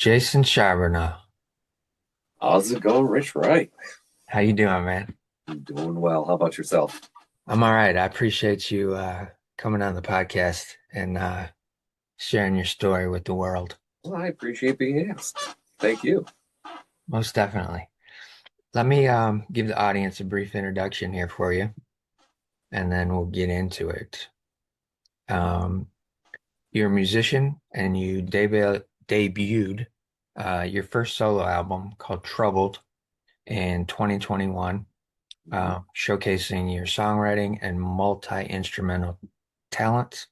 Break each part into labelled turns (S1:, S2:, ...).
S1: Jason Charboneau.
S2: How's it going, Rich? Right.
S1: How you doing, man?
S2: I'm doing well. How about yourself?
S1: I'm all right. I appreciate you coming on the podcast and sharing your story with the world.
S2: Well, I appreciate being asked. Thank you.
S1: Most definitely. Let me give the audience a brief introduction here for you, and then we'll get into it. Um, you're a musician, and you debuted your first solo album called Troubled in 2021,
S2: Mhm.
S1: showcasing your songwriting and multi-instrumental talents.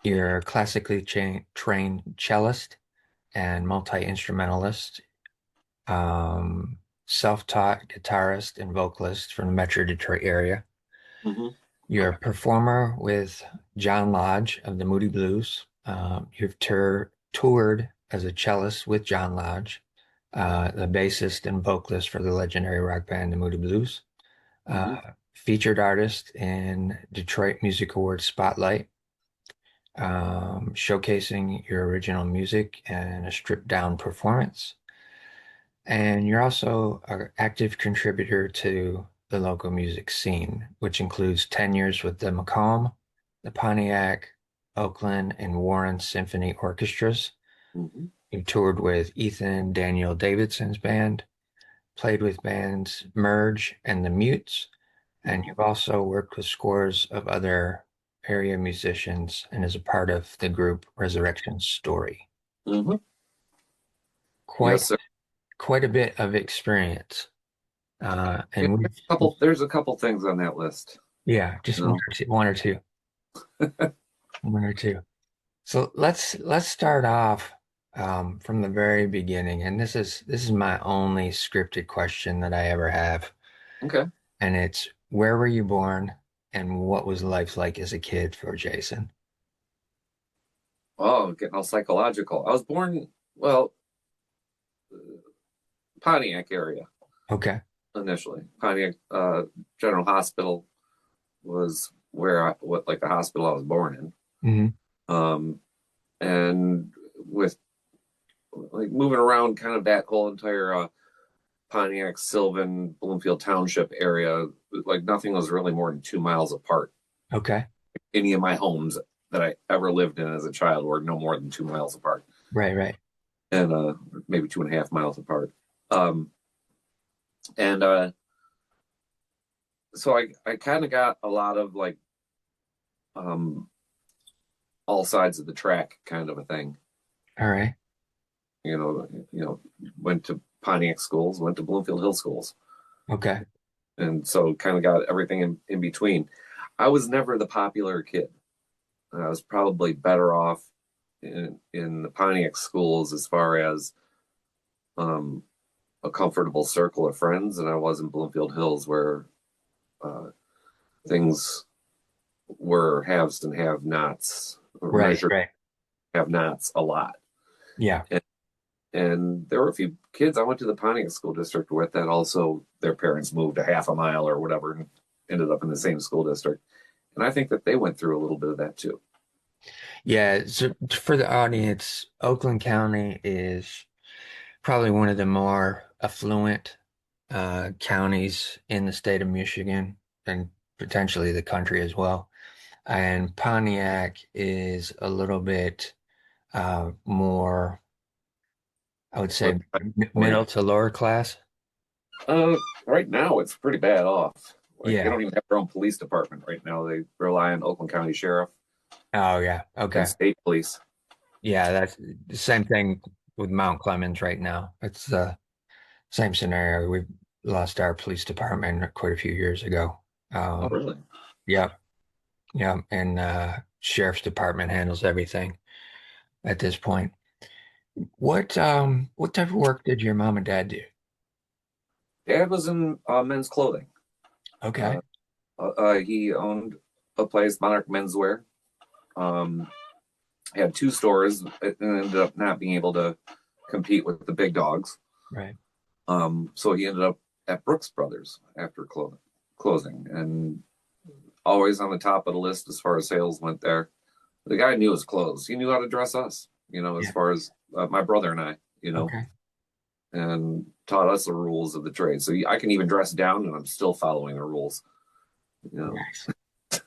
S1: You're a classically trained cellist and multi-instrumentalist, self-taught guitarist and vocalist from the Metro Detroit area.
S2: Mhm.
S1: You're a performer with John Lodge of the Moody Blues. You've toured as a cellist with John Lodge, the bassist and vocalist for the legendary rock band, the Moody Blues.
S2: Mhm.
S1: Featured artist in Detroit Music Awards Spotlight, showcasing your original music and a stripped down performance. And you're also an active contributor to the local music scene, which includes 10 years with the Macomb, the Pontiac, Oakland, and Warren Symphony Orchestras.
S2: Mhm.
S1: You toured with Ethan Daniel Davidson's band, played with bands Merge and the Mutes, and
S2: Mhm.
S1: you've also worked with scores of other area musicians and is a part of the group Resurrection Story.
S2: Mhm.
S1: Quite
S2: Yes, sir.
S1: quite a bit of experience.
S2: Yeah,
S1: And
S2: there's a couple things on that list.
S1: yeah, just
S2: You
S1: one or two, one or two. So let's start off from the very beginning. And this is my only scripted question that I ever have.
S2: Okay.
S1: And it's where were you born and what was life like as a kid for Jason?
S2: Oh, getting all psychological. I was born, well, Pontiac area
S1: Okay.
S2: initially. Pontiac General Hospital was what like the hospital I was born in.
S1: Hmm.
S2: Um, and with like moving around kind of that whole entire Pontiac, Sylvan, Bloomfield Township area, like nothing was really more than 2 miles apart.
S1: Okay.
S2: Any of my homes that I ever lived in as a child were no more than 2 miles apart,
S1: Right, right.
S2: and maybe 2.5 miles apart. Um, and so I kind of got a lot of like um, all sides of the track kind of a thing.
S1: All right.
S2: You know, went to Pontiac schools, went to Bloomfield Hill schools,
S1: Okay.
S2: and so kind of got everything in between. I was never the popular kid. I was probably better off in the Pontiac schools as far as um, a comfortable circle of friends than I was in Bloomfield Hills, where uh, things were haves and have nots, or
S1: Right,
S2: measured
S1: right.
S2: have nots a lot.
S1: Yeah.
S2: And, and there were a few kids I went to the Pontiac school district with that also their parents moved a half a mile or whatever and ended up in the same school district. And I think that they went through a little bit of that too.
S1: Yeah. So for the audience, Oakland County is probably one of the more affluent counties in the state of Michigan and potentially the country as well. And Pontiac is a little bit more, I would
S2: But
S1: say, middle to lower class.
S2: uh, right now, it's pretty bad off. Like they
S1: Yeah.
S2: don't even have their own police department right now. They rely on Oakland County Sheriff
S1: Oh, yeah.
S2: and
S1: Okay.
S2: state police.
S1: Yeah, that's the same thing with Mount Clemens right now. It's the same scenario. We lost our police department quite a few years ago.
S2: Oh,
S1: Um,
S2: really?
S1: yeah, yeah, and sheriff's department handles everything at this point. What type of work did your mom and dad do?
S2: Dad was in men's clothing.
S1: Okay.
S2: Uh, he owned a place, Monarch Menswear. Um, had two stores and ended up not being able to compete with the big dogs.
S1: Right.
S2: So he ended up at Brooks Brothers after closing, and always on the top of the list as far as sales went there. The guy knew his clothes. He knew how to dress us, as
S1: Yeah.
S2: far as my brother and I, you know,
S1: Okay.
S2: and taught us the rules of the trade. So I can even dress down and I'm still following the rules, you know,
S1: Nice.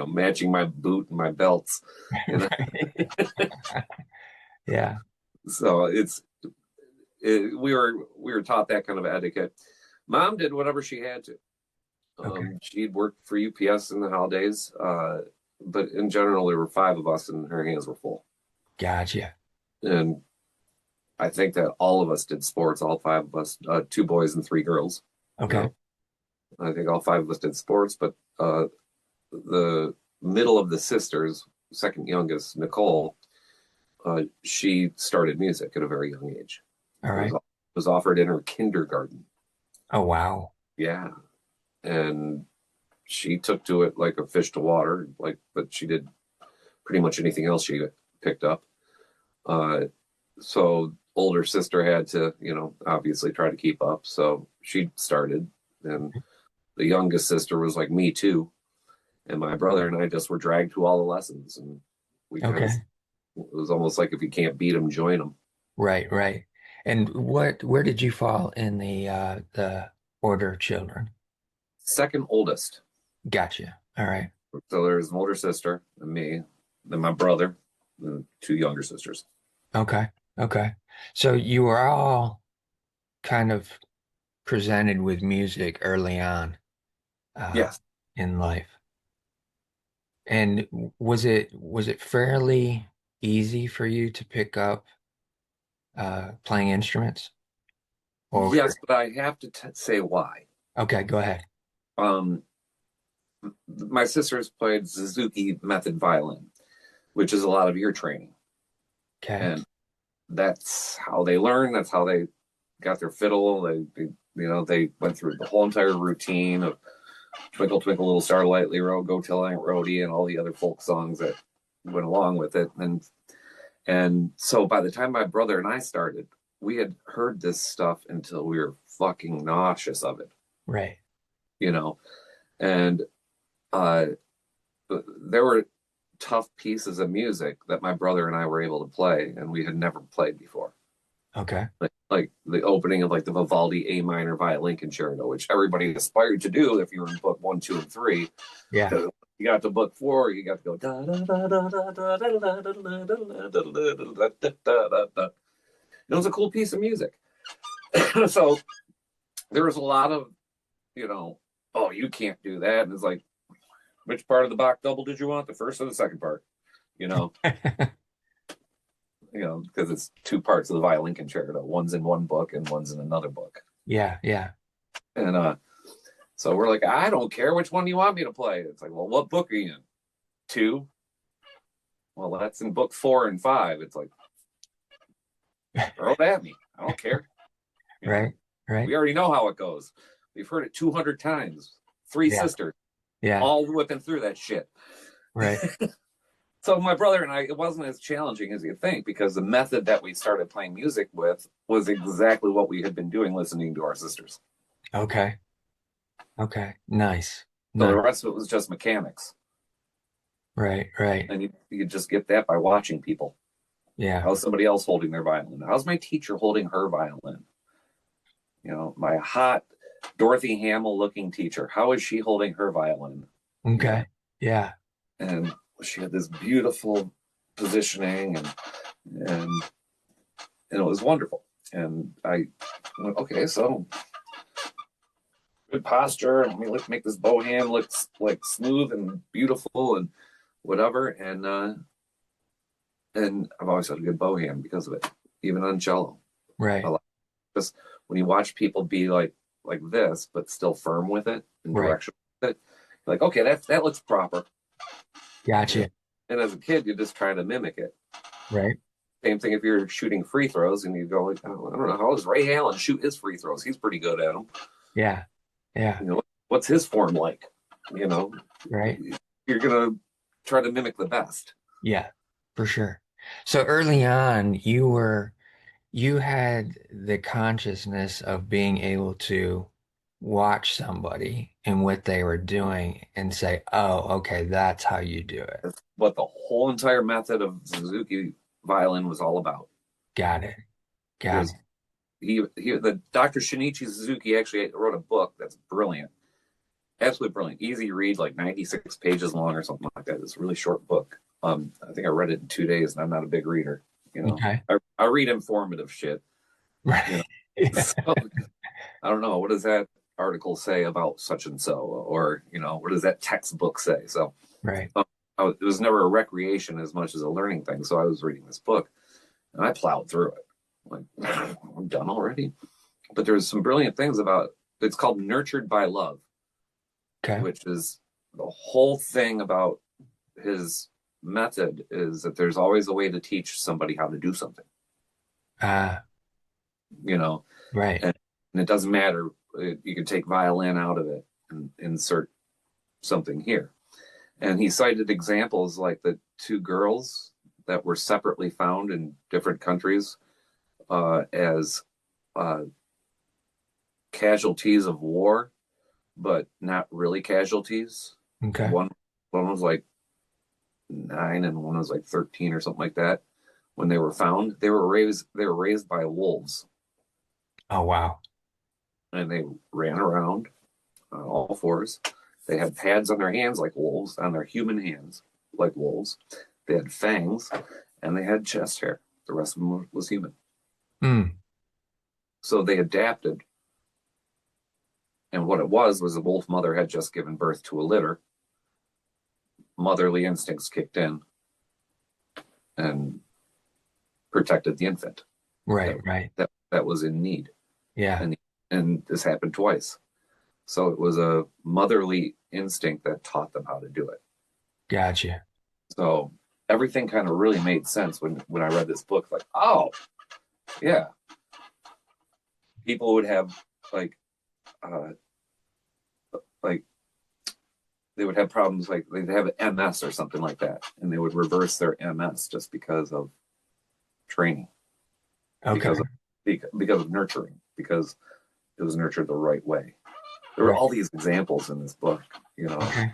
S2: matching my boot and my belts, you know.
S1: Right. Yeah.
S2: So we were taught that kind of etiquette. Mom did whatever she had to.
S1: Okay.
S2: She'd worked for UPS in the holidays, but in general, there were five of us, and her hands were full.
S1: Gotcha.
S2: And I think that all of us did sports, all five of us, two boys and three girls. You
S1: Okay.
S2: know, I think all five of us did sports, but the middle of the sisters, second youngest, Nicole, she started music at a very young age.
S1: All
S2: It was
S1: right.
S2: it was offered in her kindergarten.
S1: Oh, wow.
S2: Yeah, and she took to it like a fish to water. But she did pretty much anything else she picked up. Uh, so older sister had to, obviously try to keep up. So she started, and the youngest sister was like me too, and my brother and I just were dragged to all the lessons, and we kind of
S1: Okay.
S2: it was almost like if you can't beat them, join them.
S1: Right, right. And where did you fall in the order of children?
S2: Second oldest,
S1: Gotcha. All right.
S2: so there's an older sister and me, then my brother, and two younger sisters.
S1: Okay. Okay. So you were all kind of presented with music early on uh,
S2: Yes,
S1: in life. And was it fairly easy for you to pick up playing instruments? Or
S2: yes, but I have to say why.
S1: okay, go ahead.
S2: Um, my sisters played Suzuki method violin, which is a lot of ear training,
S1: Okay.
S2: and that's how they learn. That's how they got their fiddle. They went through the whole entire routine of Twinkle Twinkle Little Star, Lightly Row, Go Tell Aunt Rhody, and all the other folk songs that went along with it. And so by the time my brother and I started, we had heard this stuff until we were fucking nauseous of it,
S1: Right.
S2: you know. And uh, there were tough pieces of music that my brother and I were able to play, and we had never played before.
S1: Okay.
S2: Like the opening of like the Vivaldi A minor violin concerto, which everybody aspired to do if you were in book one, two, and three.
S1: Yeah.
S2: Because you got to book four, you got to go da da da da da da da da da da da da da. It was a cool piece of music. So there was a lot of, oh, you can't do that. And it's like, which part of the Bach double did you want? The first or the second part? You know, because it's two parts of the violin concerto. One's in one book and one's in another book.
S1: Yeah, yeah.
S2: And so we're like, I don't care which one you want me to play. It's like, well, what book are you in? Two? Well, that's in book four and five. It's like, throw it at me. I don't care.
S1: Right. Right.
S2: We already know how it goes. We've heard it 200 times. Three
S1: Yeah.
S2: sisters,
S1: Yeah.
S2: all whipping through that shit.
S1: Right.
S2: So my brother and I, it wasn't as challenging as you think because the method that we started playing music with was exactly what we had been doing listening to our sisters.
S1: Okay. Okay. Nice.
S2: So the
S1: Nice.
S2: rest of it was just mechanics.
S1: Right. Right.
S2: And you just get that by watching people.
S1: Yeah.
S2: How's somebody else holding their violin? How's my teacher holding her violin? My hot Dorothy Hamill looking teacher. How is she holding her violin? You know,
S1: Okay. Yeah.
S2: and she had this beautiful positioning and and it was wonderful. And I went, okay, so good posture, and we make this bow hand look like smooth and beautiful and whatever. And I've always had a good bow hand because of it, even on cello. I
S1: Right.
S2: like just when you watch people be like this, but still firm with it and
S1: Right.
S2: direction with it, like okay, that looks proper. And,
S1: Gotcha.
S2: and as a kid, you just try to mimic it.
S1: Right.
S2: Same thing if you're shooting free throws and you go like, oh, I don't know, how does Ray Allen shoot his free throws? He's pretty good at them.
S1: Yeah. Yeah.
S2: What's his form like? You know,
S1: Right.
S2: you're gonna try to mimic the best.
S1: Yeah. For sure. So early on, you had the consciousness of being able to watch somebody and what they were doing and say, oh, okay, that's how you do it.
S2: That's what the whole entire method of Suzuki violin was all about.
S1: Got it.
S2: He
S1: Got
S2: was
S1: it.
S2: the Dr. Shinichi Suzuki actually wrote a book that's brilliant, absolutely brilliant, easy read, like 96 pages long or something like that. It's a really short book. I think I read it in 2 days, and I'm not a big reader. You know,
S1: Okay.
S2: I read informative shit. You
S1: Right.
S2: know, so I don't know, what does that article say about such and so, or what does that textbook say? So
S1: Right.
S2: um, it was never a recreation as much as a learning thing. So I was reading this book, and I plowed through it. Like, I'm done already. But there's some brilliant things about it's called Nurtured by Love,
S1: Okay.
S2: which is the whole thing about his method is that there's always a way to teach somebody how to do something,
S1: Ah,
S2: you know,
S1: right.
S2: and it doesn't matter. You can take violin out of it and insert something here. And he cited examples like the two girls that were separately found in different countries as uh, casualties of war, but not really casualties.
S1: Okay.
S2: One was like 9 and one was like 13 or something like that. When they were found, they were raised by wolves,
S1: Oh, wow.
S2: and they ran around on all fours. They had pads on their hands like wolves, on their human hands like wolves. They had fangs, and they had chest hair. The rest of them was human.
S1: Mm,
S2: So they adapted, and what it was the wolf mother had just given birth to a litter. Motherly instincts kicked in and protected the infant that
S1: right. Right.
S2: that was in need,
S1: Yeah.
S2: and this happened twice. So it was a motherly instinct that taught them how to do it.
S1: Gotcha.
S2: So everything kind of really made sense when I read this book. Like, oh yeah, people would have like uh, like they would have problems, like they'd have MS or something like that, and they would reverse their MS just because of training,
S1: Okay.
S2: because of because of nurturing, because it was nurtured the right way. There were
S1: Right.
S2: all these examples in this book,
S1: Okay.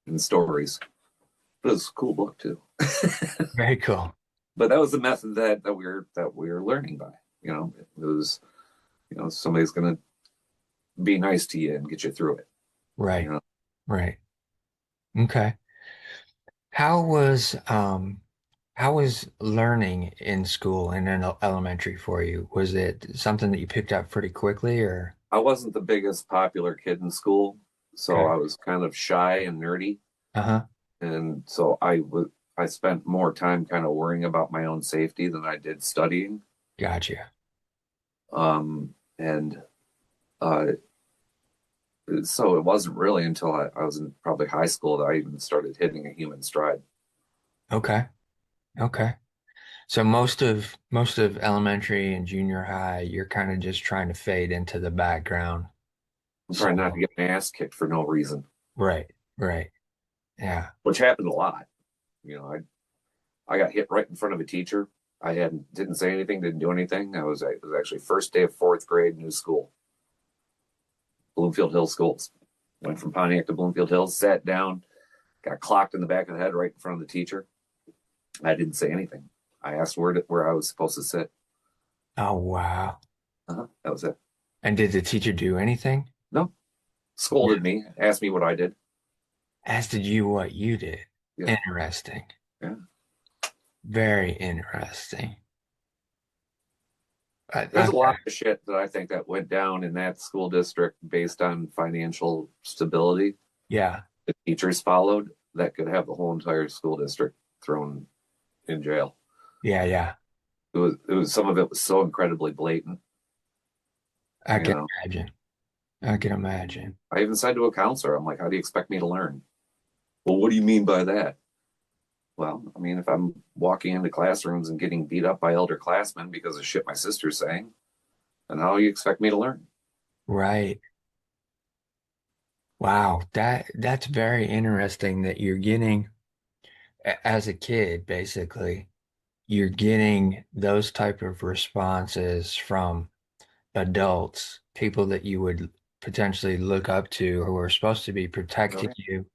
S2: and stories. But it was a cool book too.
S1: Very cool.
S2: But that was the method that we were learning by. It was somebody's gonna be nice to you and get you through it. You
S1: Right.
S2: know,
S1: Right. Okay. How was um how was learning in school and in elementary for you? Was it something that you picked up pretty quickly or
S2: I wasn't the biggest popular kid in school, so
S1: okay.
S2: I was kind of shy and nerdy,
S1: Uh-huh.
S2: and so I spent more time kind of worrying about my own safety than I did studying.
S1: Gotcha.
S2: And so it wasn't really until I was in probably high school that I even started hitting a human stride.
S1: Okay. Okay. So most of elementary and junior high, you're kind of just trying to fade into the background.
S2: I'm trying not to
S1: So,
S2: get my ass kicked for no reason,
S1: right, right. Yeah.
S2: which happened a lot. I got hit right in front of a teacher. I didn't say anything, didn't do anything. It was actually first day of fourth grade, new school, Bloomfield Hills schools. Went from Pontiac to Bloomfield Hills, sat down, got clocked in the back of the head right in front of the teacher. I didn't say anything. I asked where I was supposed to sit.
S1: Oh, wow.
S2: That was it.
S1: And did the teacher do anything?
S2: No,
S1: Yeah.
S2: scolded me, asked me what I did.
S1: As did you what you did.
S2: Yeah,
S1: Interesting.
S2: yeah.
S1: Very interesting.
S2: There's a
S1: Okay.
S2: lot of shit that I think that went down in that school district based on financial stability
S1: Yeah.
S2: the teachers followed that could have the whole entire school district thrown in jail.
S1: Yeah, yeah.
S2: It was some of it was so incredibly blatant.
S1: I
S2: You
S1: can
S2: know,
S1: imagine. I can imagine.
S2: I even said to a counselor, I'm like, "How do you expect me to learn?" Well, what do you mean by that? Well, I mean, if I'm walking into classrooms and getting beat up by elder classmen because of shit my sister's saying, then how do you expect me to learn?
S1: Right. Wow. That's very interesting that you're getting as a kid, basically, you're getting those type of responses from adults, people that you would potentially look up to who are supposed to be
S2: Oh,
S1: protecting
S2: yeah.
S1: you,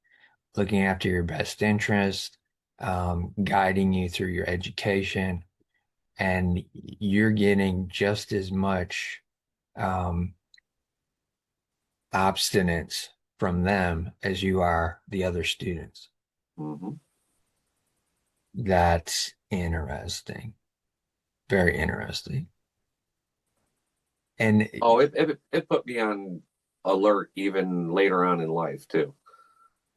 S1: looking after your best interest, guiding you through your education. and you're getting just as much um, obstinance from them as you are the other students.
S2: Hmm.
S1: That's interesting. Very interesting. And
S2: Oh, it put me on alert even later on in life too,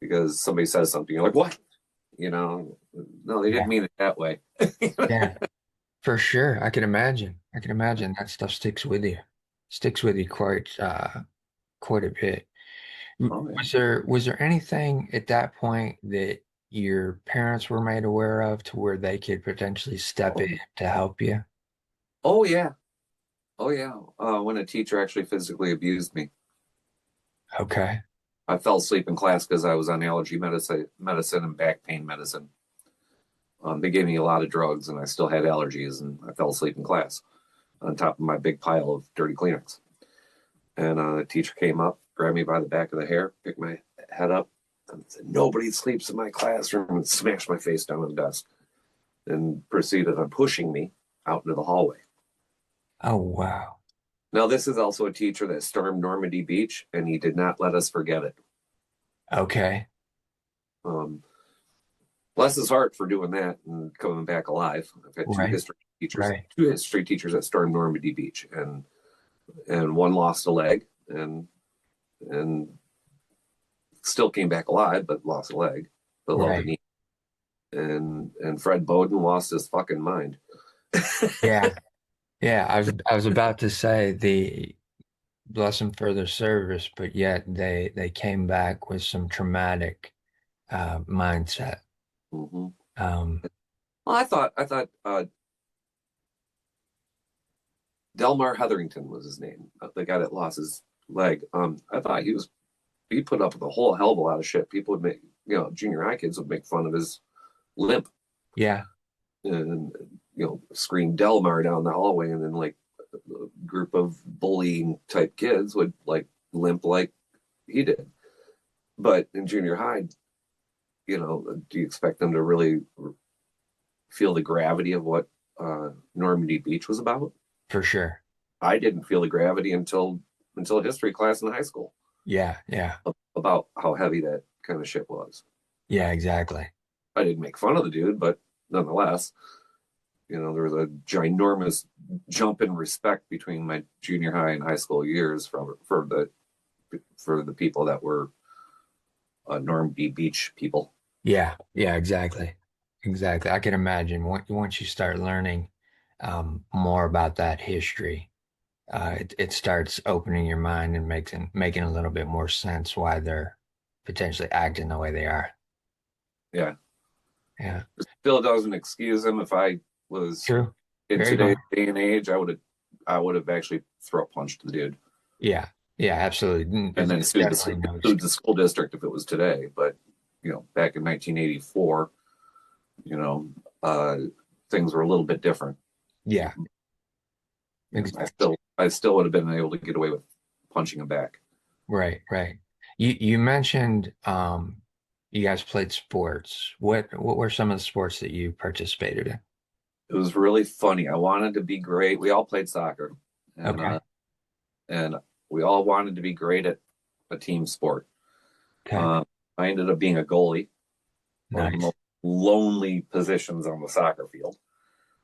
S2: because somebody says something, you're like, what? You know, no, they didn't
S1: yeah,
S2: mean it that way.
S1: yeah, for sure. I can imagine. I can imagine that stuff sticks with you. Sticks with you quite a bit.
S2: Oh yeah.
S1: Was there anything at that point that your parents were made aware of to where they could potentially step
S2: Oh,
S1: in to help you?
S2: oh yeah. Oh yeah. When a teacher actually physically abused me,
S1: Okay.
S2: I fell asleep in class because I was on allergy medicine and back pain medicine. They gave me a lot of drugs, and I still had allergies, and I fell asleep in class on top of my big pile of dirty Kleenex. And the teacher came up, grabbed me by the back of the hair, picked my head up, and said, "Nobody sleeps in my classroom," and smashed my face down on the desk, and proceeded on pushing me out into the hallway.
S1: Oh, wow.
S2: Now, this is also a teacher that stormed Normandy Beach, and he did not let us forget it.
S1: Okay.
S2: Um, Bless his heart for doing that and coming back alive. I've had
S1: Right. Right.
S2: two history teachers that stormed Normandy Beach, and one lost a leg and still came back alive, but lost a leg below the
S1: Right.
S2: knee. And Fred Bowden lost his fucking mind.
S1: Yeah. Yeah. I was about to say the bless them for their service, but yet they came back with some traumatic mindset.
S2: Mm-hmm.
S1: Um,
S2: Well, I thought Delmar Hetherington was his name, the guy that lost his leg. I thought he put up with a whole hell of a lot of shit. People would make, junior high kids would make fun of his limp
S1: yeah.
S2: and, scream Delmar down the hallway, and then like a group of bullying type kids would like limp like he did. But in junior high, do you expect them to really feel the gravity of what Normandy Beach was about?
S1: For sure.
S2: I didn't feel the gravity until history class in high school
S1: Yeah. Yeah.
S2: about how heavy that kind of shit was.
S1: Yeah, exactly.
S2: I didn't make fun of the dude, but nonetheless, there was a ginormous jump in respect between my junior high and high school years for the people that were Normandy Beach people.
S1: Yeah. Yeah, exactly. Exactly. I can imagine once you start learning more about that history, it starts opening your mind and making a little bit more sense why they're potentially acting the way they are.
S2: Yeah,
S1: Yeah.
S2: still doesn't excuse him. If I was
S1: True.
S2: in
S1: Very
S2: today's
S1: much.
S2: day and age, I would have actually throat punched the dude
S1: Yeah. Yeah, absolutely.
S2: and
S1: There's
S2: then
S1: definitely no
S2: sued
S1: excuse.
S2: the school district if it was today. But back in 1984, you know, uh, things were a little bit different.
S1: Yeah,
S2: I
S1: exactly.
S2: still would have been able to get away with punching him back.
S1: Right, right. You mentioned you guys played sports. What were some of the sports that you participated in?
S2: It was really funny. I wanted to be great. We all played soccer, and
S1: Okay.
S2: and we all wanted to be great at a team sport.
S1: Okay.
S2: Uh, I ended up being a goalie, one of the
S1: Nice.
S2: most lonely positions on the soccer field.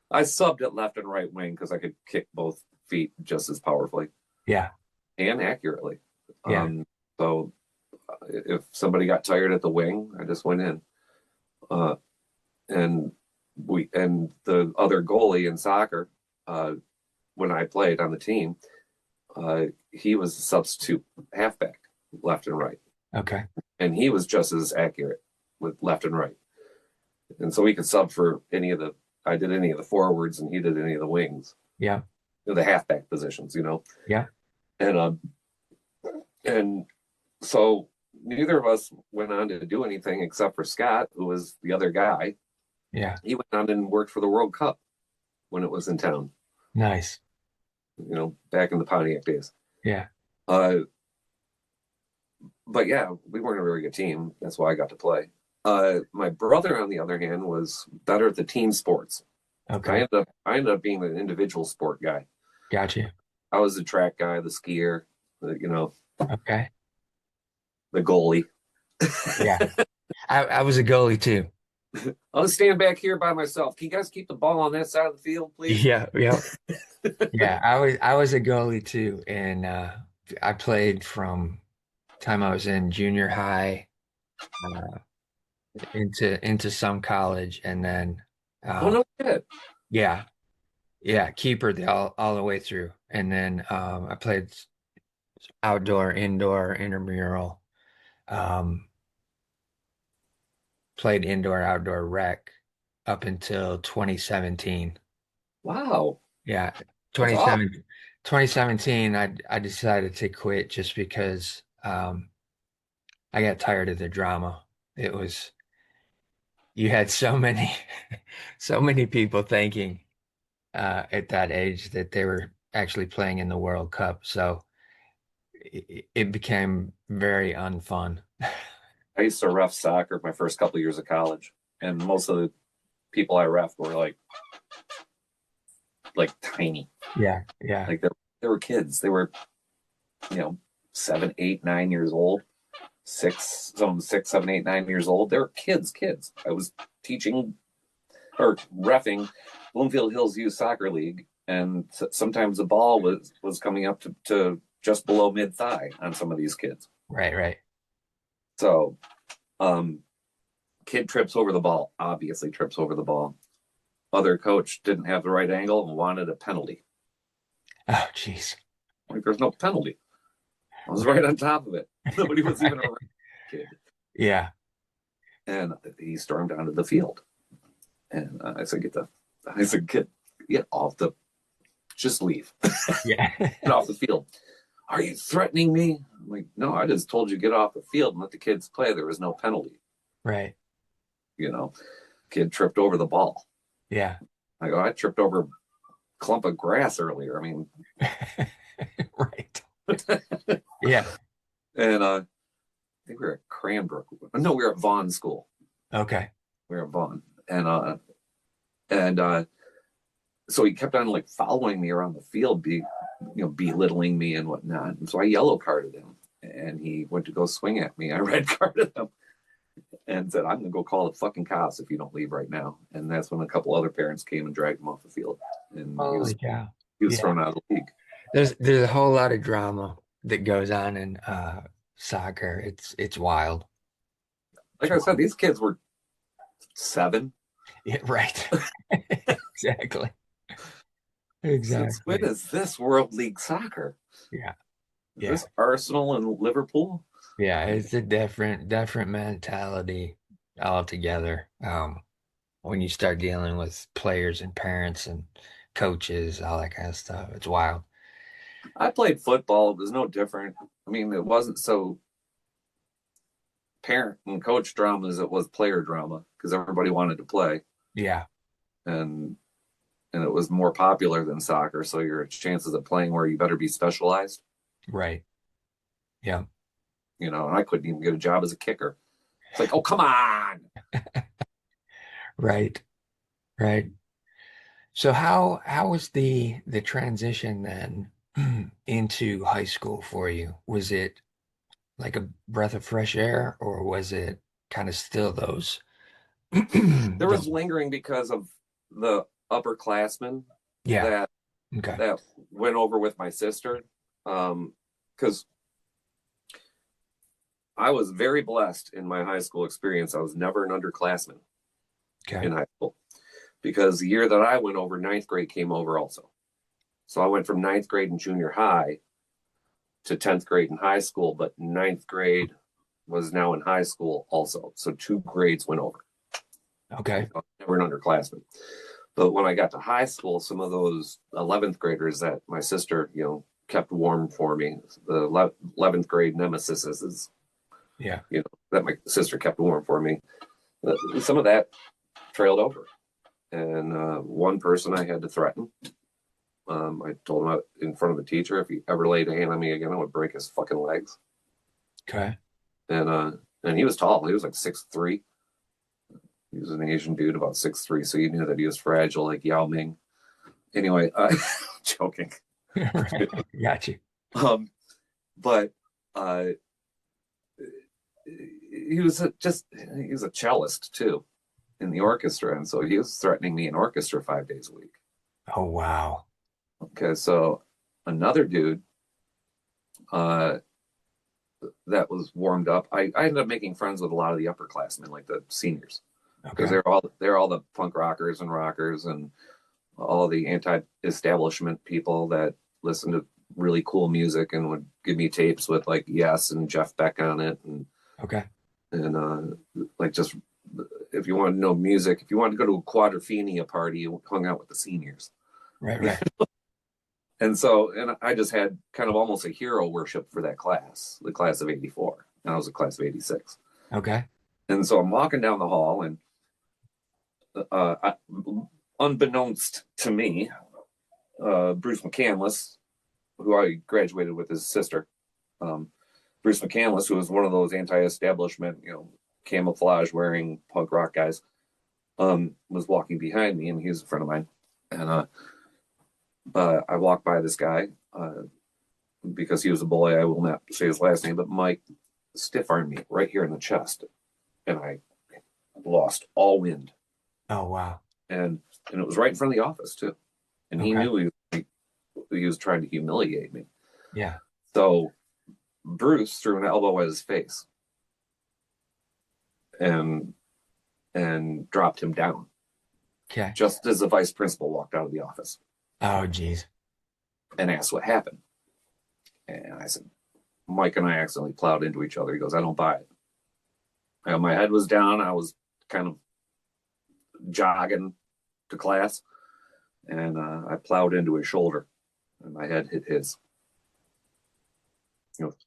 S2: I subbed at left and right wing because I could kick both feet just as powerfully
S1: Yeah.
S2: and accurately.
S1: Yeah.
S2: So if somebody got tired at the wing, I just went in. Uh, and the other goalie in soccer, uh, when I played on the team, he was a substitute halfback, left and right,
S1: Okay.
S2: and he was just as accurate with left and right. And so we could sub for any of the. I did any of the forwards, and he did any of the wings,
S1: Yeah.
S2: the halfback positions.
S1: Yeah.
S2: And and so neither of us went on to do anything except for Scott, who was the other guy.
S1: Yeah.
S2: He went on and worked for the World Cup when it was in town,
S1: Nice.
S2: back in the Pontiac days.
S1: Yeah.
S2: Uh, but yeah, we weren't a very good team. That's why I got to play. My brother, on the other hand, was better at the team sports.
S1: Okay.
S2: I ended up being an individual sport guy.
S1: Gotcha.
S2: I was the track guy, the skier,
S1: Okay.
S2: the goalie.
S1: Yeah. I was a goalie too.
S2: I'll stand back here by myself. Can you guys keep the ball on that side of the field, please?
S1: Yeah. Yeah. Yeah. I was a goalie too. And I played from time I was in junior high uh, into some college and then
S2: Oh
S1: um
S2: no shit!
S1: yeah. Yeah, keeper all the way through. And then I played outdoor, indoor, intramural, um, played indoor, outdoor rec up until 2017.
S2: Wow,
S1: Yeah,
S2: that's awesome.
S1: 2017, I decided to quit just because I got tired of the drama. It was you had so many so many people thinking at that age that they were actually playing in the World Cup. So it became very unfun.
S2: I used to ref soccer my first couple of years of college, and most of the people I ref were like tiny,
S1: Yeah, yeah,
S2: like they were kids. They were 7, 8, 9 years old, some 6, 7, 8, 9 years old. They were kids. I was teaching or refing Bloomfield Hills Youth Soccer League, and sometimes the ball was coming up to just below mid thigh on some of these kids.
S1: right, right.
S2: So, um, kid trips over the ball, obviously trips over the ball. Other coach didn't have the right angle and wanted a penalty.
S1: Oh, jeez.
S2: Like, there's no penalty. I was right on top of it. Nobody was even around the kid.
S1: Yeah,
S2: And he stormed onto the field. And I said, get off just leave.
S1: yeah,
S2: Get off the field. Are you threatening me? I'm like, no, I just told you get off the field and let the kids play. There was no penalty.
S1: right.
S2: You know, kid tripped over the ball.
S1: Yeah,
S2: I tripped over a clump of grass earlier. I mean,
S1: right. Yeah.
S2: and I think we were at Cranbrook. No, we were at Vaughan School.
S1: Okay.
S2: We were at Vaughan, and so he kept on like following me around the field, belittling me and whatnot. And so I yellow carded him, and he went to go swing at me. I red carded him and said, "I'm gonna go call the fucking cops if you don't leave right now." And that's when a couple other parents came and dragged him off the field, and
S1: Holy cow.
S2: he was
S1: Yeah.
S2: thrown out of the league.
S1: There's a whole lot of drama that goes on in soccer. It's wild.
S2: Like
S1: It's
S2: I said,
S1: wild.
S2: these kids were 7.
S1: Yeah, right. Exactly.
S2: Since when
S1: Exactly.
S2: is this World League Soccer?
S1: Yeah.
S2: Is
S1: Yeah.
S2: this Arsenal and Liverpool?
S1: Yeah, it's a different mentality altogether. When you start dealing with players and parents and coaches, all that kind of stuff, it's wild.
S2: I played football. It was no different. I mean, it wasn't so parent and coach drama as it was player drama because everybody wanted to play,
S1: Yeah,
S2: and it was more popular than soccer. So your chances of playing where you better be specialized.
S1: right. Yeah,
S2: And I couldn't even get a job as a kicker. It's like, oh come on!
S1: right, right. So how was the transition then into high school for you? Was it like a breath of fresh air, or was it kind of still those
S2: There
S1: those
S2: was lingering because of the upperclassmen
S1: yeah,
S2: that
S1: okay.
S2: that went over with my sister, because I was very blessed in my high school experience. I was never an underclassman
S1: Okay.
S2: in high school because the year that I went over, ninth grade came over also. So I went from ninth grade in junior high to 10th grade in high school, but ninth grade was now in high school also. So 2 grades went over.
S1: Okay.
S2: Never an underclassman. But when I got to high school, some of those 11th graders that my sister, kept warm for me, the 11th grade nemesis is,
S1: Yeah.
S2: that my sister kept warm for me, some of that trailed over. And one person I had to threaten. I told him in front of the teacher, if he ever laid a hand on me again, I would break his fucking legs.
S1: Okay.
S2: And he was tall. He was like 6'3". He was an Asian dude, about 6'3", so you knew that he was fragile, like Yao Ming. Anyway, joking.
S1: Right. Got you.
S2: Um, but uh, he was a cellist too in the orchestra, and so he was threatening me in orchestra 5 days a week.
S1: Oh, wow.
S2: Okay, so another dude uh, that was warmed up. I ended up making friends with a lot of the upperclassmen, like the seniors, because
S1: Okay.
S2: they're all the punk rockers and rockers and all the anti-establishment people that listen to really cool music and would give me tapes with like Yes and Jeff Beck on it
S1: Okay.
S2: and like just if you want to know music, if you want to go to a quadrophenia party, you hung out with the seniors.
S1: Right. Right.
S2: And I just had kind of almost a hero worship for that class, the class of 84. And I was a class of 86.
S1: Okay.
S2: And so I'm walking down the hall, and I, unbeknownst to me, Bruce McCandless, who I graduated with his sister, um, Bruce McCandless, who was one of those anti-establishment, camouflage wearing punk rock guys, was walking behind me, and he was a friend of mine. And I walked by this guy because he was a boy. I will not say his last name, but Mike stiff armed me right here in the chest, and I lost all wind.
S1: Oh, wow.
S2: And it was right in front of the office too, and he
S1: Okay.
S2: knew he was trying to humiliate me.
S1: Yeah.
S2: So Bruce threw an elbow at his face and dropped him down
S1: Okay.
S2: just as the vice principal walked out of the office
S1: Oh, geez.
S2: and asked what happened. And I said, Mike and I accidentally plowed into each other. He goes, I don't buy it. And my head was down. I was kind of jogging to class, and I plowed into his shoulder, and my head hit his.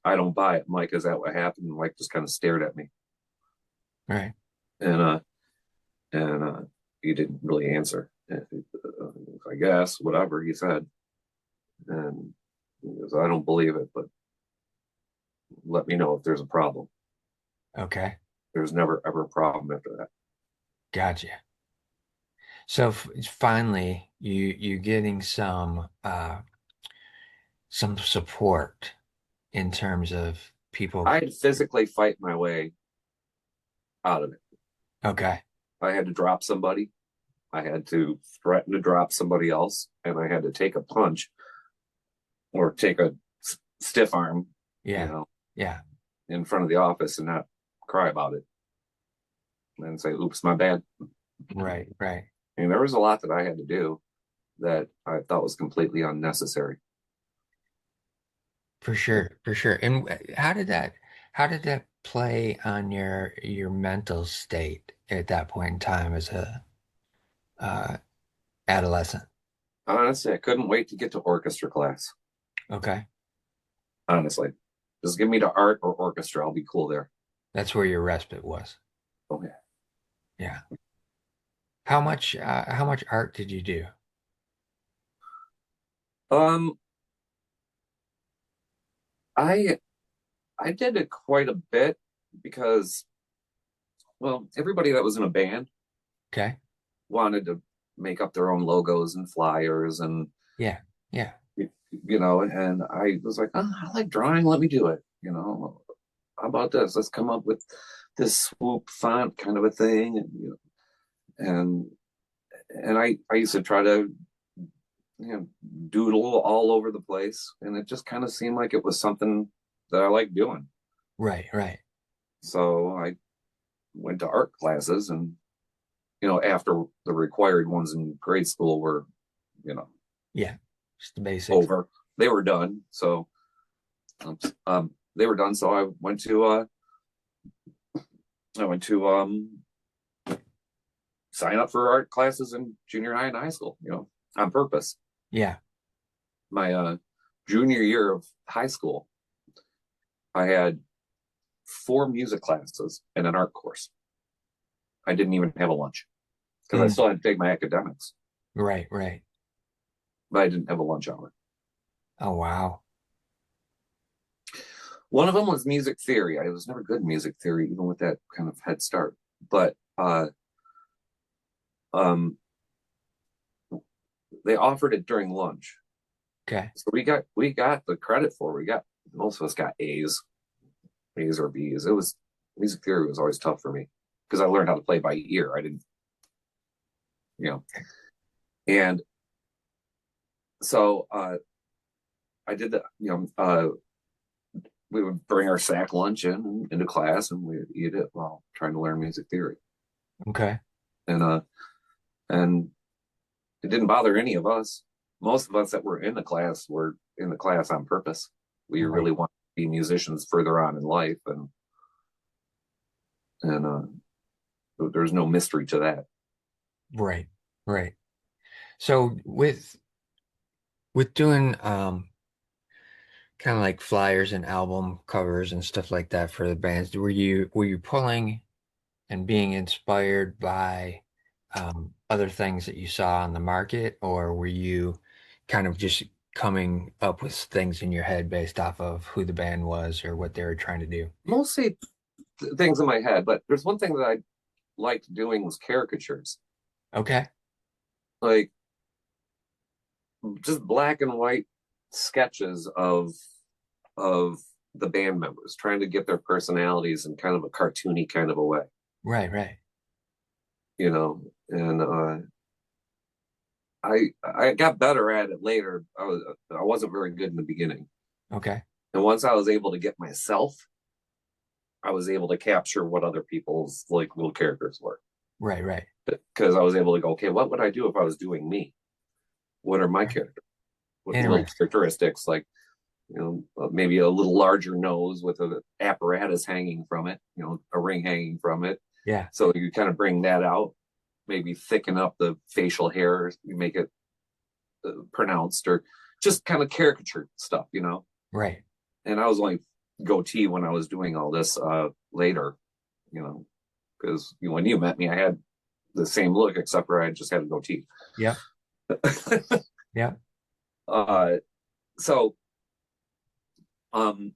S2: I don't buy it, Mike. Is that what happened? And Mike just kind of stared at me,
S1: Right.
S2: and he didn't really answer. I guess whatever he said, and he goes, I don't believe it, but let me know if there's a problem.
S1: Okay.
S2: There's never ever a problem after that.
S1: Gotcha. So finally, you getting some support in terms of people.
S2: I had to physically fight my way out of it.
S1: Okay.
S2: I had to drop somebody. I had to threaten to drop somebody else, and I had to take a punch or take a stiff arm, you
S1: Yeah.
S2: know,
S1: Yeah.
S2: in front of the office and not cry about it and say, "Oops, my bad."
S1: Right. Right.
S2: And there was a lot that I had to do that I thought was completely unnecessary.
S1: For sure. For sure. And how did that play on your mental state at that point in time as a uh, adolescent?
S2: Honestly, I couldn't wait to get to orchestra class.
S1: Okay.
S2: Honestly, just give me to art or orchestra. I'll be cool there.
S1: That's where your respite was.
S2: Oh yeah.
S1: Yeah. How much art did you do?
S2: Um, I I did it quite a bit because, well, everybody that was in a band
S1: Okay.
S2: wanted to make up their own logos and flyers and
S1: Yeah. Yeah.
S2: and I was like, oh, I like drawing, let me do it. How about this? Let's come up with this swoop font kind of a thing. And I used to try to doodle all over the place, and it just kind of seemed like it was something that I liked doing.
S1: Right. Right.
S2: So I went to art classes, and after the required ones in grade school were you know
S1: Yeah. Just the basics.
S2: over, they were done. So they were done. So I went to sign up for art classes in junior high and high school, on purpose.
S1: Yeah.
S2: My junior year of high school, I had 4 music classes and an art course. I didn't even have a lunch because I
S1: Mm.
S2: still had to take my academics,
S1: Right. Right.
S2: but I didn't have a lunch hour.
S1: Oh, wow.
S2: One of them was music theory. I was never good in music theory, even with that kind of head start. But um, they offered it during lunch.
S1: Okay.
S2: So we got the credit for it. We got most of us got A's or B's. It was music theory was always tough for me because I learned how to play by ear. I didn't, you know, and so I did that. We would bring our sack lunch into class and we'd eat it while trying to learn music theory.
S1: Okay.
S2: And and it didn't bother any of us. Most of us that were in the class were in the class on purpose. We
S1: Right.
S2: really want to be musicians further on in life, and there's no mystery to that.
S1: Right. Right. So with doing kind of like flyers and album covers and stuff like that for the bands, were you pulling and being inspired by other things that you saw on the market, or were you kind of just coming up with things in your head based off of who the band was or what they were trying to do?
S2: Mostly things in my head, but there's one thing that I liked doing was caricatures,
S1: Okay.
S2: like just black and white sketches of the band members, trying to get their personalities in kind of a cartoony kind of a way,
S1: Right, right.
S2: And I got better at it later. I wasn't very good in the beginning,
S1: Okay.
S2: and once I was able to get myself, I was able to capture what other people's like little characters were,
S1: Right, right.
S2: because I was able to go, okay, what would I do if I was doing me? What are my
S1: Right.
S2: characters? What little
S1: Interesting.
S2: characteristics, like maybe a little larger nose with an apparatus hanging from it, a ring hanging from it.
S1: Yeah.
S2: So you kind of bring that out, maybe thicken up the facial hair, you make it pronounced, or just kind of caricature stuff.
S1: Right.
S2: And I was only goatee when I was doing all this later, you know, because when you met me, I had the same look except for I just had a goatee.
S1: Yep. Yep.
S2: uh, so um,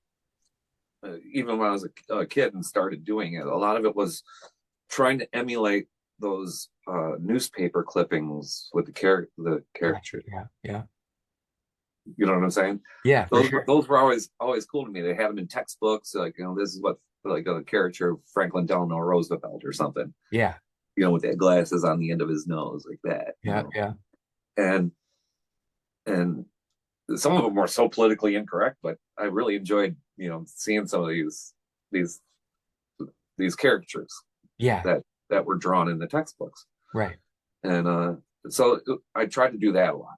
S2: even when I was a kid and started doing it, a lot of it was trying to emulate those newspaper clippings with the
S1: Gotcha.
S2: caricature.
S1: Yeah. Yeah.
S2: You know what I'm saying?
S1: Yeah, for sure.
S2: Those were always cool to me. They had them in textbooks, like this is what like a caricature of Franklin Delano Roosevelt or something.
S1: Yeah.
S2: With that glasses on the end of his nose, like that.
S1: Yeah. Yeah.
S2: And and some of them were so politically incorrect, but I really enjoyed seeing some of these these caricatures
S1: Yeah.
S2: that were drawn in the textbooks.
S1: Right.
S2: And so I tried to do that a lot.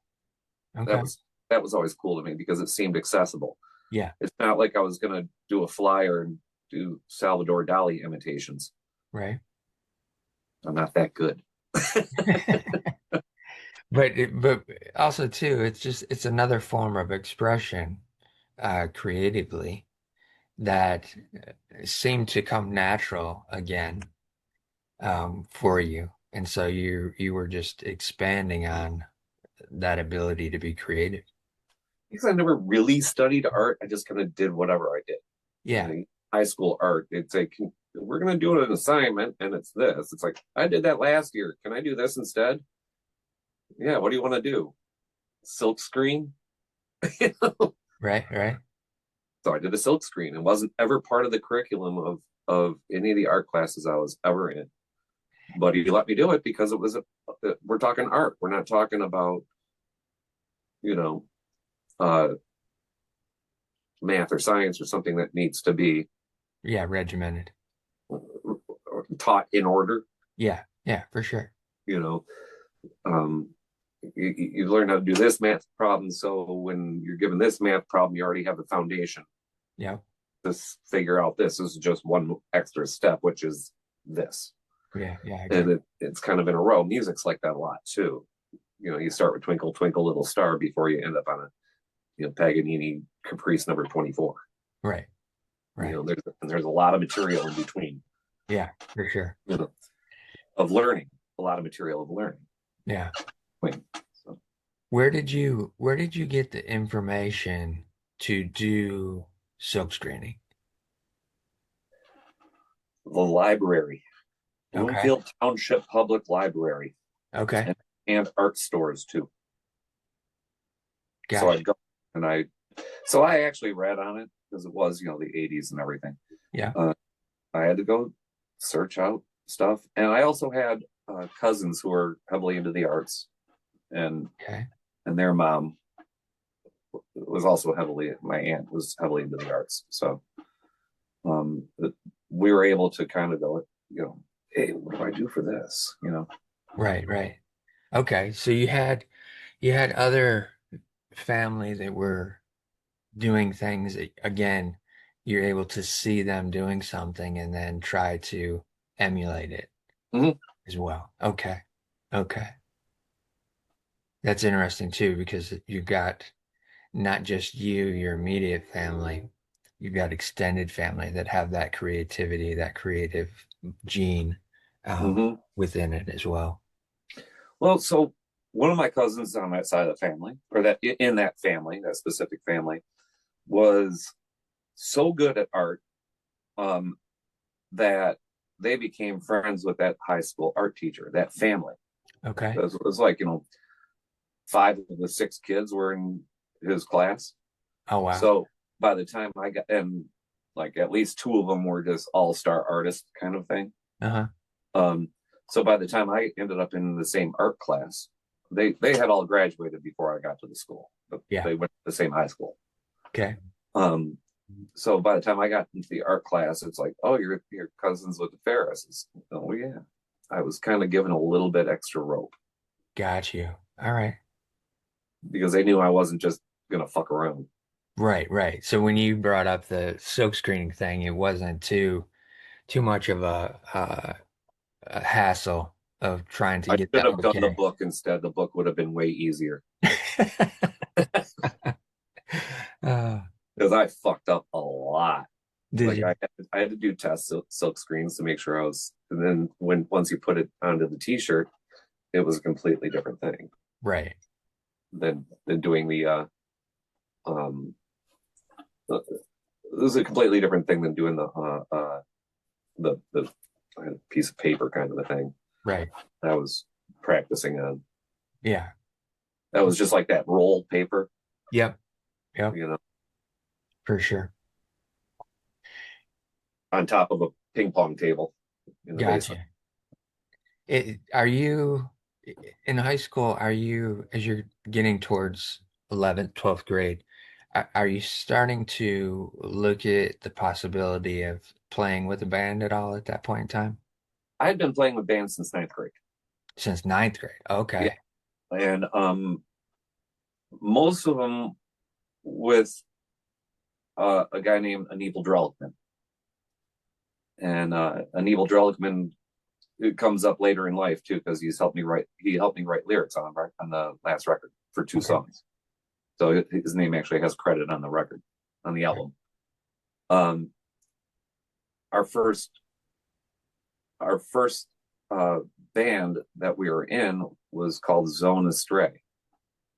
S2: That
S1: Okay.
S2: was that was always cool to me because it seemed accessible.
S1: Yeah.
S2: It's not like I was going to do a flyer and do Salvador Dali imitations.
S1: Right.
S2: I'm not that good.
S1: But also too, it's another form of expression creatively that seemed to come natural again for you. And so you were just expanding on that ability to be creative.
S2: Because I never really studied art. I just kind of did whatever I did.
S1: Yeah.
S2: High school art, it's like, we're going to do an assignment and it's this. It's like, I did that last year. Can I do this instead? Yeah. What do you want to do? Silk screen?
S1: Right, right.
S2: So I did a silk screen. It wasn't ever part of the curriculum of any of the art classes I was ever in. But he let me do it because we're talking art. We're not talking about, you know, uh, math or science or something that needs to be
S1: Yeah, regimented.
S2: taught in order.
S1: Yeah, yeah, for sure.
S2: You know, um, you learn how to do this math problem. So when you're given this math problem, you already have the foundation
S1: Yeah,
S2: to figure out this. This is just one extra step, which is this.
S1: yeah, yeah,
S2: And
S1: exactly.
S2: it's kind of in a row. Music's like that a lot too. You start with Twinkle Twinkle Little Star before you end up on a Paganini Caprice number 24.
S1: Right, right.
S2: There's a lot of material in between.
S1: Yeah, for sure.
S2: You know, of learning, a lot of material of learning.
S1: Yeah.
S2: So
S1: Where did you get the information to do silk screening?
S2: the library,
S1: Okay.
S2: Bloomfield Township Public Library.
S1: Okay.
S2: and art stores too. So
S1: Gotcha.
S2: I'd go and so I actually read on it because it was, the 80s and everything.
S1: Yeah.
S2: Uh, I had to go search out stuff. And I also had cousins who were heavily into the arts, and
S1: Okay.
S2: their mom was also my aunt was heavily into the arts. So um, we were able to kind of go, hey, what do I do for this?
S1: Right, right. Okay. So you had other family that were doing things that, again, you're able to see them doing something and then try to emulate it
S2: Mm-hmm.
S1: as well. Okay. Okay. That's interesting too, because you got not just your immediate family, you've got extended family that have that creativity, that creative gene
S2: Mm-hmm.
S1: within it as well.
S2: Well, so one of my cousins on that side of the family, or that in that family, that specific family, was so good at art um, that they became friends with that high school art teacher, that family.
S1: Okay.
S2: It was like, 5 of the 6 kids were in his class.
S1: Oh, wow.
S2: So by the time I got, and like at least 2 of them were just all-star artists kind of thing.
S1: Uh-huh.
S2: Um, so by the time I ended up in the same art class, they had all graduated before I got to the school, but
S1: Yeah.
S2: they went to the same high school.
S1: Okay.
S2: Um, so by the time I got into the art class, it's like, oh, you're cousins with the Ferrises. Oh yeah, I was kind of given a little bit extra rope
S1: Got you. All right.
S2: because they knew I wasn't just gonna fuck around.
S1: Right, right. So when you brought up the silk screening thing, it wasn't too much of a hassle of trying to
S2: I
S1: get
S2: should
S1: that
S2: have done the
S1: okay.
S2: book instead. The book would have been way easier
S1: Uh,
S2: because I fucked up a lot.
S1: did
S2: Like
S1: you?
S2: I had to do test silk screens to make sure I was. And then once you put it onto the T-shirt, it was a completely different thing
S1: Right.
S2: than doing um. This is a completely different thing than doing the piece of paper kind of a thing.
S1: Right.
S2: I was practicing on.
S1: Yeah.
S2: That was just like that roll paper,
S1: Yep. Yep.
S2: you know,
S1: For sure.
S2: on top of a ping pong table in the basement.
S1: Gotcha. Are you in high school? Are you, as you're getting towards 11th, 12th grade, are you starting to look at the possibility of playing with a band at all at that point in time?
S2: I had been playing with bands since ninth grade.
S1: Since ninth grade.
S2: Yeah,
S1: Okay.
S2: and most of them with a guy named Anibal Drellickman. And Anibal Drellickman, it comes up later in life too because he helped me write lyrics on the last record for 2 songs. So his name actually has credit on the record, on the album. Um, our first our first uh, band that we were in was called Zone Astray,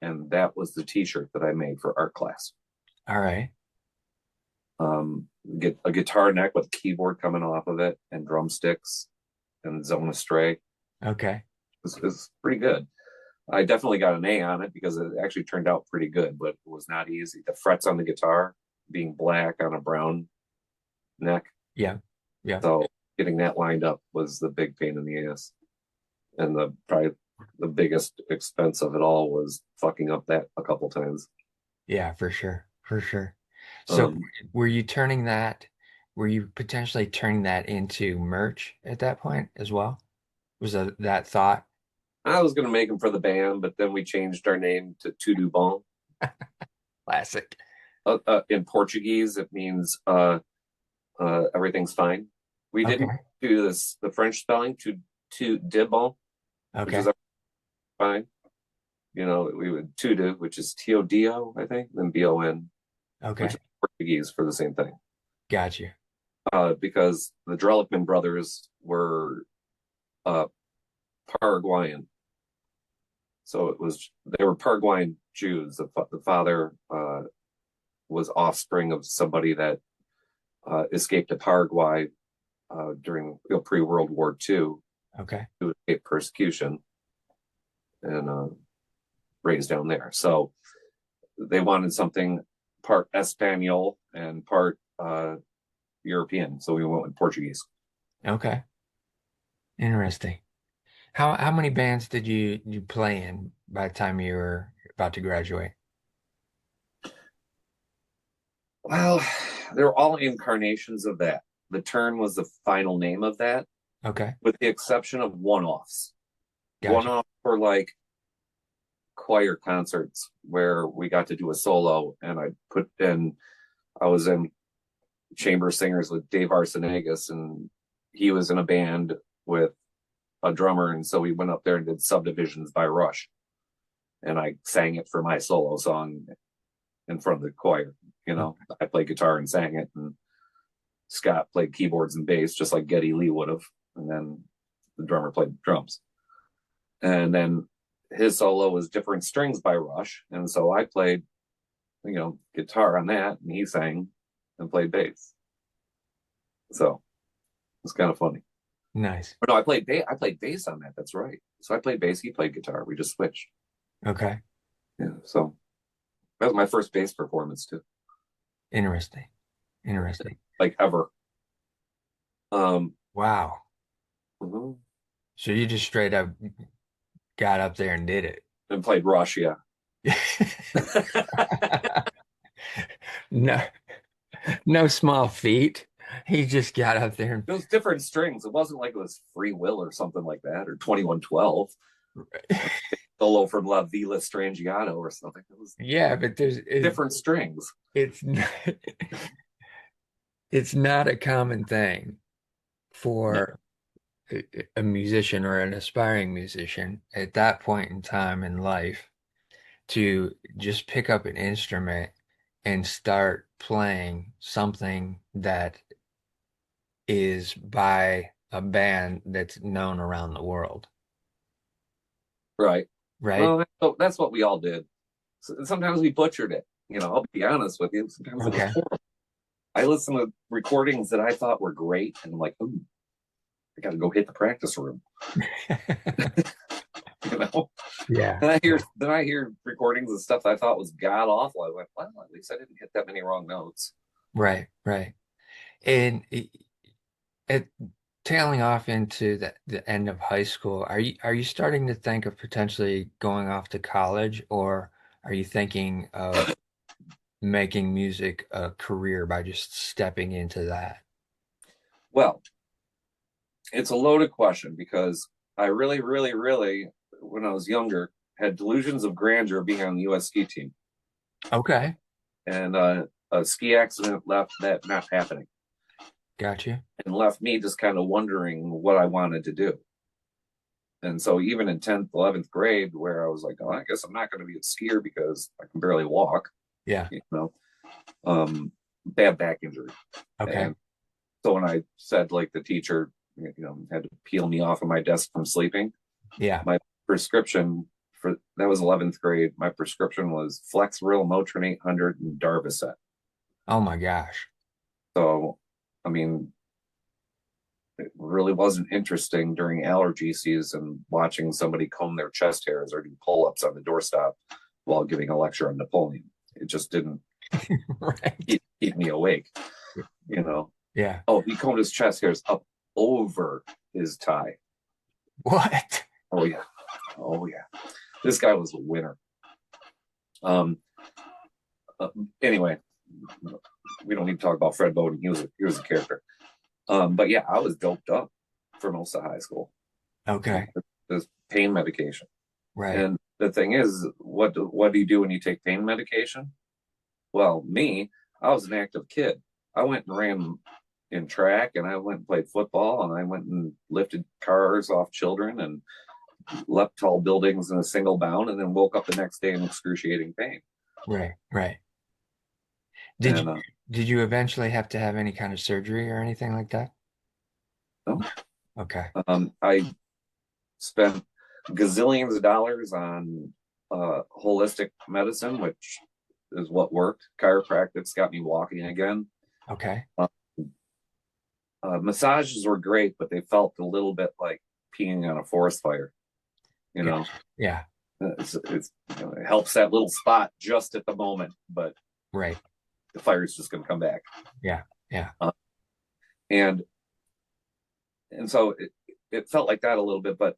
S2: and that was the T-shirt that I made for art class.
S1: All right.
S2: Get a guitar neck with a keyboard coming off of it, and drumsticks, and Zone Astray.
S1: Okay.
S2: It was pretty good. I definitely got an A on it because it actually turned out pretty good, but it was not easy. The frets on the guitar being black on a brown neck.
S1: Yeah. Yeah.
S2: So getting that lined up was the big pain in the ass. And probably the biggest expense of it all was fucking up that a couple times.
S1: Yeah, for sure. For sure. So
S2: Um,
S1: were you turning that, were you potentially turning that into merch at that point as well? Was that thought?
S2: I was going to make them for the band, but then we changed our name to Tudo Bom.
S1: Classic.
S2: In Portuguese, it means everything's fine. We didn't
S1: Okay.
S2: do the French spelling to de bon, which is
S1: Okay.
S2: fine. We would Tudo, which is T-O-D-O, I think, then B-O-N, which
S1: Okay.
S2: is Portuguese for the same thing.
S1: Got you.
S2: Because the Drellickman brothers were uh, Paraguayan. So they were Paraguayan Jews. The father was offspring of somebody that escaped to Paraguay during pre-World War II
S1: Okay.
S2: to escape persecution. and raised down there. So they wanted something part Espanol and part European. So we went with Portuguese.
S1: Okay. Interesting. How many bands did you play in by the time you were about to graduate?
S2: Well, they're all incarnations of that. The Turn was the final name of that,
S1: Okay.
S2: with the exception of one-offs.
S1: Gotcha.
S2: One-off for like choir concerts where we got to do a solo, and I was in chamber singers with Dave Arsenagas, and he was in a band with a drummer, and so we went up there and did Subdivisions by Rush, and I sang it for my solo song in front of the choir. I played guitar and sang it, and Scott played keyboards and bass just like Geddy Lee would have, and then the drummer played drums. And then his solo was Different Strings by Rush, and so I played, guitar on that, and he sang and played bass. So it's kind of funny.
S1: Nice.
S2: But no, I played bass. I played bass on that. That's right. So I played bass. He played guitar. We just switched.
S1: Okay.
S2: Yeah. So that was my first bass performance too,
S1: Interesting. Interesting.
S2: like ever. Um,
S1: Wow.
S2: mhm.
S1: So you just straight up got up there and did it.
S2: And played Rush. Yeah.
S1: No, no small feat. He just got up there
S2: It was different strings. It wasn't like it was Free Will or something like that, or 2112
S1: and
S2: solo from La Villa Strangiato or something. It was
S1: yeah, but
S2: different strings.
S1: it's not, it's not a common thing
S2: No.
S1: for a musician or an aspiring musician at that point in time in life to just pick up an instrument and start playing something that is by a band that's known around the world,
S2: Right.
S1: right?
S2: Well, that's what we all did. Sometimes we butchered it. I'll be honest with you. Sometimes it was
S1: Okay.
S2: horrible. I listened to recordings that I thought were great, and I'm like, ooh, I got to go hit the practice room. you know.
S1: Yeah.
S2: Then I hear recordings of stuff I thought was god awful. I went, well, at least I didn't hit that many wrong notes.
S1: Right, right. And it tailing off into the end of high school, are you starting to think of potentially going off to college, or are you thinking of making music a career by just stepping into that?
S2: Well, it's a loaded question because I really, really, really, when I was younger, had delusions of grandeur being on the U.S. ski team,
S1: Okay,
S2: and a ski accident left that not happening,
S1: got you.
S2: and left me just kind of wondering what I wanted to do. And so even in 10th, 11th grade, where I was like, oh, I guess I'm not going to be a skier because I can barely walk,
S1: Yeah.
S2: you know, bad back injury.
S1: Okay.
S2: And so when I said, like, the teacher, had to peel me off of my desk from sleeping,
S1: Yeah.
S2: my prescription for that was 11th grade. My prescription was Flexeril, Motrin 800, and Darvocet.
S1: Oh my gosh.
S2: So, I mean, it really wasn't interesting during allergy season watching somebody comb their chest hairs or do pull-ups on the doorstep while giving a lecture on Napoleon. It just didn't
S1: Right.
S2: keep me awake, you know.
S1: Yeah.
S2: Oh, he combed his chest hairs up over his tie.
S1: What?
S2: Oh yeah. Oh yeah. This guy was a winner. Um. Anyway, we don't need to talk about Fred Bowden. He was a character. But yeah, I was doped up for most of high school.
S1: Okay.
S2: This pain medication.
S1: Right.
S2: And the thing is, what do you do when you take pain medication? Well, I was an active kid. I went and ran in track, and I went and played football, and I went and lifted cars off children and leapt tall buildings in a single bound, and then woke up the next day in excruciating pain.
S1: Right. Right. Did you
S2: And
S1: did you eventually have to have any kind of surgery or anything like that?
S2: no,
S1: Okay.
S2: I spent gazillions of dollars on holistic medicine, which is what worked. Chiropractic's got me walking again.
S1: Okay.
S2: Uh, Massages were great, but they felt a little bit like peeing on a forest fire. you know.
S1: Gotcha. Yeah.
S2: It helps that little spot just at the moment, but
S1: Right.
S2: the fire is just going to come back.
S1: Yeah. Yeah.
S2: Uh, and so it felt like that a little bit, but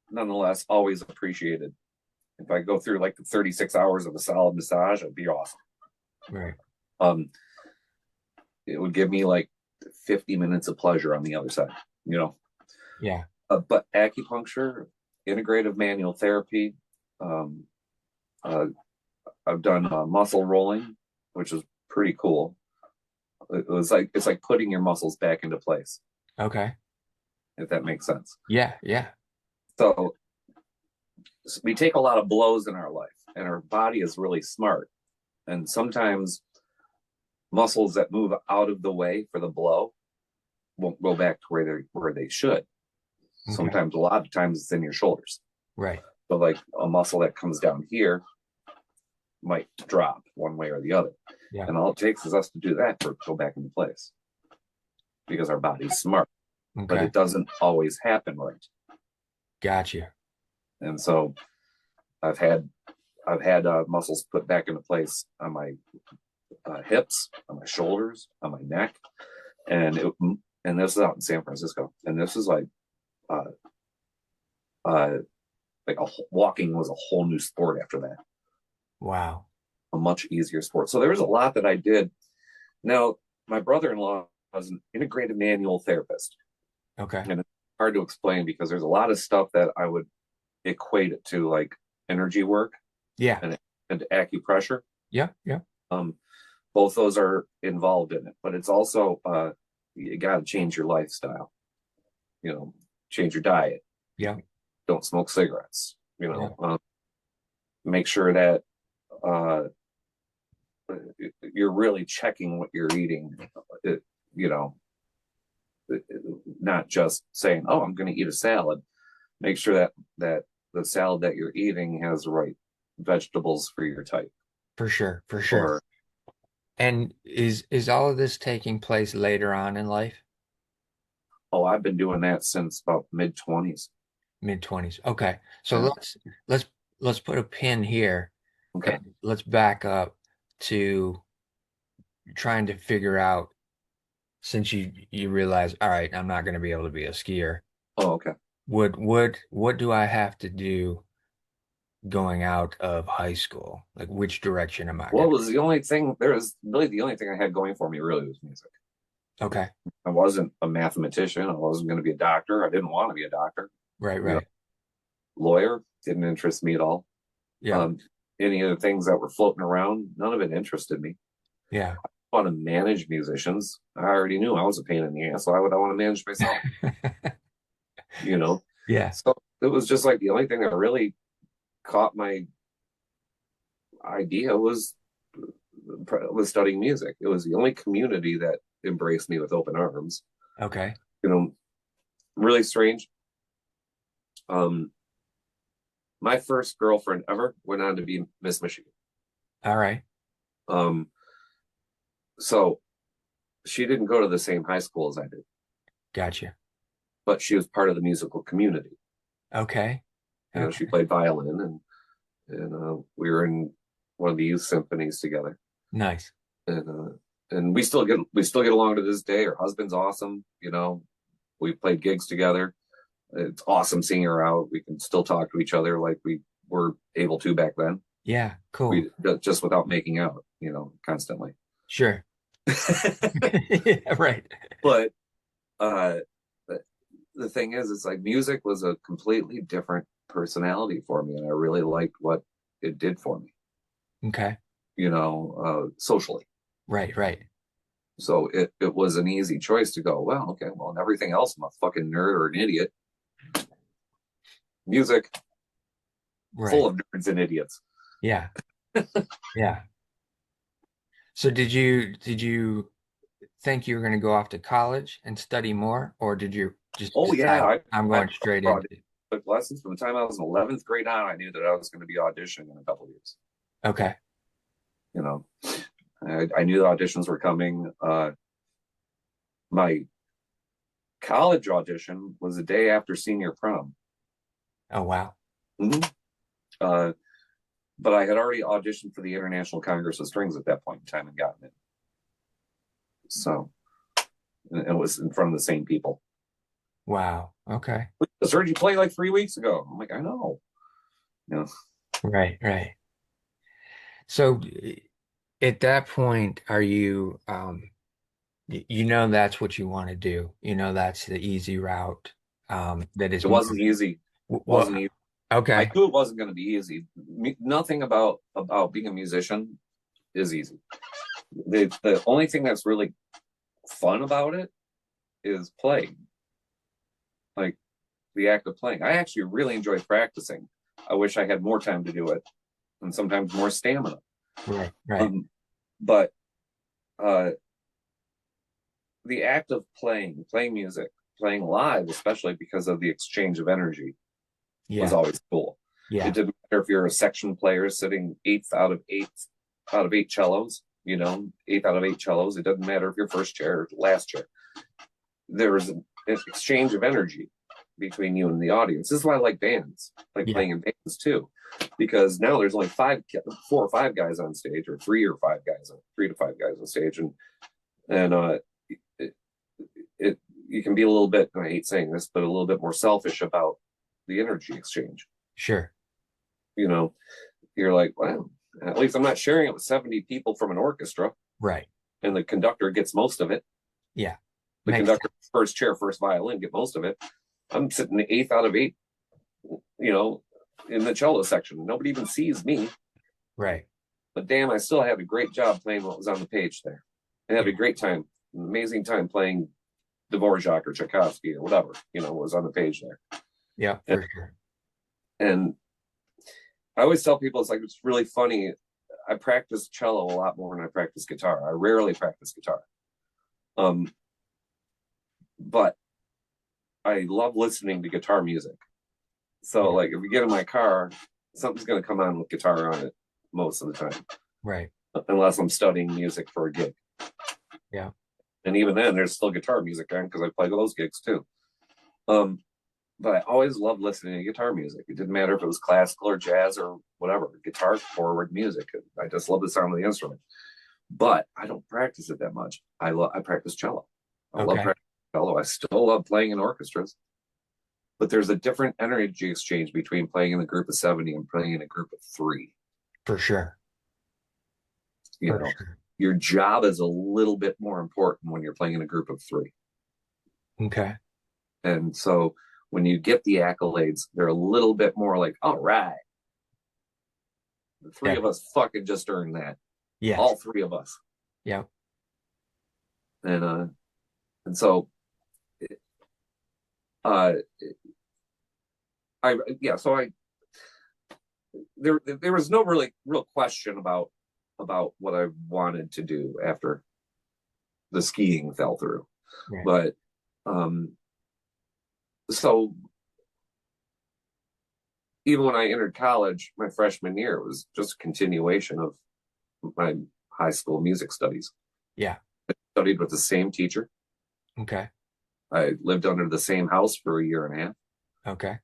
S2: nonetheless, always appreciated. If I go through like 36 hours of a solid massage, it'd be awesome.
S1: Right.
S2: Um, it would give me like 50 minutes of pleasure on the other side, you know.
S1: Yeah.
S2: But acupuncture, integrative manual therapy, um, uh, I've done muscle rolling, which is pretty cool. It's like putting your muscles back into place,
S1: Okay.
S2: if that makes sense.
S1: Yeah. Yeah.
S2: So we take a lot of blows in our life, and our body is really smart. And sometimes muscles that move out of the way for the blow won't go back to where they should.
S1: Okay.
S2: Sometimes, a lot of times, it's in your shoulders.
S1: Right.
S2: So, like a muscle that comes down here might drop one way or the other,
S1: Yeah.
S2: and all it takes is us to do that for it to go back into place because our body's smart, but
S1: Okay.
S2: it doesn't always happen right.
S1: Gotcha.
S2: And so, I've had muscles put back into place on my hips, on my shoulders, on my neck, and this is out in San Francisco, and this is uh, uh, walking was a whole new sport after that,
S1: Wow.
S2: a much easier sport. So there was a lot that I did. Now, my brother-in-law was an integrated manual therapist,
S1: Okay.
S2: and it's hard to explain because there's a lot of stuff that I would equate it to, like energy work
S1: Yeah.
S2: and acupressure.
S1: Yeah. Yeah.
S2: Um, both those are involved in it, but it's also you got to change your lifestyle. You know, change your diet.
S1: Yeah.
S2: Don't smoke cigarettes. You
S1: Yeah.
S2: know, make sure that uh, you're really checking what you're eating. You know, not just saying, "Oh, I'm going to eat a salad." Make sure that the salad that you're eating has the right vegetables for your type.
S1: For sure. For sure.
S2: Or
S1: And is all of this taking place later on in life?
S2: oh, I've been doing that since about mid 20s.
S1: Mid-20s. Okay. So
S2: Yeah.
S1: let's let's put a pin here
S2: Okay.
S1: and let's back up to trying to figure out since you realize, all right, I'm not going to be able to be a skier.
S2: Oh, okay.
S1: What do I have to do going out of high school? Like which direction am I
S2: Well,
S1: going
S2: it
S1: to?
S2: was the only thing. There was really the only thing I had going for me. Really, was music.
S1: Okay.
S2: I wasn't a mathematician. I wasn't going to be a doctor. I didn't want to be a doctor.
S1: Right,
S2: You know,
S1: right.
S2: lawyer didn't interest me at all.
S1: Yeah.
S2: Um, any of the things that were floating around, none of it interested me.
S1: Yeah.
S2: I want to manage musicians. I already knew I was a pain in the ass. Why would I want to manage myself? You know.
S1: Yeah.
S2: So it was just like the only thing that really caught my idea was studying music. It was the only community that embraced me with open arms.
S1: Okay.
S2: You know, really strange. Um, my first girlfriend ever went on to be Miss Michigan.
S1: All right.
S2: Um, so she didn't go to the same high school as I did,
S1: Gotcha.
S2: but she was part of the musical community.
S1: Okay.
S2: You know,
S1: Okay.
S2: she played violin, and we were in one of the youth symphonies together,
S1: Nice.
S2: and we still get along to this day. Her husband's awesome. You know, we played gigs together. It's awesome seeing her out. We can still talk to each other like we were able to back then.
S1: Yeah, cool.
S2: We just without making out, you know, constantly.
S1: Sure. Yeah, right.
S2: But uh, the thing is, it's like music was a completely different personality for me, and I really liked what it did for me.
S1: Okay.
S2: You know, socially.
S1: Right, right.
S2: So it was an easy choice to go, well, okay, well, and everything else, I'm a fucking nerd or an idiot. Music, full
S1: Right.
S2: of nerds and idiots.
S1: Yeah. Yeah. So did you think you were going to go off to college and study more, or did you just
S2: Oh yeah,
S1: decide I'm
S2: I
S1: going straight into it?
S2: took lessons from the time I was in 11th grade on. I knew that I was going to be auditioning in a couple of years.
S1: Okay.
S2: You know, I knew the auditions were coming. My college audition was the day after senior prom.
S1: Oh wow.
S2: Mhm. Uh, but I had already auditioned for the International Congress of Strings at that point in time and gotten it. So it was in front of the same people.
S1: Wow. Okay.
S2: I just heard you play like 3 weeks ago. I'm like, I know. You know,
S1: Right, right. So at that point, are you you know that's what you want to do. You know that's the easy route. That is
S2: it
S1: more
S2: wasn't easy.
S1: well,
S2: Wasn't easy. I
S1: okay.
S2: knew it wasn't going to be easy. Nothing about being a musician is easy. The only thing that's really fun about it is playing, like the act of playing. I actually really enjoy practicing. I wish I had more time to do it and sometimes more stamina.
S1: Right, right.
S2: Um, but uh, the act of playing music, playing live, especially because of the exchange of energy, was
S1: Yeah,
S2: always cool. It
S1: yeah,
S2: didn't matter if you're a section player sitting eighth out of eight cellos, eighth out of eight cellos. It doesn't matter if you're first chair or last chair. There was an exchange of energy between you and the audience. This is why I like bands, like
S1: yeah.
S2: playing in bands too, because now there's only 4 or 5 guys on stage, or 3 to 5 guys on stage, and it, it you can be a little bit, I hate saying this, but a little bit more selfish about the energy exchange.
S1: Sure.
S2: You know, you're like, well, at least I'm not sharing it with 70 people from an orchestra,
S1: Right.
S2: and the conductor gets most of it.
S1: Yeah.
S2: The
S1: Makes
S2: conductor,
S1: sense.
S2: first chair, first violin, get most of it. I'm sitting the eighth out of eight, you know, in the cello section. Nobody even sees me,
S1: Right.
S2: but damn, I still had a great job playing what was on the page there. I had
S1: Yeah.
S2: a great time, an amazing time playing Dvorak or Tchaikovsky or whatever, was on the page there.
S1: Yeah,
S2: And,
S1: for sure.
S2: and I always tell people, it's really funny. I practice cello a lot more than I practice guitar. I rarely practice guitar. Um, but I love listening to guitar music. So
S1: Yeah.
S2: like if we get in my car, something's gonna come on with guitar on it most of the time,
S1: Right.
S2: unless I'm studying music for a gig.
S1: Yeah.
S2: And even then, there's still guitar music on because I play those gigs too. Um, but I always loved listening to guitar music. It didn't matter if it was classical or jazz or whatever, guitar forward music. I just love the sound of the instrument. But I don't practice it that much. I practice cello. I love
S1: Okay.
S2: practicing cello. I still love playing in orchestras, but there's a different energy exchange between playing in a group of 70 and playing in a group of three.
S1: For sure.
S2: You
S1: For
S2: know,
S1: sure.
S2: your job is a little bit more important when you're playing in a group of three.
S1: Okay.
S2: And so when you get the accolades, they're a little bit more like, all right, the three of
S1: Definitely.
S2: us fucking just earned that.
S1: Yes.
S2: All three of us.
S1: Yeah.
S2: And so uh I yeah, so I there was no really real question about what I wanted to do after the skiing fell through.
S1: Right.
S2: But um so even when I entered college, my freshman year, it was just a continuation of my high school music studies.
S1: Yeah.
S2: Studied with the same teacher.
S1: Okay.
S2: I lived under the same house for a year and a half,
S1: Okay.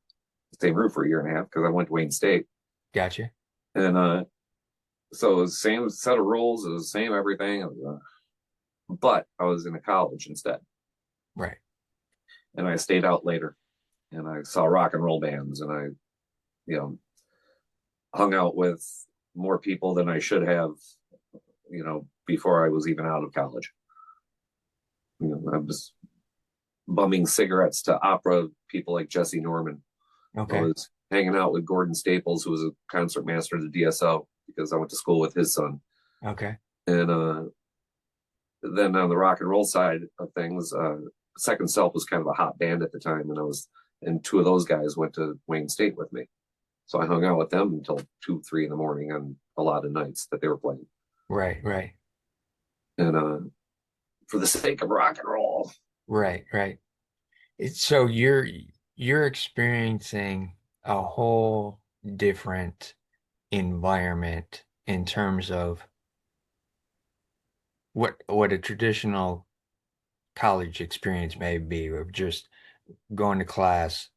S2: same roof for a year and a half because I went to Wayne State.
S1: Gotcha.
S2: And so it was the same set of rules, it was the same everything. But I was in a college instead.
S1: Right.
S2: And I stayed out later and I saw rock and roll bands and I, you know, hung out with more people than I should have, before I was even out of college. I was bumming cigarettes to opera people like Jesse Norman. I
S1: Okay.
S2: was hanging out with Gordon Staples, who was a concert master of the DSO, because I went to school with his son.
S1: Okay.
S2: And then on the rock and roll side of things, Second Self was kind of a hot band at the time, and two of those guys went to Wayne State with me. So I hung out with them until 2, 3 in the morning on a lot of nights that they were playing.
S1: Right. Right.
S2: And for the sake of rock and roll.
S1: Right. Right. So you're experiencing a whole different environment in terms of what a traditional college experience may be of just going to class,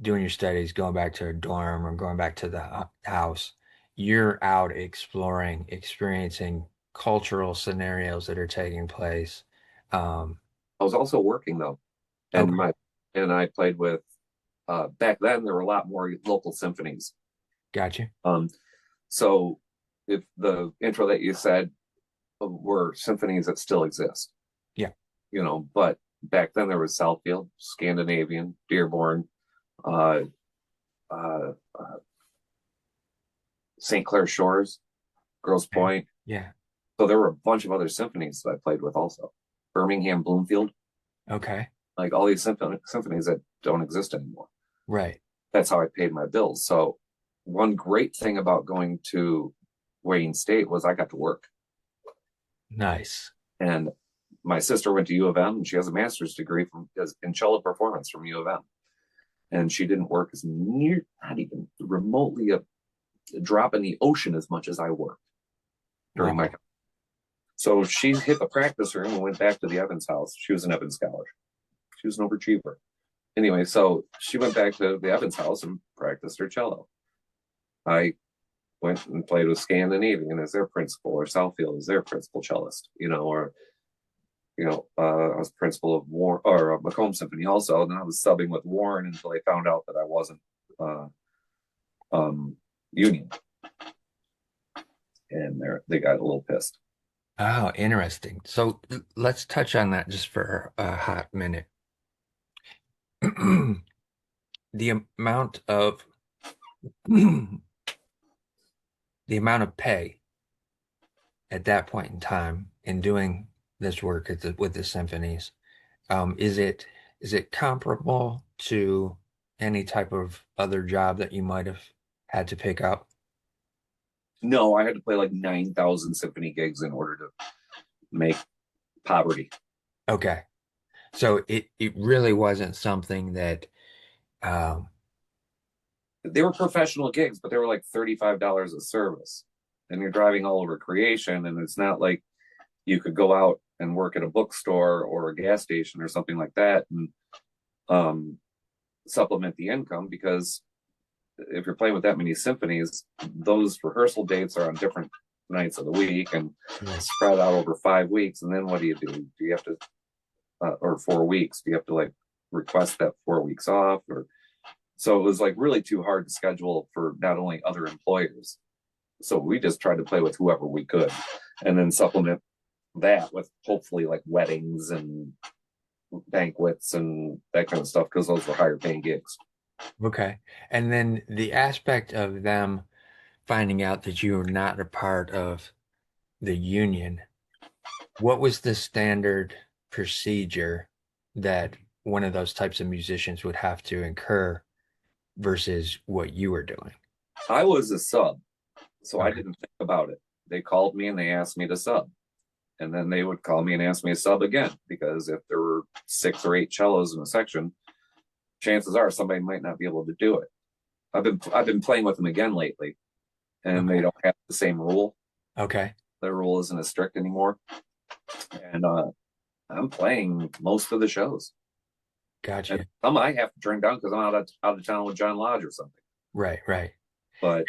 S1: doing your studies, going back to a dorm or going back to the house, you're out exploring, experiencing cultural scenarios that are taking place. Um,
S2: I was also working though, and
S1: okay,
S2: my and I played with. Back then, there were a lot more local symphonies.
S1: got you.
S2: Um, so, if the intro that you said were symphonies that still exist,
S1: Yeah.
S2: but back then there was Southfield, Scandinavian, Dearborn, uh, uh, uh, St. Clair Shores, Grosse
S1: Okay.
S2: Pointe.
S1: Yeah.
S2: So there were a bunch of other symphonies that I played with also. Birmingham, Bloomfield,
S1: Okay.
S2: like all these symphonies that don't exist anymore.
S1: Right.
S2: That's how I paid my bills. So one great thing about going to Wayne State was I got to work.
S1: Nice.
S2: And my sister went to U of M and she has a master's degree in cello performance from U of M. And she didn't work as near, not even remotely a drop in the ocean as much as I worked during my.
S1: Wow.
S2: So she hit the practice room and went back to the Evans house. She was an Evans scholar. She was an overachiever. Anyway, so she went back to the Evans house and practiced her cello. I went and played with Scandinavian as their principal, or Southfield as their principal cellist, or I was principal of Warren or Macomb Symphony also, and then I was subbing with Warren until they found out that I wasn't uh, union, and they got a little pissed.
S1: Oh, interesting. So let's touch on that just for a hot minute. The amount of the amount of pay at that point in time in doing this work with the symphonies, is it comparable to any type of other job that you might have had to pick up?
S2: No, I had to play like 9,000 symphony gigs in order to make poverty.
S1: Okay. So it really wasn't something that um
S2: They were professional gigs, but they were like $35 a service, and you're driving all over creation, and it's not like you could go out and work at a bookstore or a gas station or something like that and um, supplement the income, because if you're playing with that many symphonies, those rehearsal dates are on different nights of the week and
S1: right.
S2: spread out over 5 weeks. And then what do you do? Do you have to, or 4 weeks? Do you have to like request that 4 weeks off? Or so it was like really too hard to schedule for not only other employers. So we just tried to play with whoever we could, and then supplement that with hopefully like weddings and banquets and that kind of stuff, because those were higher paying gigs.
S1: Okay. And then the aspect of them finding out that you are not a part of the union, what was the standard procedure that one of those types of musicians would have to incur versus what you were doing?
S2: I was a sub, so I
S1: Okay.
S2: didn't think about it. They called me and they asked me to sub. And then they would call me and ask me to sub again, because if there were 6 or 8 cellos in a section, chances are somebody might not be able to do it. I've been playing with them again lately, and they
S1: Okay.
S2: don't have the same rule.
S1: Okay.
S2: Their rule isn't as strict anymore, and I'm playing most of the shows. And
S1: Gotcha.
S2: some I have to turn down because I'm out of town with John Lodge or something.
S1: Right, right.
S2: But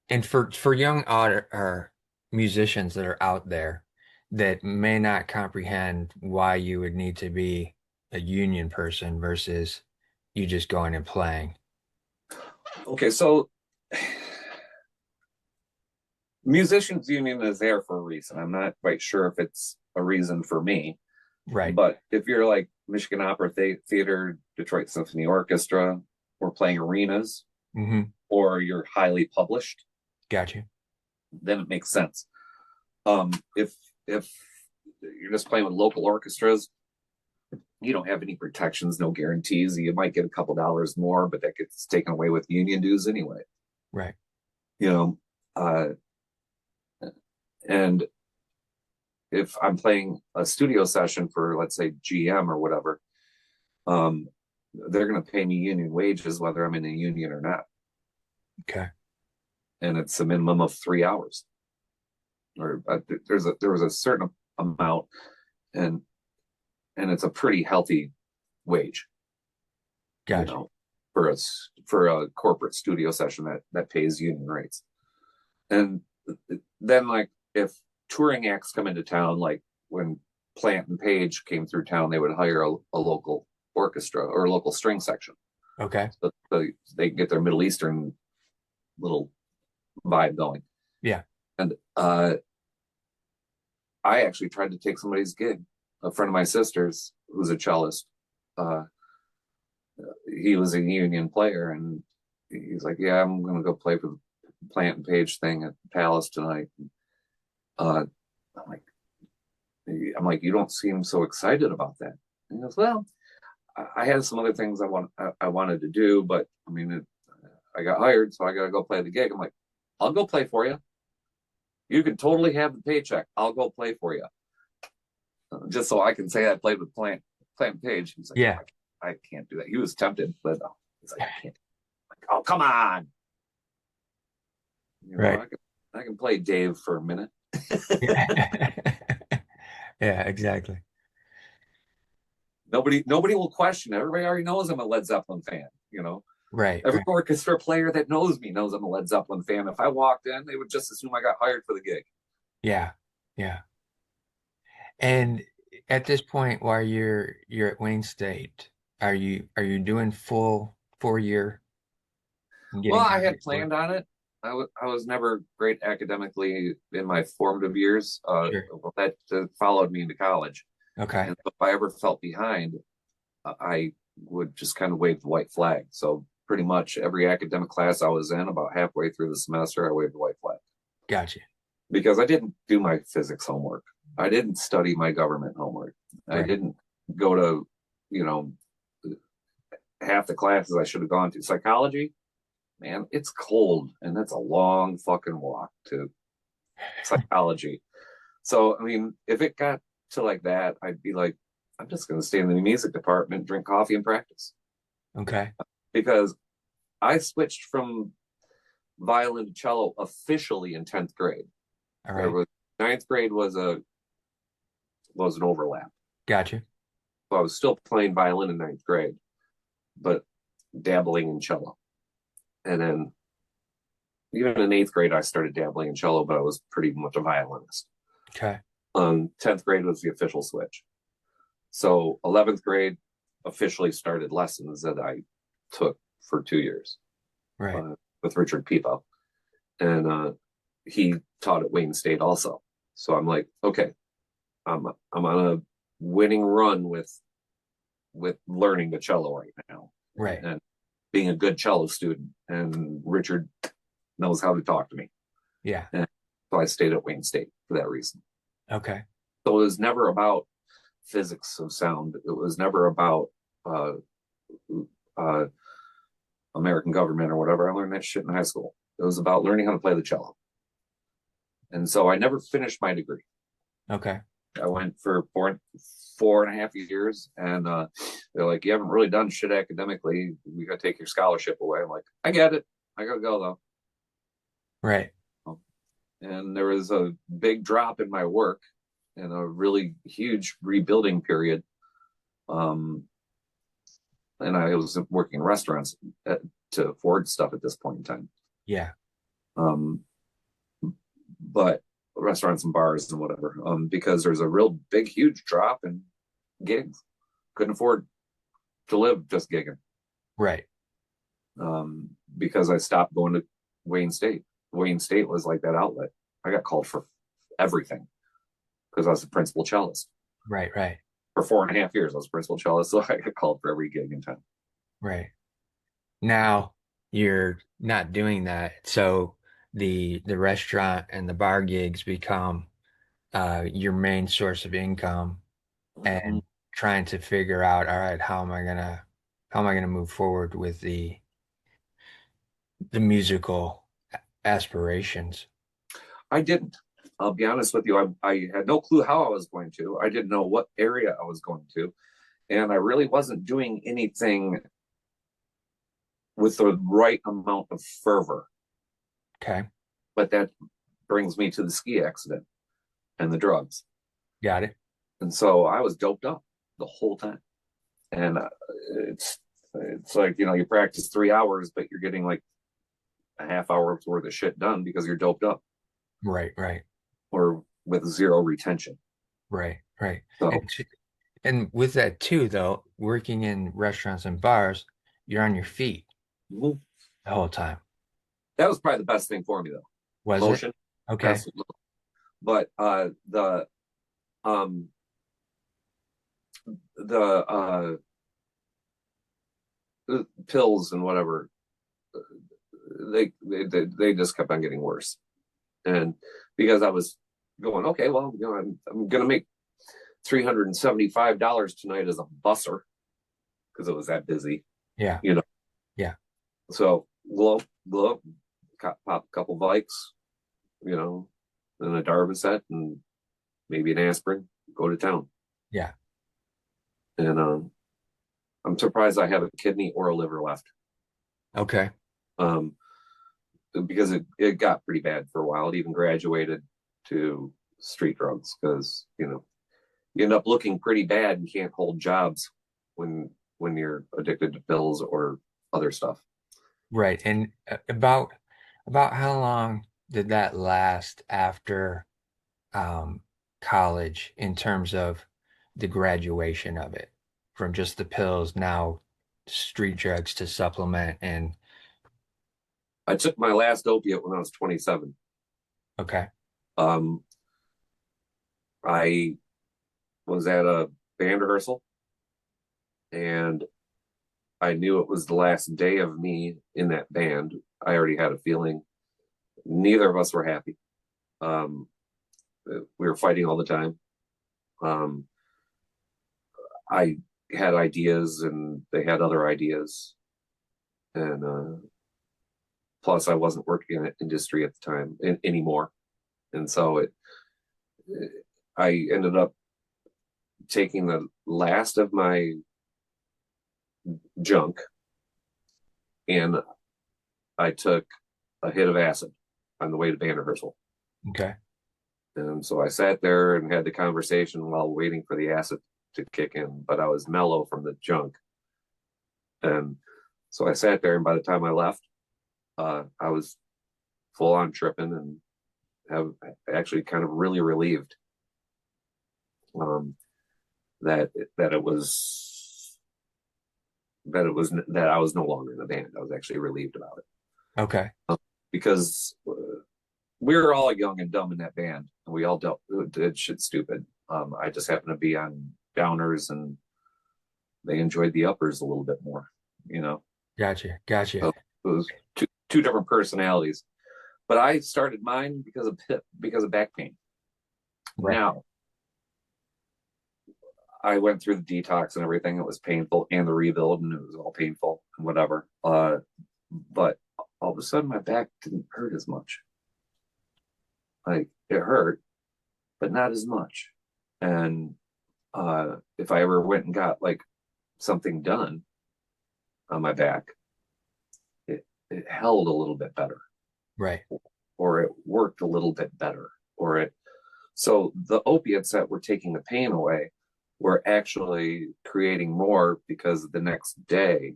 S1: And for young or musicians that are out there that may not comprehend why you would need to be a union person versus you just going and playing.
S2: okay, so musicians union is there for a reason. I'm not quite sure if it's a reason for me,
S1: Right.
S2: but if you're like Michigan Opera Theater, Detroit Symphony Orchestra, or playing arenas,
S1: Mm-hmm.
S2: or you're highly published,
S1: Gotcha.
S2: then it makes sense. If you're just playing with local orchestras, you don't have any protections, no guarantees. You might get a couple dollars more, but that gets taken away with union dues anyway.
S1: Right.
S2: You know, uh, and if I'm playing a studio session for, let's say, GM or whatever, um, they're going to pay me union wages whether I'm in a union or not,
S1: Okay.
S2: and it's a minimum of 3 hours. Or there was a certain amount, and it's a pretty healthy wage, you
S1: Gotcha.
S2: know. for a corporate studio session that pays union rates. And then like if touring acts come into town, like when Plant and Page came through town, they would hire a local orchestra or a local string section.
S1: Okay.
S2: So they get their Middle Eastern little vibe going.
S1: Yeah.
S2: And I actually tried to take somebody's gig. A friend of my sister's, who's a cellist, uh, he was a union player, and he's like, "Yeah, I'm gonna go play for the Plant and Page thing at Palace tonight." Uh, I'm like, you don't seem so excited about that. And he goes, "Well, I had some other things I wanted to do, but I mean, I got hired, so I got to go play the gig." I'm like, "I'll go play for you. You can totally have the paycheck. I'll go play for you, just so I can say I played with Plant Page." He's like, "Oh,
S1: Yeah.
S2: I can't do that." He was tempted, but he's like, "I can't." I'm like, "Oh, come on,
S1: Right.
S2: I can play Dave for a minute."
S1: Yeah. Yeah, exactly.
S2: Nobody will question it. Everybody already knows I'm a Led Zeppelin fan.
S1: Right,
S2: Every
S1: right.
S2: orchestra player that knows me knows I'm a Led Zeppelin fan. If I walked in, they would just assume I got hired for the gig.
S1: Yeah. Yeah. And at this point, while you're at Wayne State, are you doing full 4 year and
S2: Well,
S1: getting
S2: I had
S1: credit for it?
S2: planned on it. I was never great academically in my formative years.
S1: Sure.
S2: That followed me into college.
S1: Okay.
S2: And if I ever felt behind, I would just kind of wave the white flag. So pretty much every academic class I was in, about halfway through the semester, I waved the white flag
S1: Gotcha.
S2: because I didn't do my physics homework. I didn't study my government homework. I
S1: Right.
S2: didn't go to, you know, half the classes I should have gone to. Psychology, man, it's cold and that's a long fucking walk to psychology. So, I mean, if it got to like that, I'd be like, I'm just going to stay in the music department, drink coffee, and practice.
S1: Okay.
S2: Because I switched from violin to cello officially in 10th grade.
S1: All
S2: There
S1: right.
S2: was ninth grade was an overlap.
S1: Gotcha.
S2: So I was still playing violin in ninth grade, but dabbling in cello. And then even in eighth grade, I started dabbling in cello, but I was pretty much a violinist.
S1: Okay.
S2: 10th grade was the official switch. So 11th grade officially started lessons that I took for 2 years
S1: Right.
S2: with Richard Peepo. And he taught at Wayne State also. So I'm like, okay, I'm on a winning run with learning the cello right now
S1: Right.
S2: and being a good cello student. And Richard knows how to talk to me.
S1: Yeah.
S2: And so I stayed at Wayne State for that reason.
S1: Okay.
S2: So it was never about physics of sound. It was never about uh, uh, American government or whatever. I learned that shit in high school. It was about learning how to play the cello. And so I never finished my degree.
S1: Okay.
S2: I went for 4.5 years, and they're like, "You haven't really done shit academically. We got to take your scholarship away." I'm like, "I get it. I got to go
S1: Right.
S2: though." And there was a big drop in my work and a really huge rebuilding period. Um, and I was working in restaurants to afford stuff at this point in time.
S1: Yeah.
S2: Um, but restaurants and bars and whatever, because there's a real big, huge drop in gigs. Couldn't afford to live just gigging,
S1: Right.
S2: because I stopped going to Wayne State. Wayne State was like that outlet. I got called for everything because I was the principal cellist.
S1: Right. Right.
S2: For 4.5 years, I was principal cellist, so I got called for every gig in town.
S1: Right. Now you're not doing that. So the restaurant and the bar gigs become your main source of income
S2: Mm-hmm.
S1: and trying to figure out, all right, how am I gonna move forward with the musical aspirations?
S2: I didn't. I'll be honest with you. I had no clue how I was going to. I didn't know what area I was going to. And I really wasn't doing anything with the right amount of fervor.
S1: Okay.
S2: But that brings me to the ski accident and the drugs.
S1: Got it.
S2: And so I was doped up the whole time. And It's like, you practice 3 hours, but you're getting like a half hour's worth of shit done because you're doped up
S1: Right, right,
S2: or with zero retention.
S1: right, right.
S2: So
S1: And with that too, though, working in restaurants and bars, you're on your feet
S2: mhm.
S1: the whole time.
S2: That was probably the best thing for me though.
S1: Was it?
S2: Motion,
S1: Okay.
S2: best. But um the pills and whatever, they just kept on getting worse. And because I was going, okay, well, I'm gonna make $375 tonight as a busser because it was that busy,
S1: Yeah,
S2: you know.
S1: yeah,
S2: So glow, pop a couple bikes, and a Darvocet and maybe an aspirin, go to town.
S1: yeah.
S2: And I'm surprised I have a kidney or a liver left.
S1: Okay.
S2: Um, because it got pretty bad for a while. It even graduated to street drugs because, you end up looking pretty bad and can't hold jobs when you're addicted to pills or other stuff.
S1: Right. And about how long did that last after um college in terms of the graduation of it from just the pills now street drugs to supplement and
S2: I took my last opiate when I was 27.
S1: okay.
S2: Um, I was at a band rehearsal and I knew it was the last day of me in that band. I already had a feeling neither of us were happy. Um, we were fighting all the time. Um, I had ideas and they had other ideas. And plus, I wasn't working in the industry at the time anymore. And so I ended up taking the last of my junk and I took a hit of acid on the way to band rehearsal.
S1: Okay.
S2: And so I sat there and had the conversation while waiting for the acid to kick in, but I was mellow from the junk. And so I sat there, and by the time I left, I was full on tripping and have actually kind of really relieved um, that that it was that I was no longer in the band. I was actually relieved about it
S1: Okay.
S2: because we were all young and dumb in that band, and we all did shit stupid. I just happened to be on downers, and they enjoyed the uppers a little bit more, you know.
S1: Gotcha. Gotcha.
S2: So it was two different personalities. But I started mine because of back pain.
S1: Right.
S2: Now I went through the detox and everything. It was painful, and the rebuild, and it was all painful and whatever. But all of a sudden, my back didn't hurt as much. Like it hurt, but not as much. And if I ever went and got like something done on my back, it held a little bit better,
S1: Right.
S2: or it worked a little bit better, or it. So the opiates that were taking the pain away were actually creating more because the next day,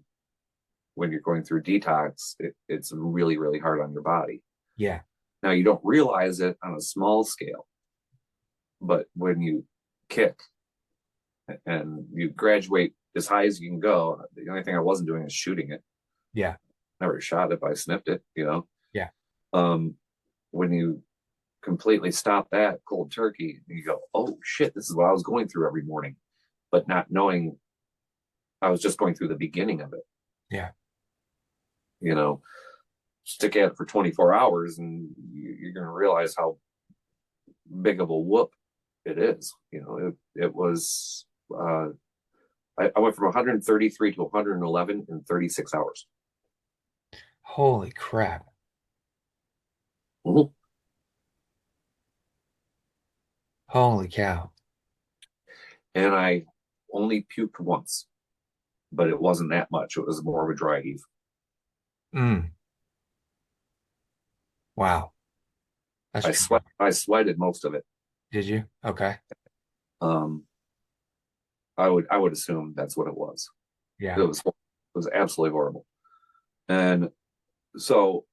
S2: when you're going through detox, it's really, really hard on your body.
S1: Yeah.
S2: Now, you don't realize it on a small scale, but when you kick and you graduate as high as you can go, the only thing I wasn't doing is shooting it.
S1: Yeah.
S2: Never shot it, but I sniffed it.
S1: Yeah.
S2: Um, when you completely stop that cold turkey, you go, oh shit, this is what I was going through every morning, but not knowing I was just going through the beginning of it.
S1: Yeah.
S2: You know, stick at it for 24 hours and you're going to realize how big of a whoop it is. It was, I went from 133 to 111 in 36 hours.
S1: Holy crap.
S2: Mm-hmm.
S1: Holy cow.
S2: And I only puked once, but it wasn't that much. It was more of a dry heave.
S1: Mm. Wow. That's true.
S2: I sweated most of it.
S1: Did you? Okay.
S2: Um, I would assume that's what it was. It
S1: Yeah.
S2: was was absolutely horrible. And so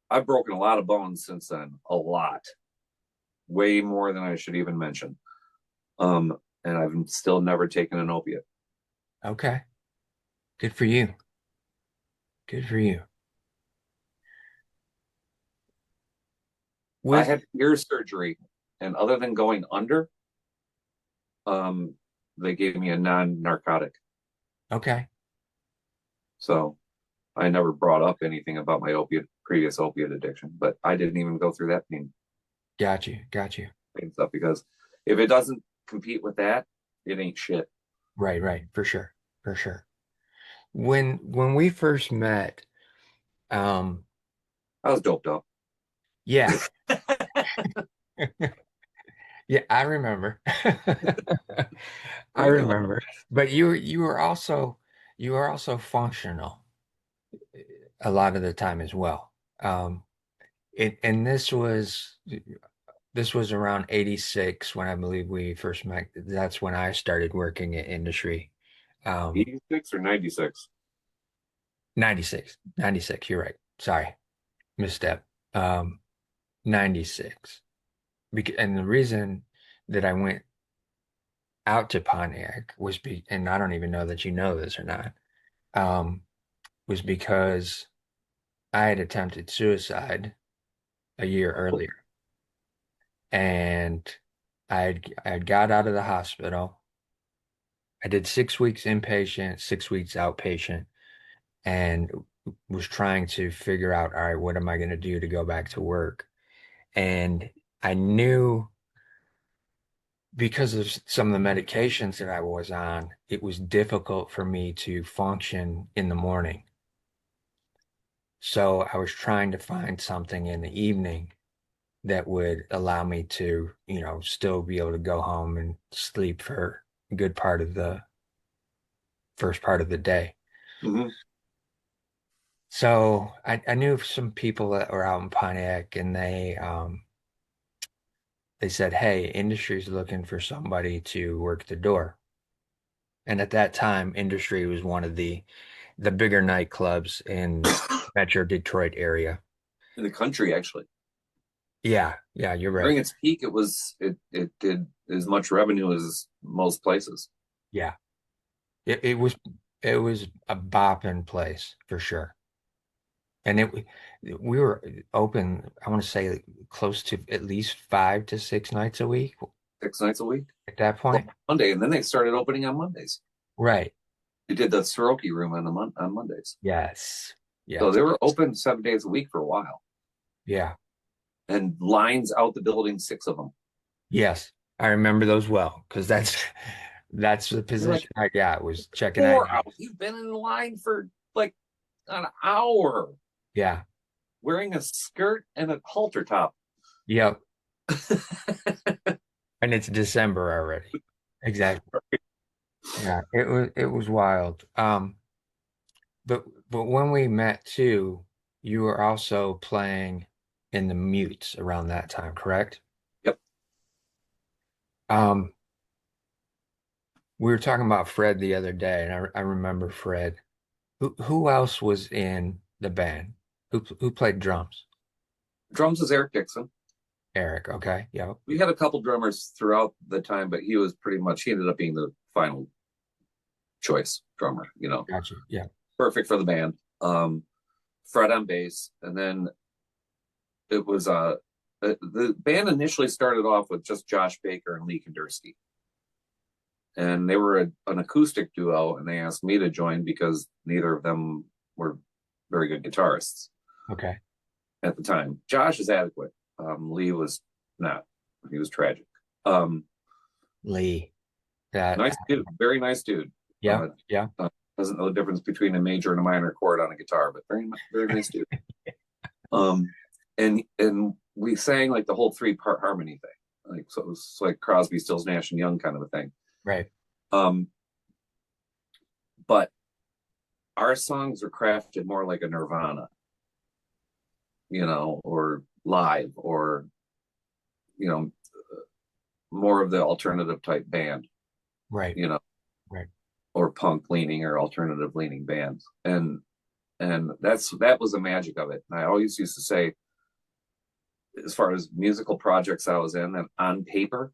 S2: I've broken a lot of bones since then, a lot, way more than I should even mention. And I've still never taken an opiate.
S1: Okay. Good for you. Good for you.
S2: I
S1: With
S2: had ear surgery, and other than going under, um, they gave me a non-narcotic.
S1: okay.
S2: So I never brought up anything about my previous opiate addiction, but I didn't even go through that
S1: Got you. Got you.
S2: pain stuff because if it doesn't compete with that, it ain't shit.
S1: Right, right. For sure. For sure. When we first met, um,
S2: I was doped up.
S1: yeah. Yeah, I remember. I
S2: Very much.
S1: remember. But you were also functional a lot of the time as well. And this was around 86 when I believe we first met. That's when I started working in industry.
S2: 86 or 96.
S1: 96, 96, you're right. Sorry, misstep. 96. And the reason that I went out to Pontiac and I don't even know that you know this or not, um, was because I had attempted suicide a year earlier. And I had got out of the hospital. I did 6 weeks inpatient, 6 weeks outpatient, and was trying to figure out, all right, what am I going to do to go back to work? And I knew because of some of the medications that I was on, it was difficult for me to function in the morning. So I was trying to find something in the evening that would allow me to, still be able to go home and sleep for a good part of the first part of the day.
S2: Mm-hmm.
S1: So I knew some people that were out in Pontiac and they said, hey, industry's looking for somebody to work the door. And at that time, industry was one of the bigger nightclubs in Metro Detroit area.
S2: In the country, actually.
S1: Yeah, yeah, you're
S2: During
S1: right.
S2: its peak, it did as much revenue as most places.
S1: Yeah. It was a bopping place for sure. And we were open, I want to say close to at least 5 to 6 nights a week
S2: 6 nights a week.
S1: at that
S2: Well,
S1: point.
S2: Monday, and then they started opening on Mondays.
S1: Right.
S2: They did the Soroki room on Mondays.
S1: Yes.
S2: So
S1: Yes.
S2: they were open 7 days a week for a while,
S1: Yeah.
S2: and lines out the building, six of them.
S1: Yes. I remember those well because that's the
S2: You're like
S1: position I got was checking
S2: 4 hours.
S1: IDs.
S2: You've been in line for like an hour,
S1: Yeah.
S2: wearing a skirt and a halter top.
S1: Yep. And it's December already. Exactly. Yeah. It was wild. But when we met too, you were also playing in the Mutes around that time, correct?
S2: Yep.
S1: Um, we were talking about Fred the other day, and I remember Fred. Who else was in the band? Who played drums?
S2: Drums is Eric Dixon.
S1: Eric, okay. Yep.
S2: We had a couple drummers throughout the time, but he ended up being the final choice drummer,
S1: Gotcha. Yeah.
S2: perfect for the band. Fred on bass, and then it was the band initially started off with just Josh Baker and Lee Kandersky, and they were an acoustic duo, and they asked me to join because neither of them were very good guitarists
S1: Okay.
S2: at the time. Josh is adequate. Lee was not. He was tragic. Um,
S1: Lee. That.
S2: Nice dude, very nice dude.
S1: Yeah. Yeah.
S2: Doesn't know the difference between a major and a minor chord on a guitar, but very nice dude. Um, and we sang like the whole 3-part harmony thing, like so it was like Crosby, Stills, Nash and Young kind of a thing.
S1: Right.
S2: Um, but our songs are crafted more like a Nirvana, or live, or you know, more of the alternative type band,
S1: Right.
S2: you know,
S1: Right.
S2: or punk leaning or alternative leaning bands. And that was the magic of it. And I always used to say, as far as musical projects I was in, that on paper,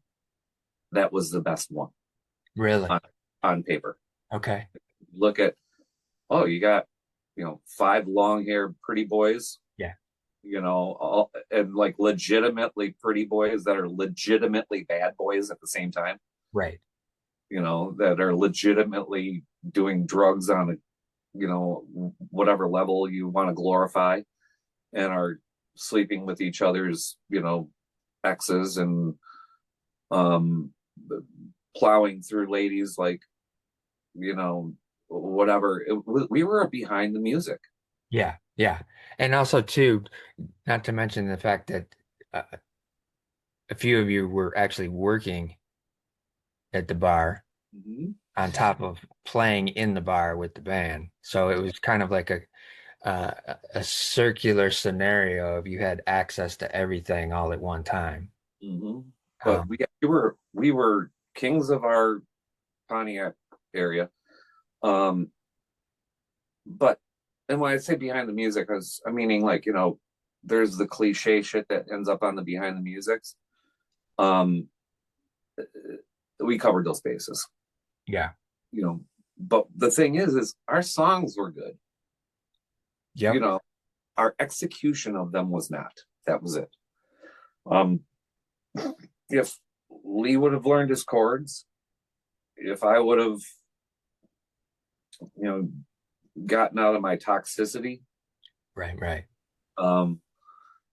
S2: that was the best one
S1: Really?
S2: on, on paper.
S1: Okay.
S2: Look at, oh, you got, five long haired pretty boys,
S1: Yeah.
S2: and like legitimately pretty boys that are legitimately bad boys at the same time,
S1: Right.
S2: that are legitimately doing drugs on a, whatever level you want to glorify, and are sleeping with each other's, exes, and um plowing through ladies like, whatever. We were behind the music.
S1: Yeah. Yeah. And also too, not to mention the fact that uh, a few of you were actually working at the bar
S2: Mm-hmm.
S1: on top of playing in the bar with the band. So it was kind of like a circular scenario of you had access to everything all at one time.
S2: Mm-hmm. But
S1: Um,
S2: we were kings of our Pontiac area. Um, but and when I say behind the music, I'm meaning like, there's the cliche shit that ends up on the behind the musics. Um, we covered those bases,
S1: yeah.
S2: you know. But the thing is our songs were good. You
S1: Yep.
S2: know, our execution of them was not. That was it. Um, if Lee would have learned his chords, if I would have, you know, gotten out of my toxicity,
S1: Right. Right.
S2: um,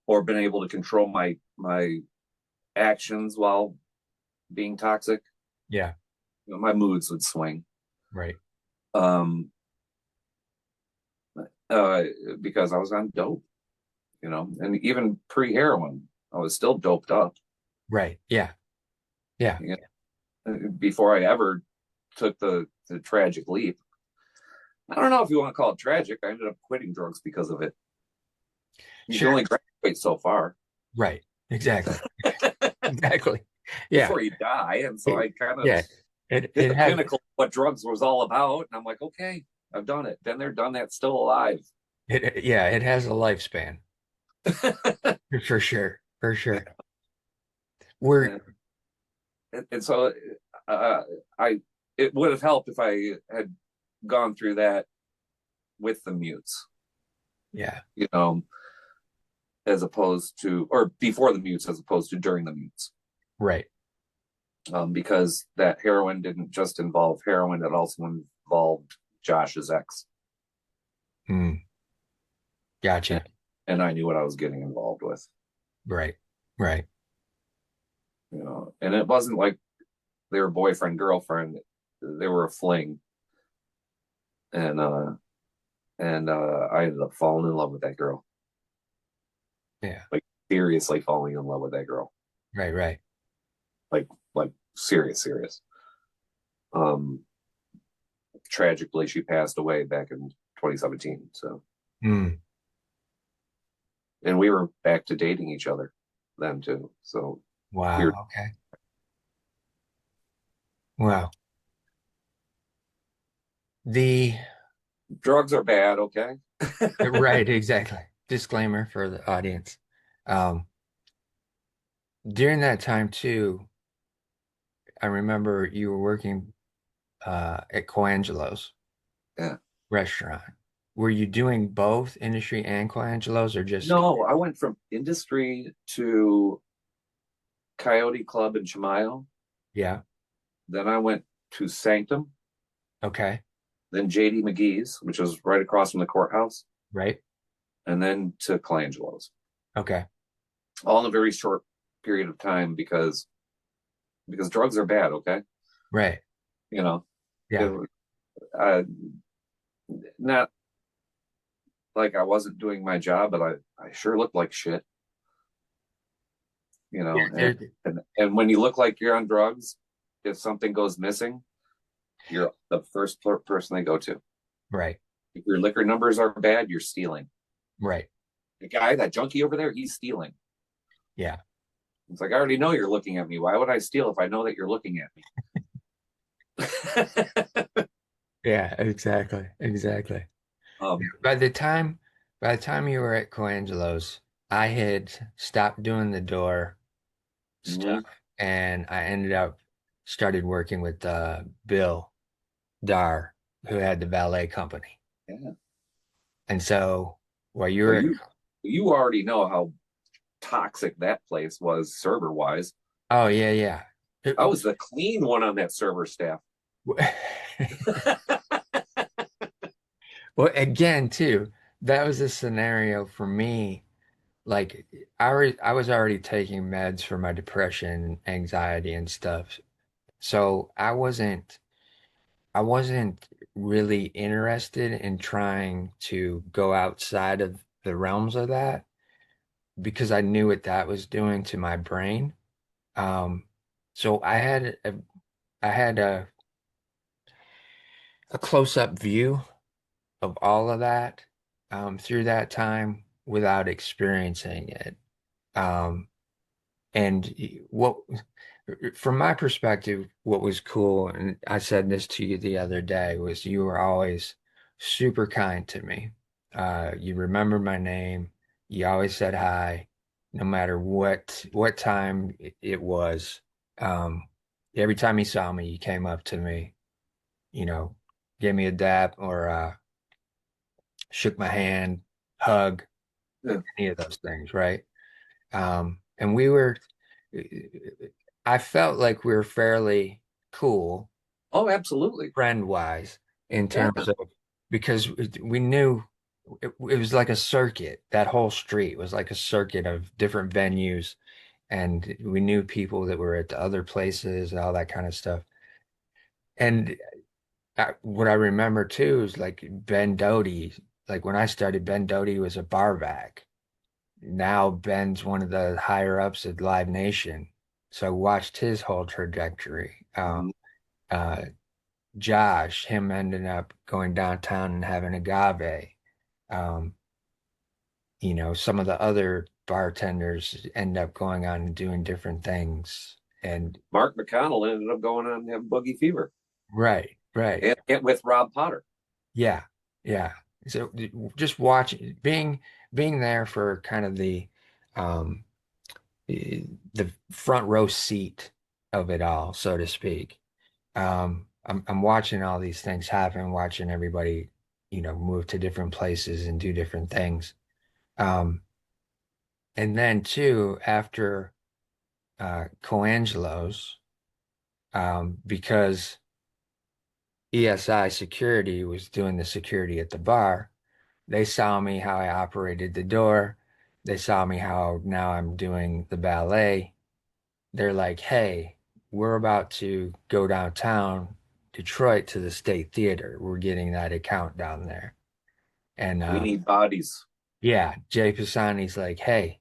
S2: or been able to control my actions while being toxic,
S1: Yeah.
S2: my moods would swing.
S1: Right.
S2: Um, uh, because I was on dope, and even pre heroin, I was still doped up.
S1: Right. Yeah. Yeah.
S2: You Before I ever took the tragic leap. I don't know if you want to call it tragic. I ended up quitting drugs because of it. You can
S1: Sure.
S2: only graduate so far
S1: Right. Exactly. Exactly. Yeah.
S2: before you die. And so
S1: It,
S2: I kind of
S1: yeah. It
S2: hit
S1: it
S2: the
S1: has
S2: pinnacle of what drugs was all about. And I'm like, okay, I've done it. Been there, done that, still alive.
S1: yeah, it has a lifespan for sure. For sure. We're
S2: and, and so uh, I it would have helped if I had gone through that with the mutes,
S1: yeah.
S2: you know, as opposed to, or before the mutes as opposed to during the mutes.
S1: Right.
S2: Because that heroin didn't just involve heroin, it also involved Josh's ex.
S1: Mm,
S2: And,
S1: gotcha.
S2: and I knew what I was getting involved with,
S1: Right. Right.
S2: and it wasn't like they were boyfriend, girlfriend, they were a fling. And, I ended up falling in love with that girl,
S1: Yeah.
S2: like seriously falling in love with that girl,
S1: Right. Right.
S2: like, serious. Um, Tragically, she passed away back in 2017. So,
S1: Mm,
S2: and we were back to dating each other then too. So weird.
S1: wow. Okay. Wow. The
S2: Drugs are bad, okay?
S1: right, exactly. Disclaimer for the audience. Um, During that time too, I remember you were working at Coangelo's
S2: Yeah.
S1: restaurant. Were you doing both industry and Coangelo's or just
S2: No, I went from industry to Coyote Club in Chimayo.
S1: yeah,
S2: Then I went to Sanctum,
S1: okay,
S2: then JD McGee's, which was right across from the courthouse,
S1: right?
S2: and then to Colangelo's.
S1: Okay.
S2: All in a very short period of time because drugs are bad, okay?
S1: Right.
S2: You know,
S1: Yeah.
S2: it, uh, not like I wasn't doing my job, but I sure looked like shit,
S1: Yeah,
S2: and, and when you look like you're on drugs, if something goes missing, you're the first person they go to.
S1: right.
S2: If your liquor numbers are bad, you're stealing.
S1: Right.
S2: The guy, that junkie over there, he's stealing.
S1: Yeah.
S2: It's like, I already know you're looking at me. Why would I steal if I know that you're looking at me?
S1: Yeah, exactly. Exactly.
S2: Um,
S1: By the time by the time you were at Coangelo's, I had stopped doing the door stuff
S2: mhm.
S1: and I ended up started working with Bill Dar, who had the ballet company.
S2: Yeah.
S1: And so while you
S2: Well,
S1: were
S2: you already know how toxic that place was server wise.
S1: oh yeah, yeah.
S2: I was the clean one on that server staff.
S1: Well, again, too, that was a scenario for me. Like I was already taking meds for my depression, anxiety, and stuff. So I wasn't really interested in trying to go outside of the realms of that because I knew what that was doing to my brain. Um, so I had a close-up view of all of that through that time without experiencing it. Um, and what, from my perspective, what was cool, and I said this to you the other day, was you were always super kind to me. You remembered my name. You always said hi, no matter what time it was. Um, every time you saw me, you came up to me, you know, gave me a dap or shook my hand, hug,
S2: Yeah.
S1: any of those things, right? And I felt like we were fairly cool
S2: Oh, absolutely.
S1: friend wise in
S2: Yeah.
S1: terms of because we knew it was like a circuit. That whole street was like a circuit of different venues, and we knew people that were at the other places and all that kind of stuff. And what I remember too is like Ben Doty. Like when I started, Ben Doty was a bar back. Now Ben's one of the higher ups at Live Nation. So I watched his whole trajectory.
S2: Mhm.
S1: Uh, Josh, him ending up going downtown and having agave. Um, some of the other bartenders end up going on and doing different things. And
S2: Mark McConnell ended up going on to have boogie fever
S1: right, right.
S2: and with Rob Potter.
S1: Yeah, yeah. So just watching, being there for kind of um, the front row seat of it all, so to speak. I'm watching all these things happen, watching everybody, move to different places and do different things. Um, and then too, after Coangelo's, because ESI security was doing the security at the bar, they saw me how I operated the door. They saw me how now I'm doing the ballet. They're like, hey, we're about to go downtown Detroit to the State Theater. We're getting that account down there. And
S2: We need bodies,
S1: yeah, Jay Pisani's like, hey,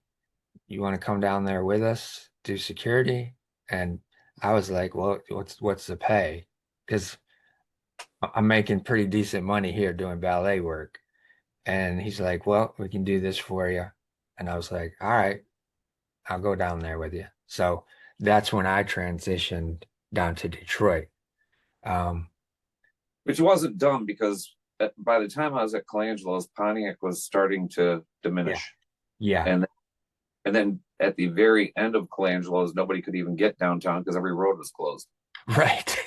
S1: you want to come down there with us, do security? And I was like, well, what's the pay? Because I'm making pretty decent money here doing ballet work. And he's like, well, we can do this for you. And I was like, all right, I'll go down there with you. So that's when I transitioned down to Detroit. Um,
S2: which wasn't dumb because by the time I was at Colangelo's, Pontiac was starting to
S1: yeah,
S2: diminish.
S1: yeah,
S2: And then at the very end of Colangelo's, nobody could even get downtown because every road was closed.
S1: right.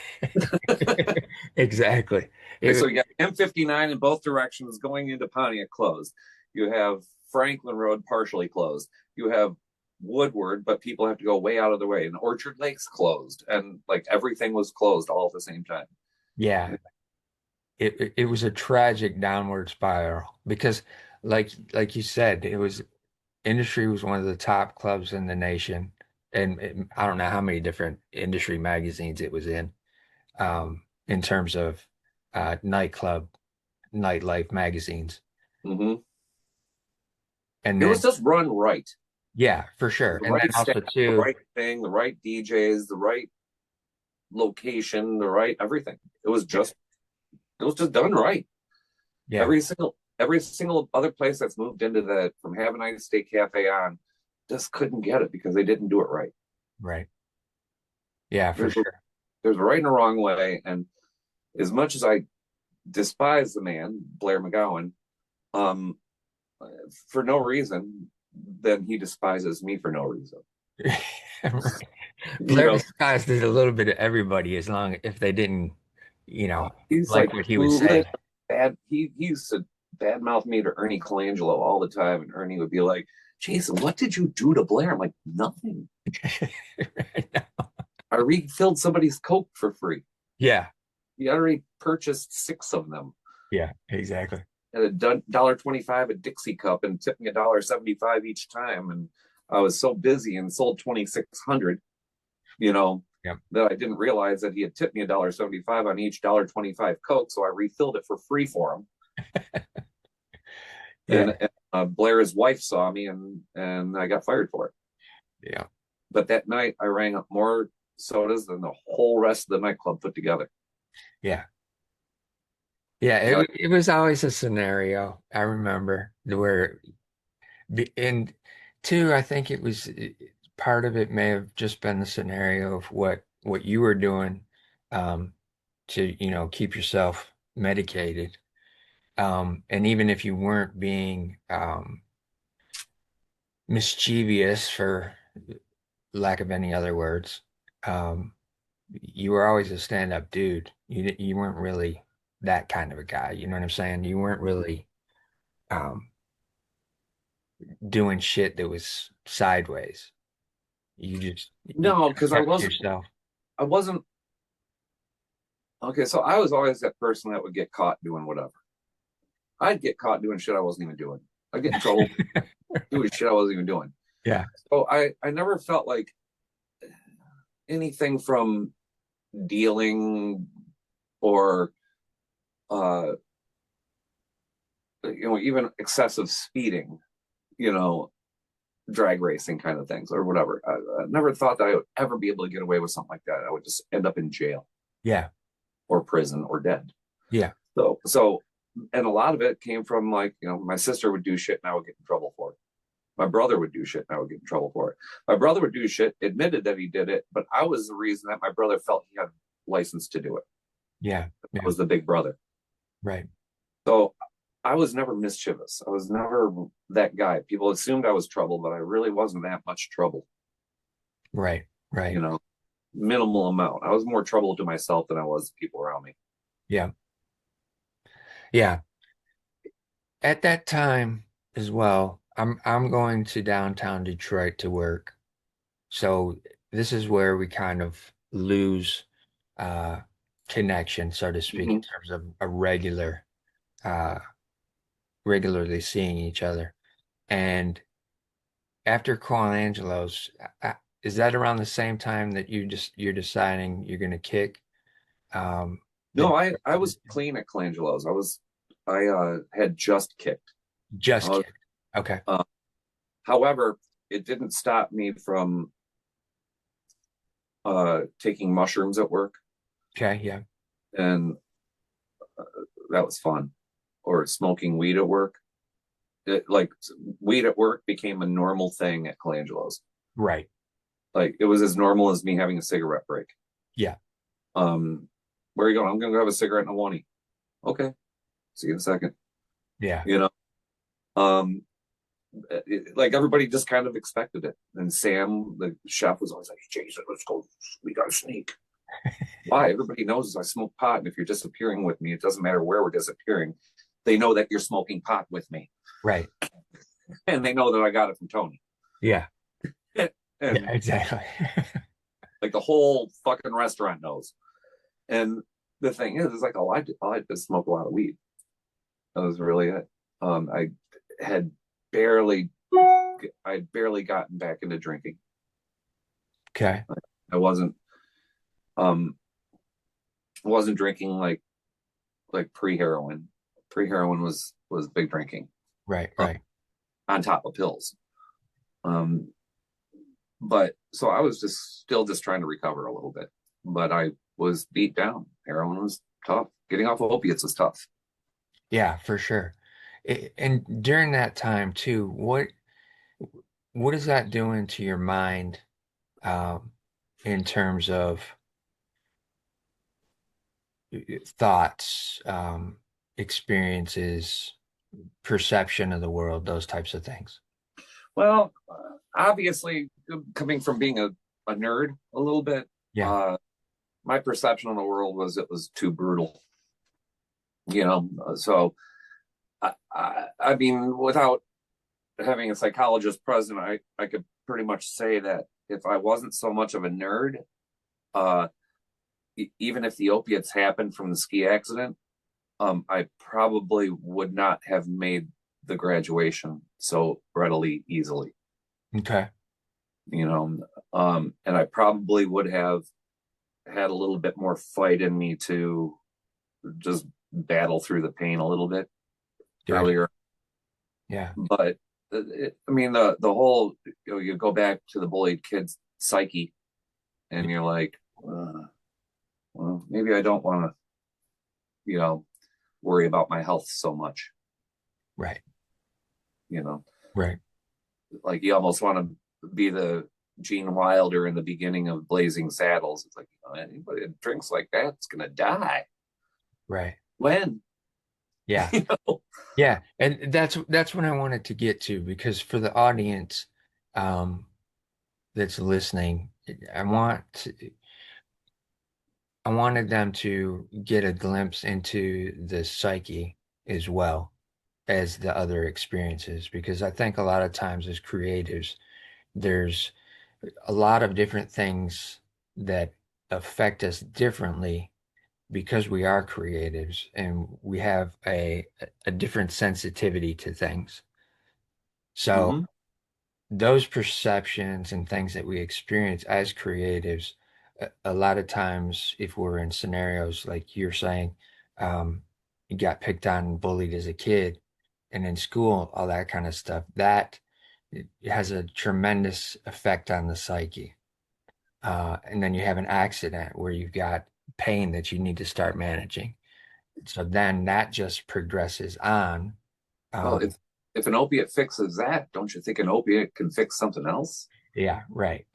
S1: Exactly.
S2: Okay, so
S1: It,
S2: you got M59 in both directions going into Pontiac closed. You have Franklin Road partially closed. You have Woodward, but people have to go way out of the way. And Orchard Lake's closed, and like everything was closed all at the same time.
S1: yeah, it was a tragic downward spiral because like you said, it was industry was one of the top clubs in the nation. And I don't know how many different industry magazines it was in terms of nightclub, nightlife magazines.
S2: Mm-hmm.
S1: And
S2: It was
S1: then,
S2: just run right.
S1: yeah, for sure.
S2: The
S1: And then
S2: right staff,
S1: also
S2: the
S1: too,
S2: right thing, the right DJs, the right location, the right everything.
S1: yeah,
S2: It was just done right.
S1: yeah,
S2: Every single other place that's moved into that from Have a Nice Steak Cafe on just couldn't get it because they didn't do it right.
S1: right. Yeah, for
S2: There's a,
S1: sure.
S2: there's a right and a wrong way, and as much as I despise the man, Blair McGowan, um, for no reason, then he despises me for no reason.
S1: Right.
S2: You
S1: Blair
S2: know,
S1: disguised did a little bit of everybody as long if they didn't,
S2: he's
S1: like
S2: like
S1: what he would
S2: lit
S1: say.
S2: bad. He used to badmouth me to Ernie Colangelo all the time, and Ernie would be like, "Jason, what did you do to Blair?" I'm like, "Nothing. I refilled somebody's Coke for free.
S1: Yeah,
S2: He already purchased six of them
S1: yeah, exactly.
S2: at $1.25 a Dixie cup and tipped me $1.75 each time. And I was so busy and sold 2,600, you know,
S1: Yeah,
S2: that I didn't realize that he had tipped me $1.75 on each $1.25 Coke. So I refilled it for free for him.
S1: yeah,
S2: And Blair's wife saw me, and I got fired for it.
S1: yeah,
S2: But that night I rang up more sodas than the whole rest of the nightclub put together.
S1: yeah. Yeah,
S2: You know,
S1: it was always a scenario. I remember where, and two, I think it was part of it may have just been the scenario of what you were doing, um, to keep yourself medicated. And even if you weren't being mischievous, for lack of any other words, um, you were always a stand-up dude. You weren't really that kind of a guy. You know what I'm saying? You weren't really um, doing shit that was sideways. You
S2: no, because
S1: kept yourself.
S2: I wasn't okay. So I was always that person that would get caught doing whatever. I'd get caught doing shit I wasn't even doing. I'd get in trouble doing shit I wasn't even doing.
S1: Yeah,
S2: So I never felt like anything from dealing or uh even excessive speeding, you know, drag racing kind of things or whatever. I never thought that I would ever be able to get away with something like that. I would just end up in jail
S1: yeah,
S2: or prison or dead.
S1: yeah,
S2: So and a lot of it came from like, my sister would do shit and I would get in trouble for it. My brother would do shit and I would get in trouble for it. My brother would do shit, admitted that he did it, but I was the reason that my brother felt he had license to do it.
S1: yeah,
S2: I
S1: yeah.
S2: was the big brother.
S1: Right,
S2: So I was never mischievous. I was never that guy. People assumed I was trouble, but I really wasn't that much trouble,
S1: right,
S2: you
S1: right.
S2: know, minimal amount. I was more trouble to myself than I was to people around me.
S1: Yeah, yeah. At that time as well, I'm going to downtown Detroit to work. So this is where we kind of lose uh connection, so to speak, in
S2: Mm-hmm.
S1: terms of a uh regularly seeing each other. And after Colangelo's, is that around the same time that you're deciding you're gonna kick the
S2: No, I was clean at Colangelo's. I had just kicked. I
S1: just
S2: was,
S1: kick? Okay.
S2: uh, however, it didn't stop me from taking mushrooms at work,
S1: Okay, yeah.
S2: and that was fun. Or smoking weed at work. Like weed at work became a normal thing at Colangelo's.
S1: Right.
S2: Like it was as normal as me having a cigarette break.
S1: Yeah.
S2: Um, where are you going? I'm gonna go have a cigarette and a one. Okay, see you in a second.
S1: Yeah.
S2: You know, um, like everybody just kind of expected it. And Sam, the chef, was always like, "Jason, let's go. We gotta sneak." Why? Everybody knows I smoke pot, and if you're disappearing with me, it doesn't matter where we're disappearing. They know that you're smoking pot with me,
S1: Right.
S2: and they know that I got it from Tony.
S1: Yeah. Yeah,
S2: And
S1: exactly.
S2: like the whole fucking restaurant knows. And the thing is like, I did smoke a lot of weed. That was really it. I had barely, I'd barely gotten back into drinking.
S1: Okay.
S2: I um, wasn't drinking like pre-heroin. Pre-heroin was big drinking,
S1: Right,
S2: uh,
S1: right.
S2: on top of pills. Um, but so I was still just trying to recover a little bit, but I was beat down. Heroin was tough. Getting off of opiates was tough.
S1: Yeah, for sure. And during that time too, what is that doing to your mind, um, in terms of thoughts, experiences, perception of the world, those types of things.
S2: Well, obviously, coming from being a nerd a little bit,
S1: Yeah.
S2: uh, my perception of the world was it was too brutal. So I mean, without having a psychologist present, I could pretty much say that if I wasn't so much of a nerd, uh, even if the opiates happened from the ski accident, I probably would not have made the graduation so readily, easily.
S1: Okay.
S2: You know, and I probably would have had a little bit more fight in me to just battle through the pain a little bit
S1: Gotcha.
S2: earlier.
S1: Yeah.
S2: But I mean, the whole you go back to the bullied kid's psyche, and you're like, well, maybe I don't want to, you know, worry about my health so much.
S1: Right.
S2: You know,
S1: Right.
S2: like you almost want to be the Gene Wilder in the beginning of Blazing Saddles. It's like, anybody that drinks like that's gonna die.
S1: Right.
S2: When?
S1: Yeah.
S2: you know?
S1: Yeah. And that's what I wanted to get to because for the audience um that's listening, I want to, I wanted them to get a glimpse into the psyche as well as the other experiences because I think a lot of times as creatives, there's a lot of different things that affect us differently because we are creatives and we have a different sensitivity to things. So
S2: Mm-hmm.
S1: those perceptions and things that we experience as creatives, a lot of times, if we're in scenarios like you're saying, you got picked on and bullied as a kid, and in school, all that kind of stuff, that it has a tremendous effect on the psyche. And then you have an accident where you've got pain that you need to start managing. So then that just progresses on.
S2: Well,
S1: Um,
S2: if an opiate fixes that, don't you think an opiate can fix something else?
S1: yeah, right,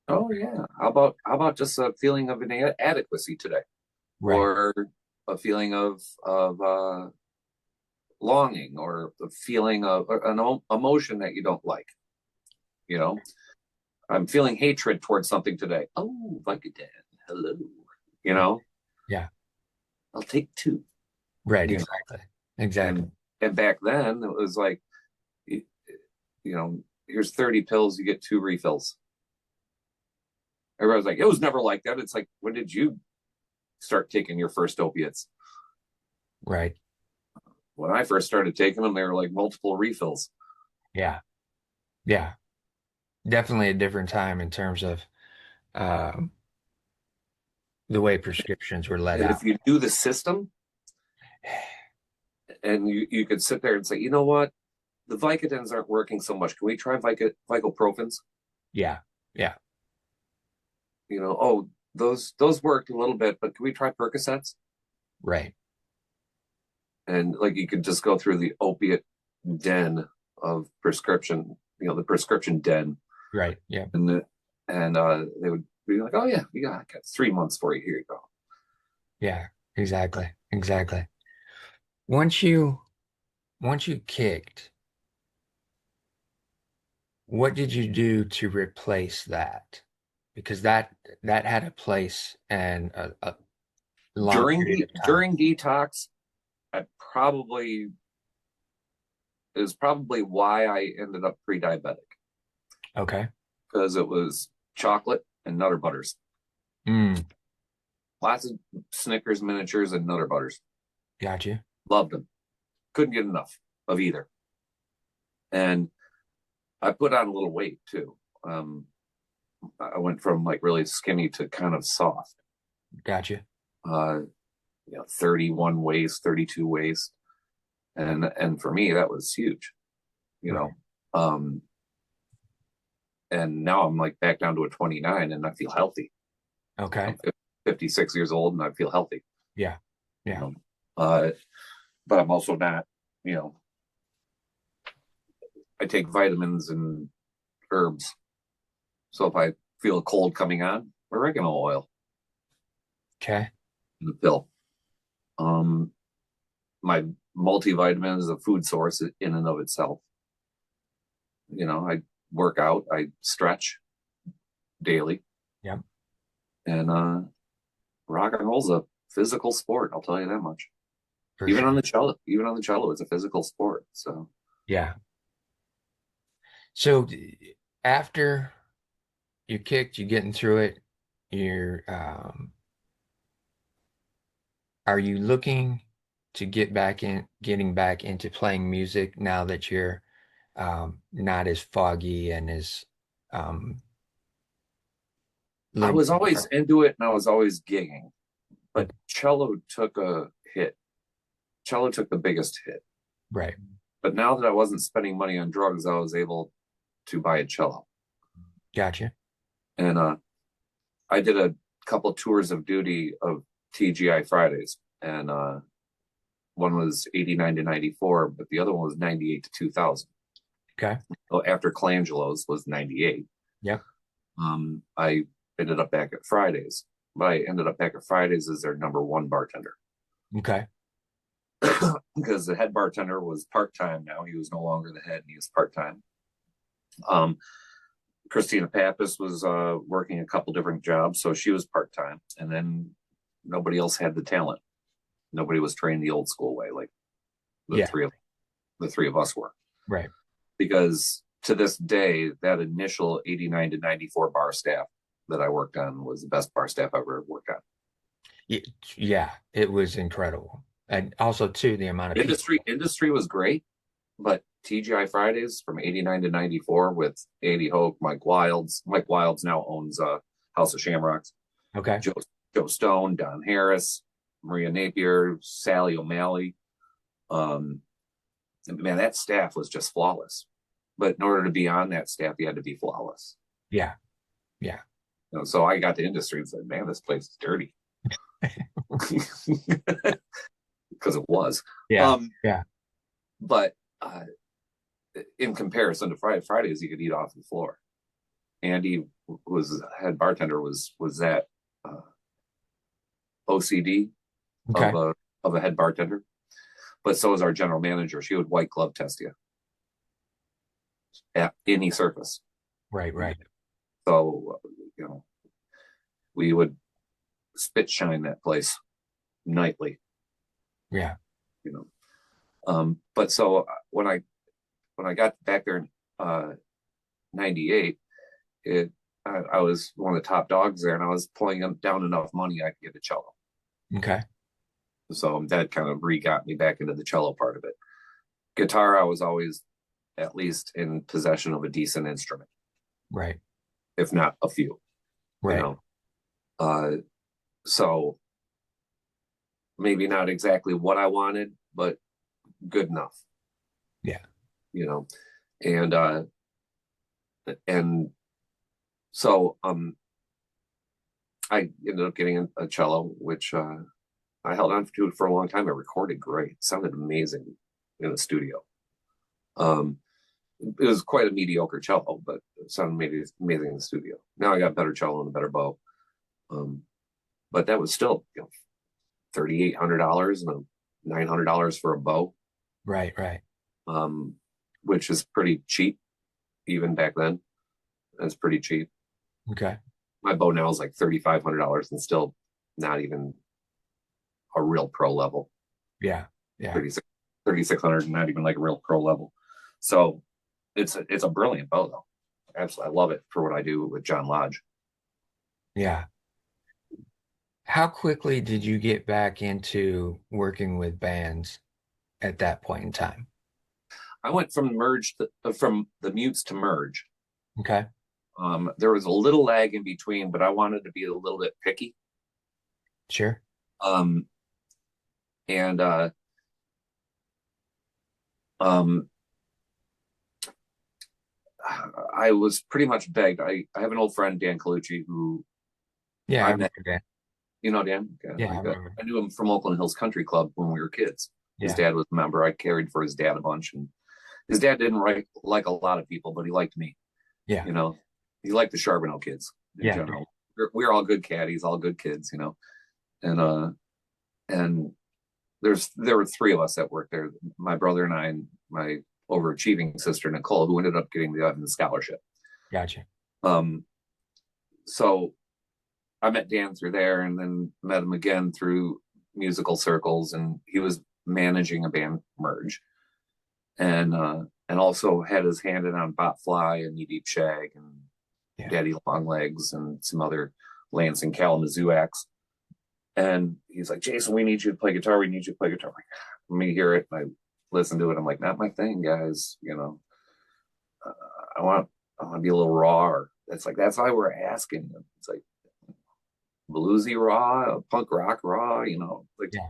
S2: Oh yeah. How about just a feeling of inadequacy today,
S1: right,
S2: or a feeling of longing, or a feeling of an emotion that you don't like? You know, I'm feeling hatred towards something today. Oh, Vicodin, hello. You know,
S1: yeah,
S2: I'll take two.
S1: right,
S2: You know,
S1: exactly, exactly,
S2: and and back then it was like, you, you know, here's 30 pills, you get two refills. Everybody's like, it was never like that. It's like, when did you start taking your first opiates?
S1: right,
S2: When I first started taking them, they were like multiple refills.
S1: yeah, yeah. Definitely a different time in terms of um, the way prescriptions were let
S2: And
S1: out.
S2: if you knew the system, and you could sit there and say, you know what, the Vicodins aren't working so much. Can we try Vicoprofens?
S1: Yeah, yeah,
S2: Oh, those worked a little bit, but can we try Percocets?
S1: right,
S2: And like you could just go through the opiate den of prescription, the prescription den,
S1: right, yeah,
S2: and they would be like, oh yeah, I got 3 months for you. Here you go.
S1: yeah, exactly, exactly. Once you once you kicked, what did you do to replace that? Because that had a place and a long
S2: During
S1: period
S2: the
S1: of time.
S2: during detox, I probably is probably why I ended up pre-diabetic,
S1: Okay.
S2: because it was chocolate and Nutter Butters,
S1: Mm,
S2: lots of Snickers miniatures and Nutter Butters.
S1: got you.
S2: Loved them. Couldn't get enough of either. And I put on a little weight too. Um, I went from like really skinny to kind of soft.
S1: Got you.
S2: Uh, 31 waist, 32 waist, and for me that was huge. You
S1: Right.
S2: know, um, and now I'm like back down to a 29, and I feel healthy.
S1: Okay.
S2: I'm 56 years old, and I feel healthy.
S1: Yeah.
S2: You
S1: Yeah.
S2: know, uh, but I'm also not. You know, I take vitamins and herbs. So if I feel a cold coming on, oregano oil.
S1: Okay.
S2: in the pill. Um, my multivitamin is a food source in and of itself. I work out, I stretch daily,
S1: Yep,
S2: and rock and roll's a physical sport. I'll tell you that much.
S1: for sure.
S2: Even on the cello, it's a physical sport. So
S1: Yeah. So after you're kicked, you're getting through it, you're are you looking to getting back into playing music now that you're not as foggy and as um,
S2: I
S1: little
S2: was always
S1: more?
S2: into it, and I was always gigging. But
S1: Okay,
S2: cello took a hit. Cello took the biggest hit.
S1: right.
S2: But now that I wasn't spending money on drugs, I was able to buy a cello.
S1: Gotcha.
S2: And I did a couple tours of duty of TGI Fridays, and one was 89 to 94, but the other one was 98 to 2000.
S1: Okay.
S2: So after Colangelo's was 98,
S1: Yep.
S2: I ended up back at Fridays. But I ended up back at Fridays as their number one bartender
S1: Okay.
S2: because the head bartender was part time now. He was no longer the head, and he was part time. Um, Christina Pappas was working a couple different jobs, so she was part time. And then nobody else had the talent. Nobody was trained the old school way, like the
S1: Yeah.
S2: three of the three of us were.
S1: Right.
S2: Because to this day, that initial 89 to 94 bar staff that I worked on was the best bar staff I've ever worked on.
S1: Y- Yeah. It was incredible, and also too the amount of people.
S2: Industry was great, but TGI Fridays from 89 to 94 with Andy Hoke, Mike Wilds. Mike Wilds now owns House of Shamrocks.
S1: Okay.
S2: Joe Stone, Don Harris, Maria Napier, Sally O'Malley. Um, man, that staff was just flawless. But in order to be on that staff, you had to be flawless.
S1: Yeah. Yeah.
S2: So I got to industry and said, "Man, this place is dirty," because it was.
S1: Yeah.
S2: Um,
S1: Yeah.
S2: but in comparison to Fridays, you could eat off the floor. Andy was head bartender was that uh, OCD
S1: Okay.
S2: of a head bartender, but so was our general manager. She would white glove test you at any surface.
S1: Right. Right.
S2: So you know we would spit shine that place nightly.
S1: Yeah.
S2: You know, but so when I got back there in '98, it I was one of the top dogs there, and I was pulling down enough money I could get a cello.
S1: Okay.
S2: So that kind of got me back into the cello part of it. Guitar, I was always at least in possession of a decent instrument,
S1: Right.
S2: if not a few. You
S1: Right.
S2: know, uh, so maybe not exactly what I wanted, but good enough.
S1: Yeah.
S2: You know, and and so I ended up getting a cello, which I held on to it for a long time. It recorded great, it sounded amazing in the studio. Um, it was quite a mediocre cello, but it sounded amazing in the studio. Now I got a better cello and a better bow, um, but that was still $3,800 and $900 for a bow,
S1: Right. Right.
S2: um, which is pretty cheap even back then. That's pretty cheap.
S1: Okay.
S2: My bow now is like $3,500 and still not even a real pro level.
S1: Yeah. Yeah.
S2: 3,600 and not even like a real pro level. So it's a brilliant bow though. Absolutely, I love it for what I do with John Lodge.
S1: Yeah. How quickly did you get back into working with bands at that point in time?
S2: I went from the mutes to merge.
S1: Okay.
S2: There was a little lag in between, but I wanted to be a little bit picky.
S1: Sure.
S2: Um, and um, I was pretty much begged. I have an old friend, Dan Colucci, who
S1: Yeah, I
S2: I met.
S1: remember that.
S2: You know Dan?
S1: Yeah, I
S2: Okay.
S1: remember.
S2: I knew him from Oakland Hills Country Club when we were kids. His
S1: Yeah.
S2: dad was a member. I carried for his dad a bunch, and his dad didn't like a lot of people, but he liked me.
S1: Yeah.
S2: You know, he liked the Charboneau kids in
S1: Yeah.
S2: general. We're all good caddies, all good kids, you know. And And there were three of us that worked there. My brother and I and my overachieving sister Nicole, who ended up getting the Evans scholarship.
S1: Gotcha.
S2: Um, so I met Dan through there, and then met him again through musical circles, and he was managing a band merge, and also had his hand in on Botfly and Knee Deep Shag and
S1: Yeah.
S2: Daddy Longlegs and some other Lansing Kalamazoo acts. And he's like, Jason, we need you to play guitar. We need you to play guitar. I'm like, let me hear it. And I listened to it. I'm like, not my thing, guys. Uh, I want I want to be a little raw. It's like that's why we're asking them. It's like bluesy raw, punk rock raw.
S1: Yeah.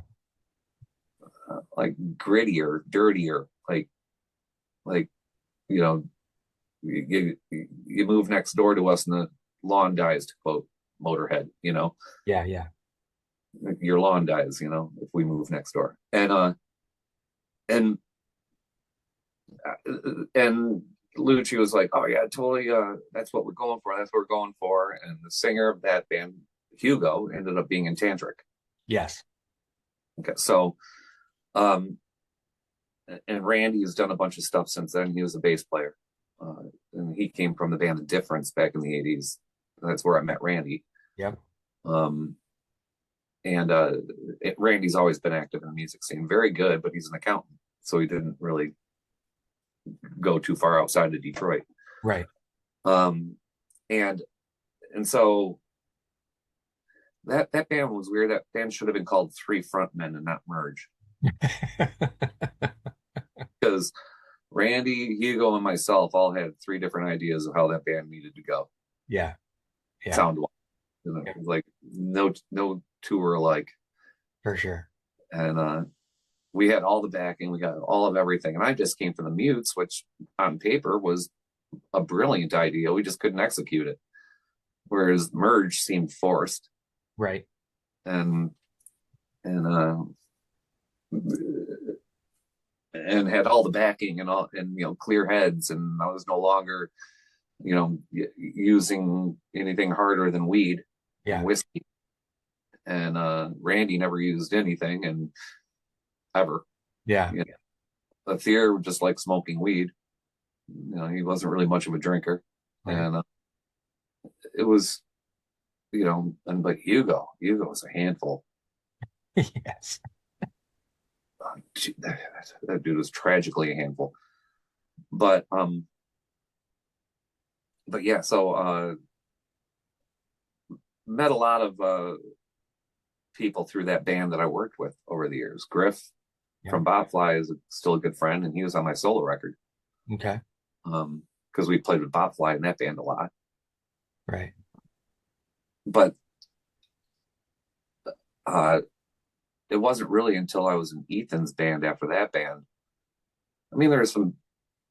S2: Like grittier, dirtier. Like you know, you move next door to us and the lawn dies. To quote Motorhead,
S1: Yeah. Yeah.
S2: your lawn dies. If we move next door, and and Lucci was like, "Oh yeah, totally. That's what we're going for. That's what we're going for." And the singer of that band, Hugo, ended up being in Tantric.
S1: Yes.
S2: Okay, so um, and Randy has done a bunch of stuff since then. He was a bass player, and he came from the band The Difference back in the '80s. That's where I met Randy.
S1: Yep.
S2: Um, and Randy's always been active in the music scene, very good, but he's an accountant, so he didn't really go too far outside of Detroit.
S1: Right.
S2: Um, and and so that band was weird. That band should have been called Three Frontmen and not Merge, because Randy, Hugo, and myself all had three different ideas of how that band needed to go
S1: Yeah. Yeah.
S2: sound wise.
S1: Yeah.
S2: Like no two were alike.
S1: For sure.
S2: And we had all the backing, we got all of everything. And I just came from the Mutes, which on paper was a brilliant idea. We just couldn't execute it. Whereas Merge seemed forced
S1: Right.
S2: and and and had all the backing and all, and clear heads, and I was no longer using anything harder than weed and
S1: Yeah.
S2: whiskey. And Randy never used anything and ever.
S1: Yeah.
S2: You Athir just liked smoking weed. He wasn't really much of a drinker,
S1: Right.
S2: and it was and but Hugo was a handful.
S1: Yes.
S2: That dude was tragically a handful. But yeah, so met a lot of people through that band that I worked with over the years. Griff
S1: Yep.
S2: from Botfly is still a good friend, and he was on my solo record.
S1: Okay.
S2: Because we played with Botfly in that band a lot.
S1: Right.
S2: But uh, it wasn't really until I was in Ethan's band after that band. I mean, there were some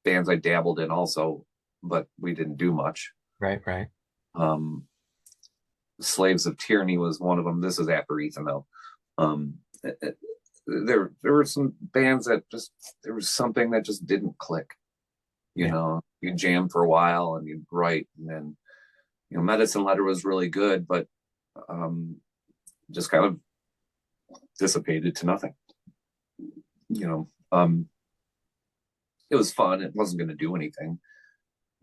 S2: bands I dabbled in also, but we didn't do much.
S1: Right. Right.
S2: Um, Slaves of Tyranny was one of them. This is after Ethan, though. There were some bands that just there was something that just didn't click.
S1: Yeah.
S2: You jam for a while and you'd write, and then Medicine Letter was really good, but just kind of dissipated to nothing. It was fun. It wasn't going to do anything.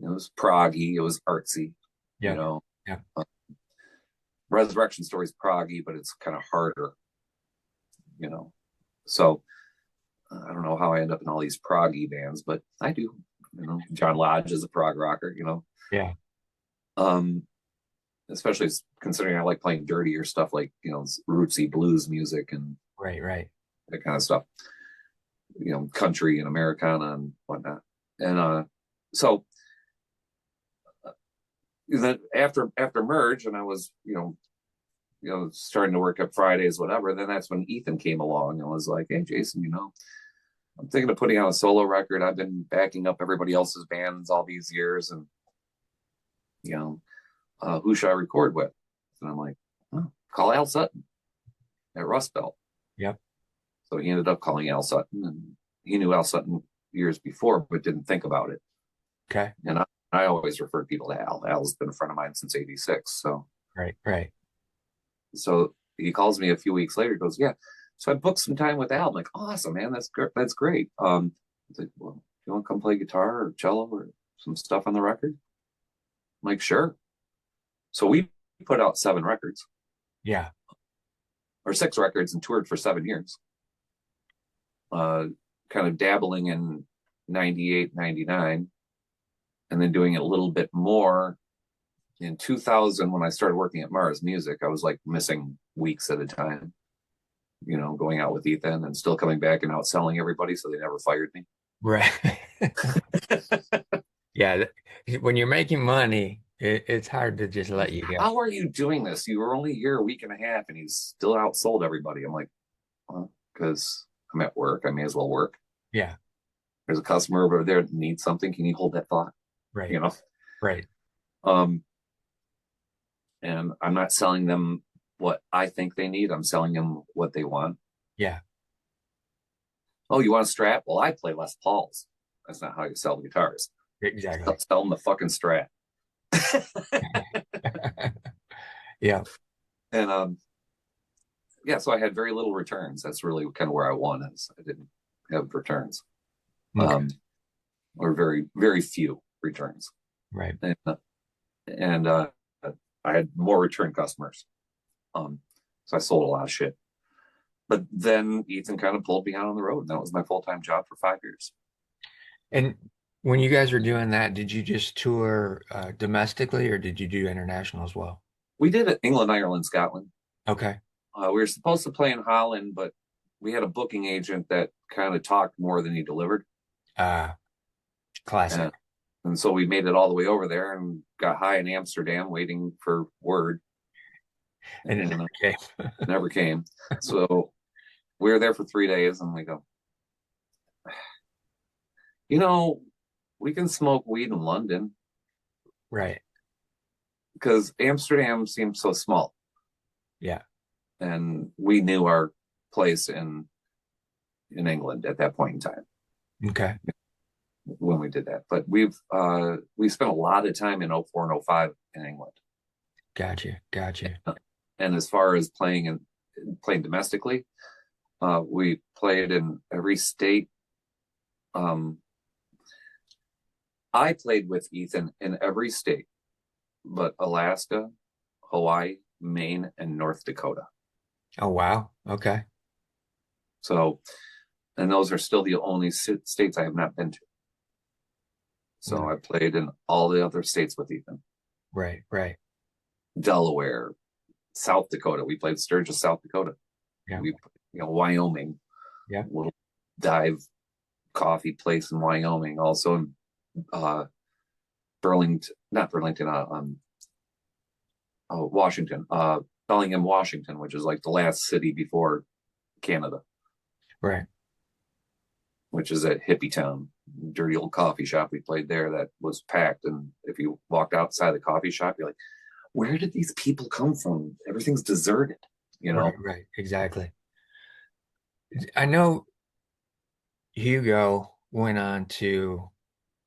S2: It was proggy. It was artsy.
S1: Yeah. Yeah.
S2: Resurrection Story's proggy, but it's kind of harder. So I don't know how I end up in all these proggy bands, but I do. John Lodge is a prog rocker.
S1: Yeah.
S2: Um, Especially considering I like playing dirtier stuff like rootsy blues music and
S1: Right. Right.
S2: that kind of stuff. Country and Americana and whatnot. And so then after Merge, and I was starting to work up Fridays, whatever. Then that's when Ethan came along and was like, "Hey, Jason, I'm thinking of putting out a solo record. I've been backing up everybody else's bands all these years, and who should I record with?" And I'm like, oh, "Call Al Sutton at Rust Belt."
S1: Yep.
S2: So he ended up calling Al Sutton, and he knew Al Sutton years before, but didn't think about it.
S1: Okay.
S2: And I always refer people to Al. Al's been a friend of mine since '86.
S1: Right. Right.
S2: So he calls me a few weeks later. He goes, "Yeah, So I booked some time with Al. I'm like, awesome, man, that's great. That's great. He's like, well, do you want to come play guitar or cello or some stuff on the record? I'm like, sure. So we put out 7 records
S1: Yeah.
S2: or 6 records and toured for 7 years. Uh, Kind of dabbling in 98, 99, and then doing it a little bit more in 2000 when I started working at Mars Music. I was like missing weeks at a time, going out with Ethan and still coming back and outselling everybody, so they never fired me.
S1: Right. Yeah. When you're making money, it's hard to just let you go.
S2: How are you doing this? You were only here a week and a half and he's still outsold everybody. I'm like, well, because I'm at work. I may as well work.
S1: Yeah.
S2: There's a customer over there that needs something. Can you hold that thought?
S1: Right.
S2: You know?
S1: Right.
S2: Um, and I'm not selling them what I think they need. I'm selling them what they want.
S1: Yeah.
S2: Oh, you want a Strat? Well, I play Les Pauls. That's not how you sell guitars.
S1: Exactly.
S2: Sell them the fucking Strat.
S1: Yeah.
S2: And yeah, so I had very little returns. That's really kind of where I won is I didn't have returns.
S1: Okay.
S2: Um, or very, very few returns.
S1: Right.
S2: And I had more return customers. Um, so I sold a lot of shit. But then Ethan kind of pulled me out on the road, and that was my full-time job for 5 years.
S1: And when you guys were doing that, did you just tour domestically or did you do international as well?
S2: We did it England, Ireland, Scotland.
S1: Okay.
S2: We were supposed to play in Holland, but we had a booking agent that kind of talked more than he delivered.
S1: Uh, Classic.
S2: And, and so we made it all the way over there and got high in Amsterdam waiting for word,
S1: And it
S2: and
S1: never came.
S2: never came. So we were there for 3 days, and we go, you know, we can smoke weed in London
S1: Right.
S2: because Amsterdam seems so small.
S1: Yeah.
S2: And we knew our place in England at that point in time
S1: Okay.
S2: when we did that. But we spent a lot of time in '04 and '05 in England.
S1: Gotcha. Gotcha.
S2: And as far as playing domestically, we played in every state. I played with Ethan in every state but Alaska, Hawaii, Maine, and North Dakota.
S1: Oh, wow. Okay.
S2: So, and those are still the only states I have not been to. So I played in all the other states with Ethan.
S1: Right. Right.
S2: Delaware, South Dakota. We played Sturgis, South Dakota.
S1: Yeah.
S2: Wyoming.
S1: Yeah.
S2: Little dive coffee place in Wyoming. Also in Burlington, not Burlington, Washington, Bellingham, Washington, which is like the last city before Canada,
S1: Right.
S2: which is a hippie town, dirty old coffee shop. We played there that was packed. And if you walked outside the coffee shop, you're like, where did these people come from? Everything's deserted, you know?
S1: Right. Right. Exactly. I know Hugo went on to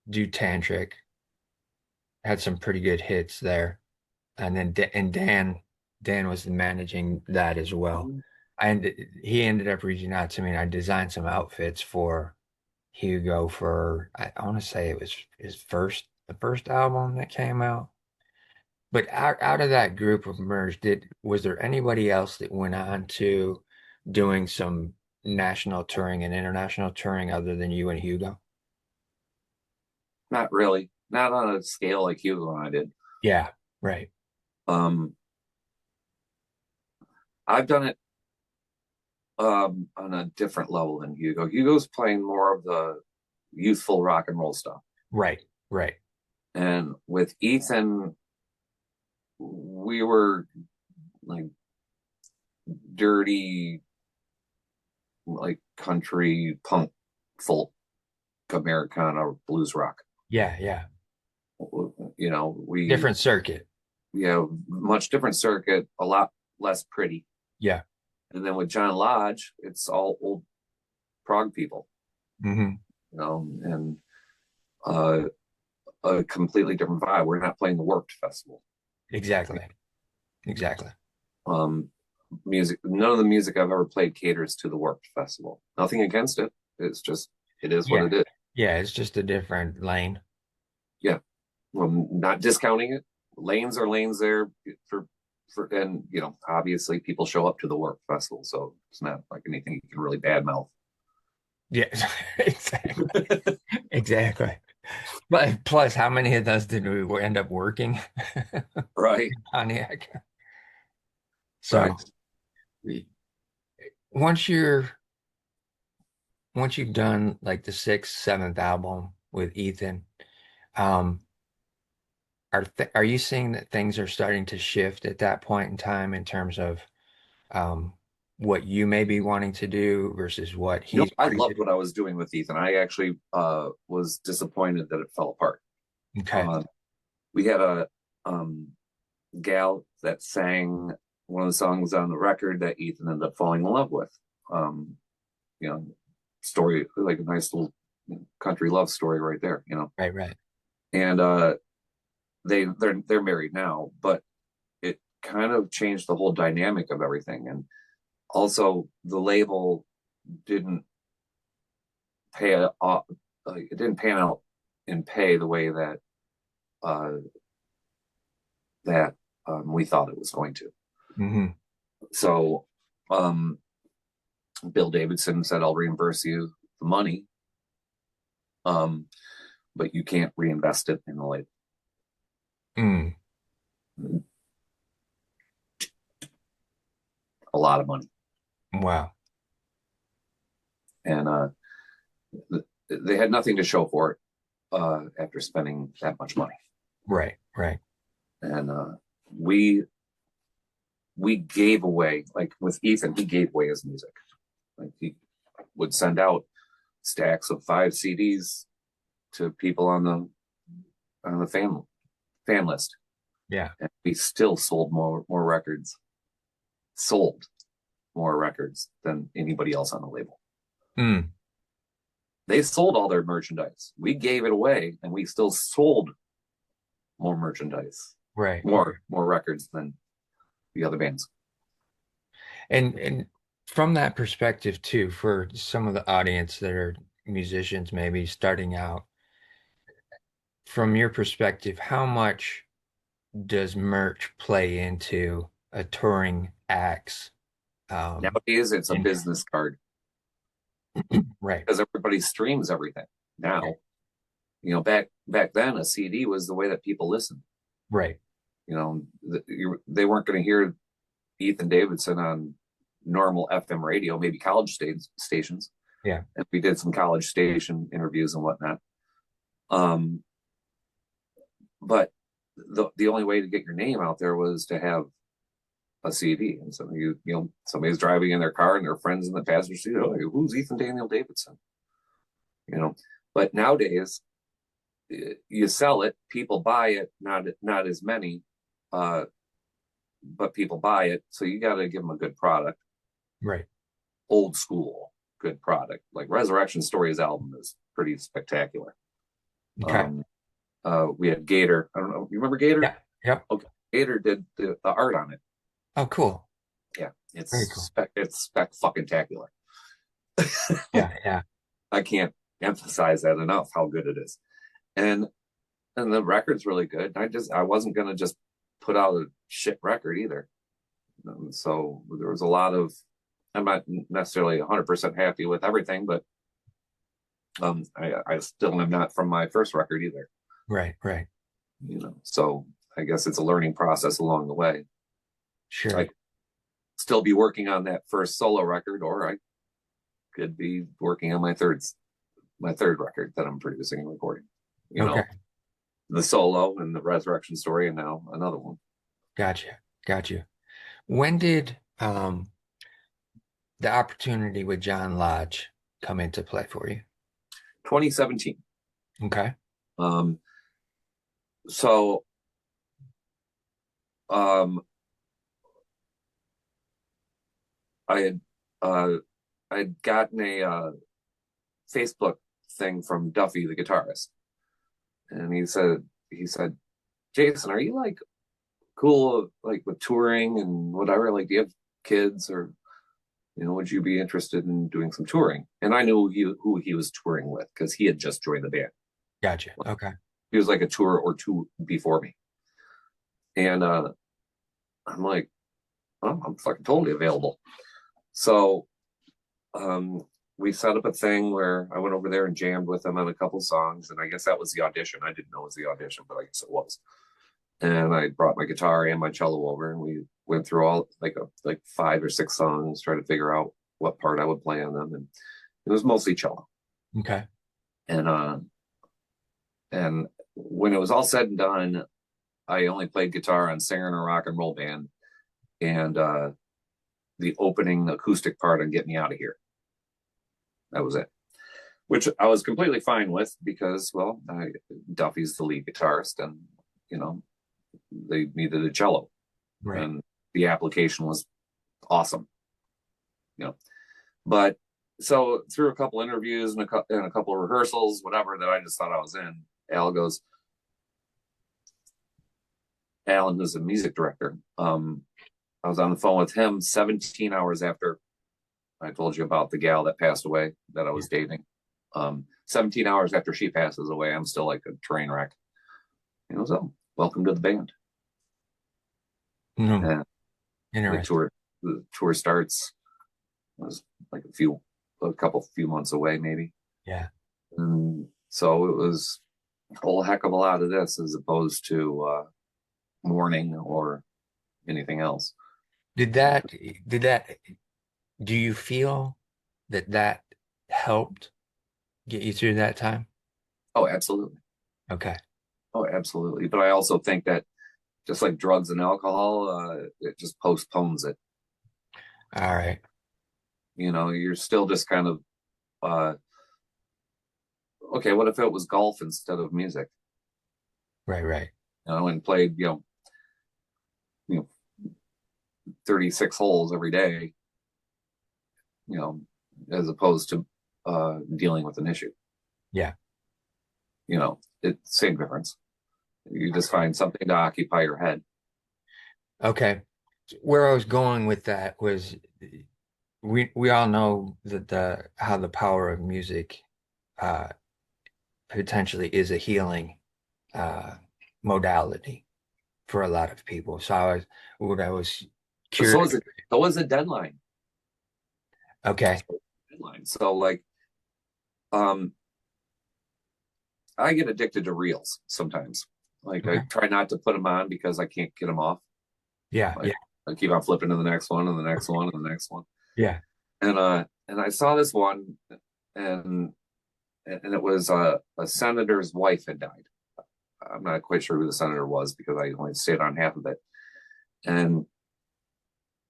S1: do Tantric, had some pretty good hits there. And then Dan was managing that as well. He ended up reaching out to me and I designed some outfits for Hugo for I want to say it was the first album that came out. But out of that group of Merge, was there anybody else that went on to doing some national touring and international touring other than you and Hugo?
S2: Not really. Not on a scale like Hugo and I did.
S1: Yeah, right.
S2: Um, I've done it on a different level than Hugo. Hugo's playing more of the youthful rock and roll stuff.
S1: Right, right.
S2: And with Ethan, we were like dirty, like country punk, folk, Americana, blues rock.
S1: Yeah, yeah.
S2: We
S1: Different circuit.
S2: much different circuit, a lot less pretty.
S1: Yeah.
S2: And then with John Lodge, it's all old prog people,
S1: Hmm.
S2: and a completely different vibe. We're not playing the Warped Festival.
S1: Exactly. Exactly.
S2: Um, music, none of the music I've ever played caters to the Warped Festival. Nothing against it. It's just, it is what
S1: Yeah.
S2: it is.
S1: Yeah, it's just a different lane.
S2: Yeah. I'm not discounting it. Lanes are lanes there and obviously people show up to the Warped Festival, so it's not like anything you can really badmouth.
S1: Yeah, exactly. Exactly. But plus, how many of those did we end up working?
S2: Right.
S1: Pontiac.
S2: Right.
S1: So once you're once you've done like the sixth, seventh album with Ethan, um, are you seeing that things are starting to shift at that point in time in terms of um, what you may be wanting to do versus what he's
S2: I
S1: wanting to
S2: loved
S1: do?
S2: what I was doing with Ethan. I actually was disappointed that it fell apart.
S1: Okay.
S2: Uh, we had a um, gal that sang one of the songs on the record that Ethan ended up falling in love with. Um, you know, story like a nice little country love story right there.
S1: Right, right.
S2: And they're married now, but it kind of changed the whole dynamic of everything. And also, the label didn't pay it didn't pan out in pay the way uh, that we thought it was going to.
S1: Hmm.
S2: So um, Bill Davidson said, "I'll reimburse you the money, um, but you can't reinvest it in the label."
S1: Mm,
S2: A lot of money,
S1: wow.
S2: and they had nothing to show for it after spending that much money.
S1: Right, right.
S2: And we gave away, like with Ethan, he gave away his music. Like he would send out stacks of 5 CDs to people on the fan list,
S1: Yeah.
S2: and we still sold sold more records than anybody else on the label.
S1: Mm,
S2: They sold all their merchandise. We gave it away, and we still sold more merchandise,
S1: right.
S2: more records than the other bands.
S1: And from that perspective too, for some of the audience that are musicians maybe starting out, from your perspective, how much does merch play into a touring act's
S2: Nowadays, it's a
S1: income?
S2: business card
S1: Right,
S2: because everybody streams everything now. Back then, a CD was the way that people listened.
S1: right.
S2: They weren't going to hear Ethan Davidson on normal FM radio, maybe stations.
S1: Yeah,
S2: And we did some college station interviews and whatnot. Um, but the only way to get your name out there was to have a CD. And so somebody's driving in their car and their friends in the passenger seat. Oh, who's Ethan Daniel Davidson? You know, but nowadays you sell it, people buy it, not as many, uh, but people buy it. So you got to give them a good product,
S1: right.
S2: old school good product. Like Resurrection Stories album is pretty spectacular.
S1: Okay.
S2: Um, we had Gator. I don't know. You remember Gator?
S1: Yeah, yep.
S2: Okay, Gator did the art on it.
S1: Oh, cool.
S2: Yeah,
S1: Very cool.
S2: it's spec fucking tacular.
S1: Yeah, yeah.
S2: I can't emphasize that enough how good it is. And the record's really good. I wasn't gonna just put out a shit record either. So there was a lot of, I'm not necessarily 100% happy with everything, but I still am not from my first record either.
S1: Right, right.
S2: So I guess it's a learning process along the way. I
S1: Sure.
S2: still be working on that first solo record, or I could be working on my third record that I'm producing and recording. You
S1: Okay.
S2: know, the solo and the Resurrection Story, and now another one.
S1: Gotcha. Gotcha. When did the opportunity with John Lodge come into play for you?
S2: 2017.
S1: Okay.
S2: Um, so um, I had uh, I had gotten a Facebook thing from Duffy, the guitarist, and he said, Jason, are you like cool like with touring and whatever? Like, do you have kids, or would you be interested in doing some touring? And I knew who he was touring with because he had just joined the band.
S1: Gotcha. Okay.
S2: He was like a tour or two before me. And I'm like, oh, I'm fucking totally available. So um, we set up a thing where I went over there and jammed with him on a couple songs. And I guess that was the audition. I didn't know it was the audition, but I guess it was. And I brought my guitar and my cello over, and we went through all like 5 or 6 songs, trying to figure out what part I would play on them. And it was mostly cello.
S1: Okay.
S2: And and when it was all said and done, I only played guitar on Singer in a Rock and Roll Band, and the opening acoustic part on Get Me Out of Here. That was it, which I was completely fine with because, well, Duffy's the lead guitarist, and they needed a cello,
S1: Right.
S2: and the application was awesome. But so through a couple interviews and a couple of rehearsals, whatever, that I just thought I was in, Al goes, Alan is a music director. I was on the phone with him 17 hours after I told you about the gal that passed away that I was dating. 17 hours after she passes away, I'm still like a train wreck. So welcome to the band.
S1: Mm,
S2: And
S1: interesting.
S2: the tour starts. It was like a few months away, maybe.
S1: Yeah.
S2: And so it was a whole heck of a lot of this as opposed to mourning or anything else.
S1: Did that, did that, do you feel that that helped get you through that time?
S2: Oh, absolutely.
S1: Okay.
S2: Oh, absolutely. But I also think that just like drugs and alcohol, it just postpones it.
S1: All right.
S2: You're still just kind of, uh, okay, what if it was golf instead of music?
S1: Right, right.
S2: And played, you know, 36 holes every day, you know, as opposed to dealing with an issue.
S1: Yeah.
S2: It's same difference. You just find something to occupy your head.
S1: Okay. Where I was going with that was we all know that the how the power of music uh potentially is a healing uh modality for a lot of people. So what I was
S2: But
S1: curious.
S2: so is a deadline.
S1: Okay.
S2: Deadline. So like, um, I get addicted to reels sometimes. Like I
S1: Okay.
S2: try not to put them on because I can't get them off.
S1: Yeah,
S2: Like
S1: yeah,
S2: I keep on flipping to the next one and the next one and the next one.
S1: yeah.
S2: And I saw this one, and it was a senator's wife had died. I'm not quite sure who the senator was because I only stayed on half of it.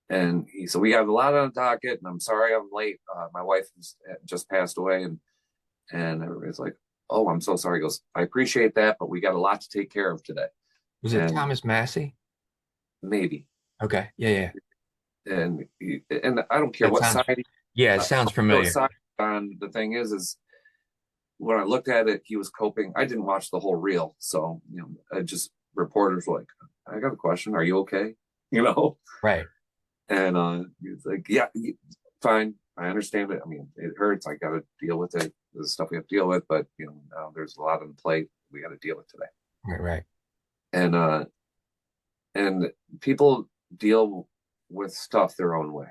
S2: And he said, we have a lot on the docket, and I'm sorry I'm late. My wife just passed away, and everybody's like, oh, I'm so sorry. He goes, I appreciate that, but we got a lot to take care of today.
S1: Was it
S2: And
S1: Thomas Massey?
S2: maybe,
S1: Okay. Yeah, yeah.
S2: and I don't care
S1: That
S2: what
S1: sounds,
S2: side,
S1: yeah, it
S2: I
S1: sounds
S2: don't care what
S1: familiar.
S2: side on. The thing is when I looked at it, he was coping. I didn't watch the whole reel, so I just reporters were like, I got a question. Are you okay? You know,
S1: Right.
S2: and he's like, yeah, fine. I understand it. I mean, it hurts. I got to deal with it. There's stuff we have to deal with, but there's a lot on the plate we got to deal with today.
S1: Right, right.
S2: And and people deal with stuff their own way.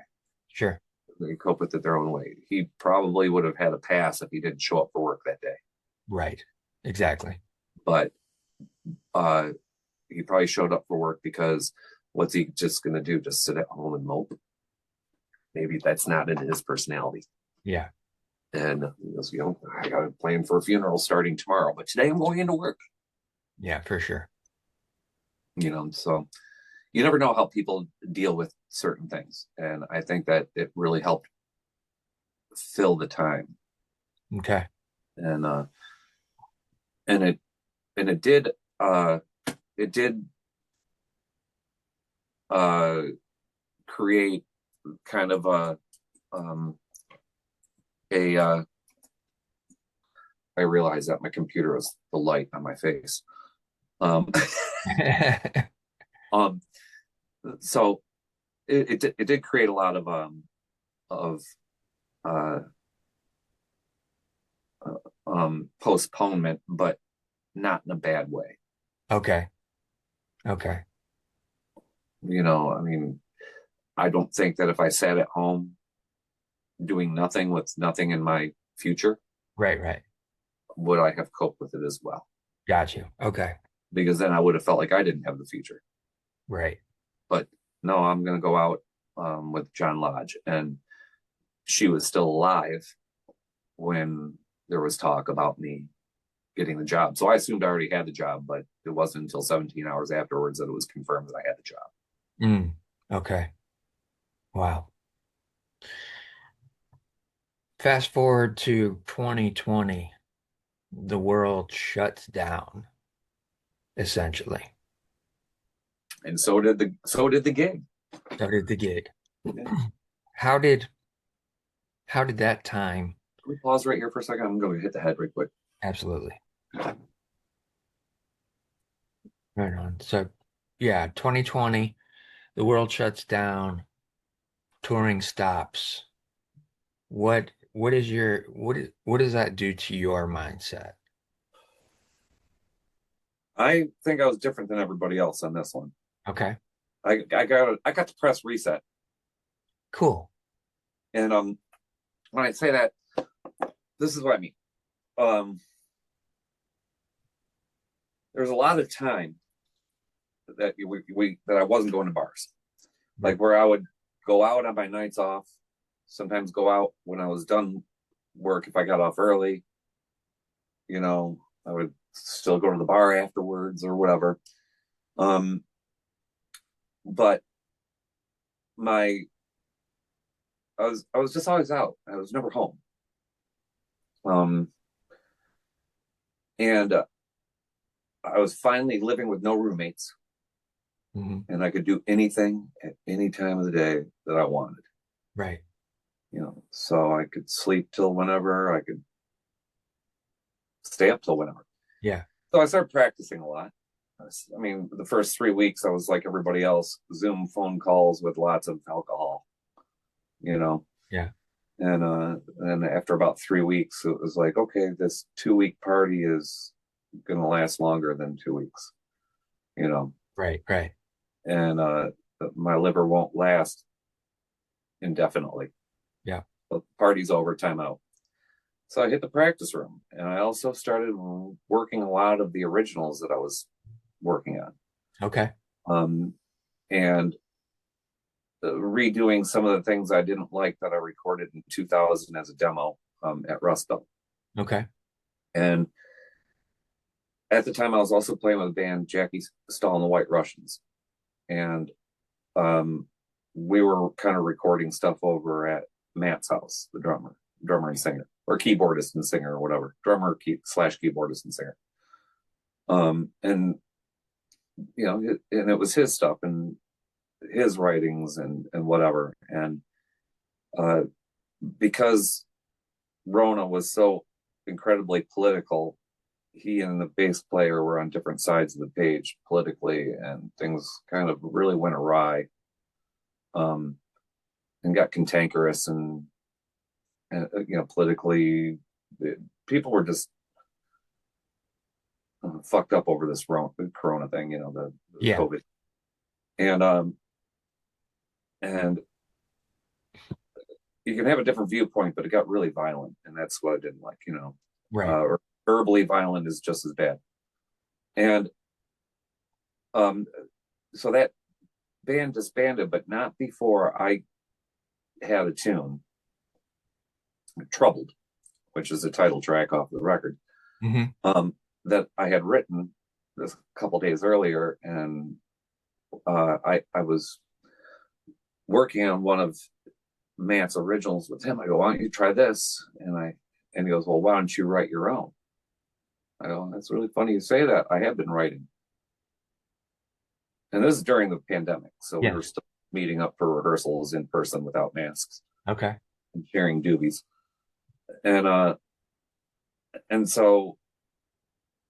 S1: Sure.
S2: They cope with it their own way. He probably would have had a pass if he didn't show up for work that day.
S1: Right. Exactly.
S2: But uh, he probably showed up for work because what's he just going to do? Just sit at home and mope? Maybe that's not in his personality.
S1: Yeah.
S2: And he goes, I got a plan for a funeral starting tomorrow, but today I'm going into work.
S1: Yeah, for sure.
S2: So you never know how people deal with certain things, and I think that it really helped fill the time,
S1: Okay.
S2: and and it and it did uh create kind of a I realized that my computer was the light on my face. Um, um, so it did create a lot of uh, postponement, but not in a bad way.
S1: Okay. Okay.
S2: I mean, I don't think that if I sat at home doing nothing with nothing in my future,
S1: Right, right.
S2: would I have coped with it as well?
S1: Got you. Okay.
S2: Because then I would have felt like I didn't have the future.
S1: Right.
S2: But no, I'm going to go out with John Lodge. And she was still alive when there was talk about me getting the job. So I assumed I already had the job, but it wasn't until 17 hours afterwards that it was confirmed that I had the job.
S1: Mm. Okay. Wow. Fast forward to 2020, the world shuts down, essentially.
S2: And so did the gig.
S1: So did the gig.
S2: Yeah.
S1: How did how did that time?
S2: Can we pause right here for a second? I'm going to hit the head right quick.
S1: Absolutely. Right on. So yeah, 2020, the world shuts down, touring stops. What does that do to your mindset?
S2: I think I was different than everybody else on this one.
S1: Okay.
S2: I got to press reset.
S1: Cool.
S2: And when I say that, this is what I mean. Um, there's a lot of time that that I wasn't going to bars, like where I would go out on my nights off. Sometimes go out when I was done work if I got off early. I would still go to the bar afterwards or whatever. Um, but my I was just always out. I was never home. Um, and I was finally living with no roommates,
S1: Hmm.
S2: and I could do anything at any time of the day that I wanted.
S1: Right.
S2: So I could sleep till whenever, I could stay up till whenever.
S1: Yeah.
S2: So I started practicing a lot. I mean, the first 3 weeks, I was like everybody else, Zoom phone calls with lots of alcohol, you know.
S1: Yeah.
S2: And after about 3 weeks, it was like, okay, this 2 week party is going to last longer than 2 weeks, you know,
S1: Right. Right.
S2: and my liver won't last indefinitely.
S1: Yeah.
S2: The party's over, time out. So I hit the practice room, and I also started working a lot of the originals that I was working on,
S1: Okay.
S2: um, and redoing some of the things I didn't like that I recorded in 2000 as a demo at Rust Belt.
S1: Okay.
S2: And at the time, I was also playing with a band, Jackie Stahl and the White Russians, and um, we were kind of recording stuff over at Matt's house, the drummer and singer, or keyboardist and singer, or whatever, slash keyboardist and singer. And and it was his stuff and his writings and whatever. And uh, because Rona was so incredibly political, he and the bass player were on different sides of the page politically, and things kind of really went awry, um, and got cantankerous and politically, people were just fucked up over this Corona thing, the
S1: Yeah.
S2: COVID, and you can have a different viewpoint, but it got really violent, and that's what I didn't like.
S1: Right.
S2: Or verbally violent is just as bad, and um, so that band disbanded, but not before I had a tune, "Troubled," which is the title track off the record,
S1: Hmm.
S2: that I had written this a couple days earlier, and I was working on one of Matt's originals with him. I go, "Why don't you try this?" And he goes, "Well, why don't you write your own?" I go, "That's really funny you say that. I have been writing." And this is during the pandemic, so we were
S1: Yes.
S2: still meeting up for rehearsals in person without masks
S1: Okay.
S2: and sharing doobies. And so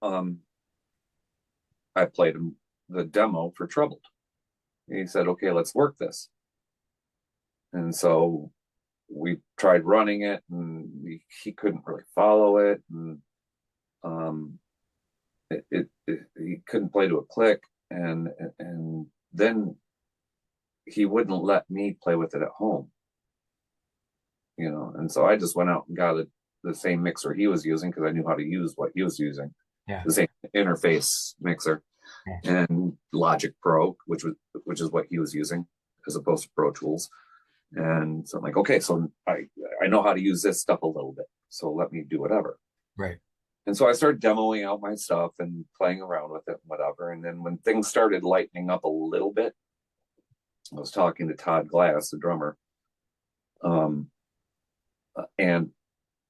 S2: um I played him the demo for Troubled. And he said, "Okay, let's work this." And so we tried running it, and he couldn't really follow it, and um, he couldn't play to a click, and then he wouldn't let me play with it at home, And so I just went out and got the same mixer he was using because I knew how to use what he was using,
S1: Yeah.
S2: the same interface mixer
S1: Yeah.
S2: and Logic Pro, which is what he was using as opposed to Pro Tools. And so I'm like, okay, so I know how to use this stuff a little bit, so let me do whatever.
S1: Right.
S2: And so I started demoing out my stuff and playing around with it and whatever. And then when things started lightening up a little bit, I was talking to Todd Glass, the drummer, um, and